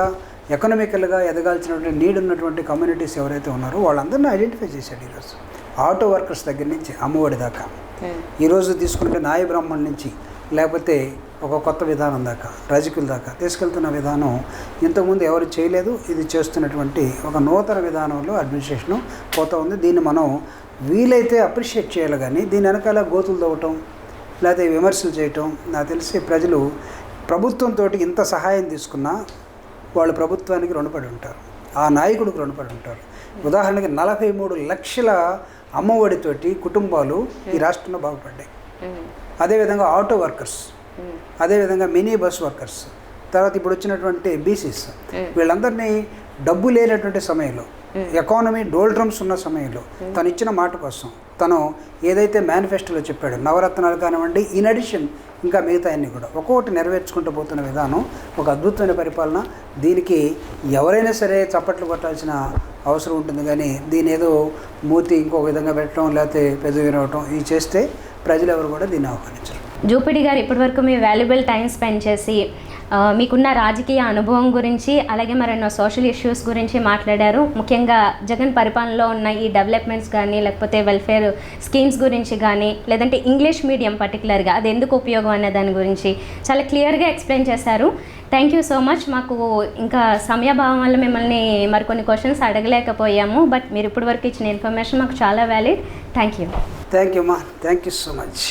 ఎకనామికల్గా ఎదగాల్సినటువంటి నీడ్ ఉన్నటువంటి కమ్యూనిటీస్ ఎవరైతే ఉన్నారో వాళ్ళందరినీ ఐడెంటిఫై చేశాడు. ఈరోజు ఆటో వర్కర్స్ దగ్గర నుంచి అమ్మఒడి దాకా, ఈరోజు తీసుకుంటే నాయ బ్రాహ్మణ్ నుంచి లేకపోతే ఒక కొత్త విధానం దాకా, రజకుల దాకా తీసుకెళ్తున్న విధానం ఇంతకుముందు ఎవరు చేయలేదు. ఇది చేస్తున్నటువంటి ఒక నూతన విధానంలో అడ్మినిస్ట్రేషను పోతూ ఉంది. దీన్ని మనం వీలైతే అప్రిషియేట్ చేయాలి. కానీ దీని వెనకాల గోతులు తవ్వటం లేకపోతే విమర్శలు చేయటం, నాకు తెలిసి ప్రజలు ప్రభుత్వంతో ఇంత సహాయం తీసుకున్నా వాళ్ళు ప్రభుత్వానికి రుణపడి ఉంటారు, ఆ నాయకుడికి రుణపడి ఉంటారు. ఉదాహరణకి 43 లక్షల అమ్మఒడితోటి కుటుంబాలు ఈ రాష్ట్రంలో బాగుపడ్డాయి. అదేవిధంగా ఆటో వర్కర్స్, అదేవిధంగా మినీ బస్ వర్కర్స్, తర్వాత ఇప్పుడు వచ్చినటువంటి బీసీస్, వీళ్ళందరినీ డబ్బు లేనటువంటి సమయంలో, ఎకానమీ డోల్డ్రమ్స్ ఉన్న సమయంలో తను ఇచ్చిన మాట కోసం తను ఏదైతే మేనిఫెస్టోలో చెప్పాడో నవరత్నాలు కానివ్వండి, ఇన్ అడిషన్ ఇంకా మిగతా అన్నీ కూడా ఒక్కొక్కటి నెరవేర్చుకుంటూ పోతున్న విధానం ఒక అద్భుతమైన పరిపాలన. దీనికి ఎవరైనా సరే చప్పట్లు కొట్టాల్సిన అవసరం ఉంటుంది. కానీ దీని ఏదో మూతి ఇంకొక విధంగా పెట్టడం లేకపోతే పెదవి వినవటం ఇవి చేస్తే ప్రజలు ఎవరు కూడా దీన్ని ఆహ్వానించరు. జూపిడి గారు ఇప్పటివరకు మీ వాల్యుబుల్ టైం స్పెండ్ చేసి మీకున్న రాజకీయ అనుభవం గురించి అలాగే మరెన్నో సోషల్ ఇష్యూస్ గురించి మాట్లాడారు. ముఖ్యంగా జగన్ పరిపాలనలో ఉన్న ఈ డెవలప్మెంట్స్ కానీ లేకపోతే వెల్ఫేర్ స్కీమ్స్ గురించి కానీ లేదంటే ఇంగ్లీష్ మీడియం పర్టికులర్గా అది ఎందుకు ఉపయోగం అనే దాని గురించి చాలా క్లియర్గా ఎక్స్ప్లెయిన్ చేశారు. Thank you so much. మాకు ఇంకా సమయభావం వల్ల మిమ్మల్ని మరికొన్ని క్వశ్చన్స్ అడగలేకపోయాము. బట్ మీరు ఇప్పటివరకు ఇచ్చిన ఇన్ఫర్మేషన్ మాకు చాలా valid. Thank you. Thank you మా, థ్యాంక్ యూ సో మచ్.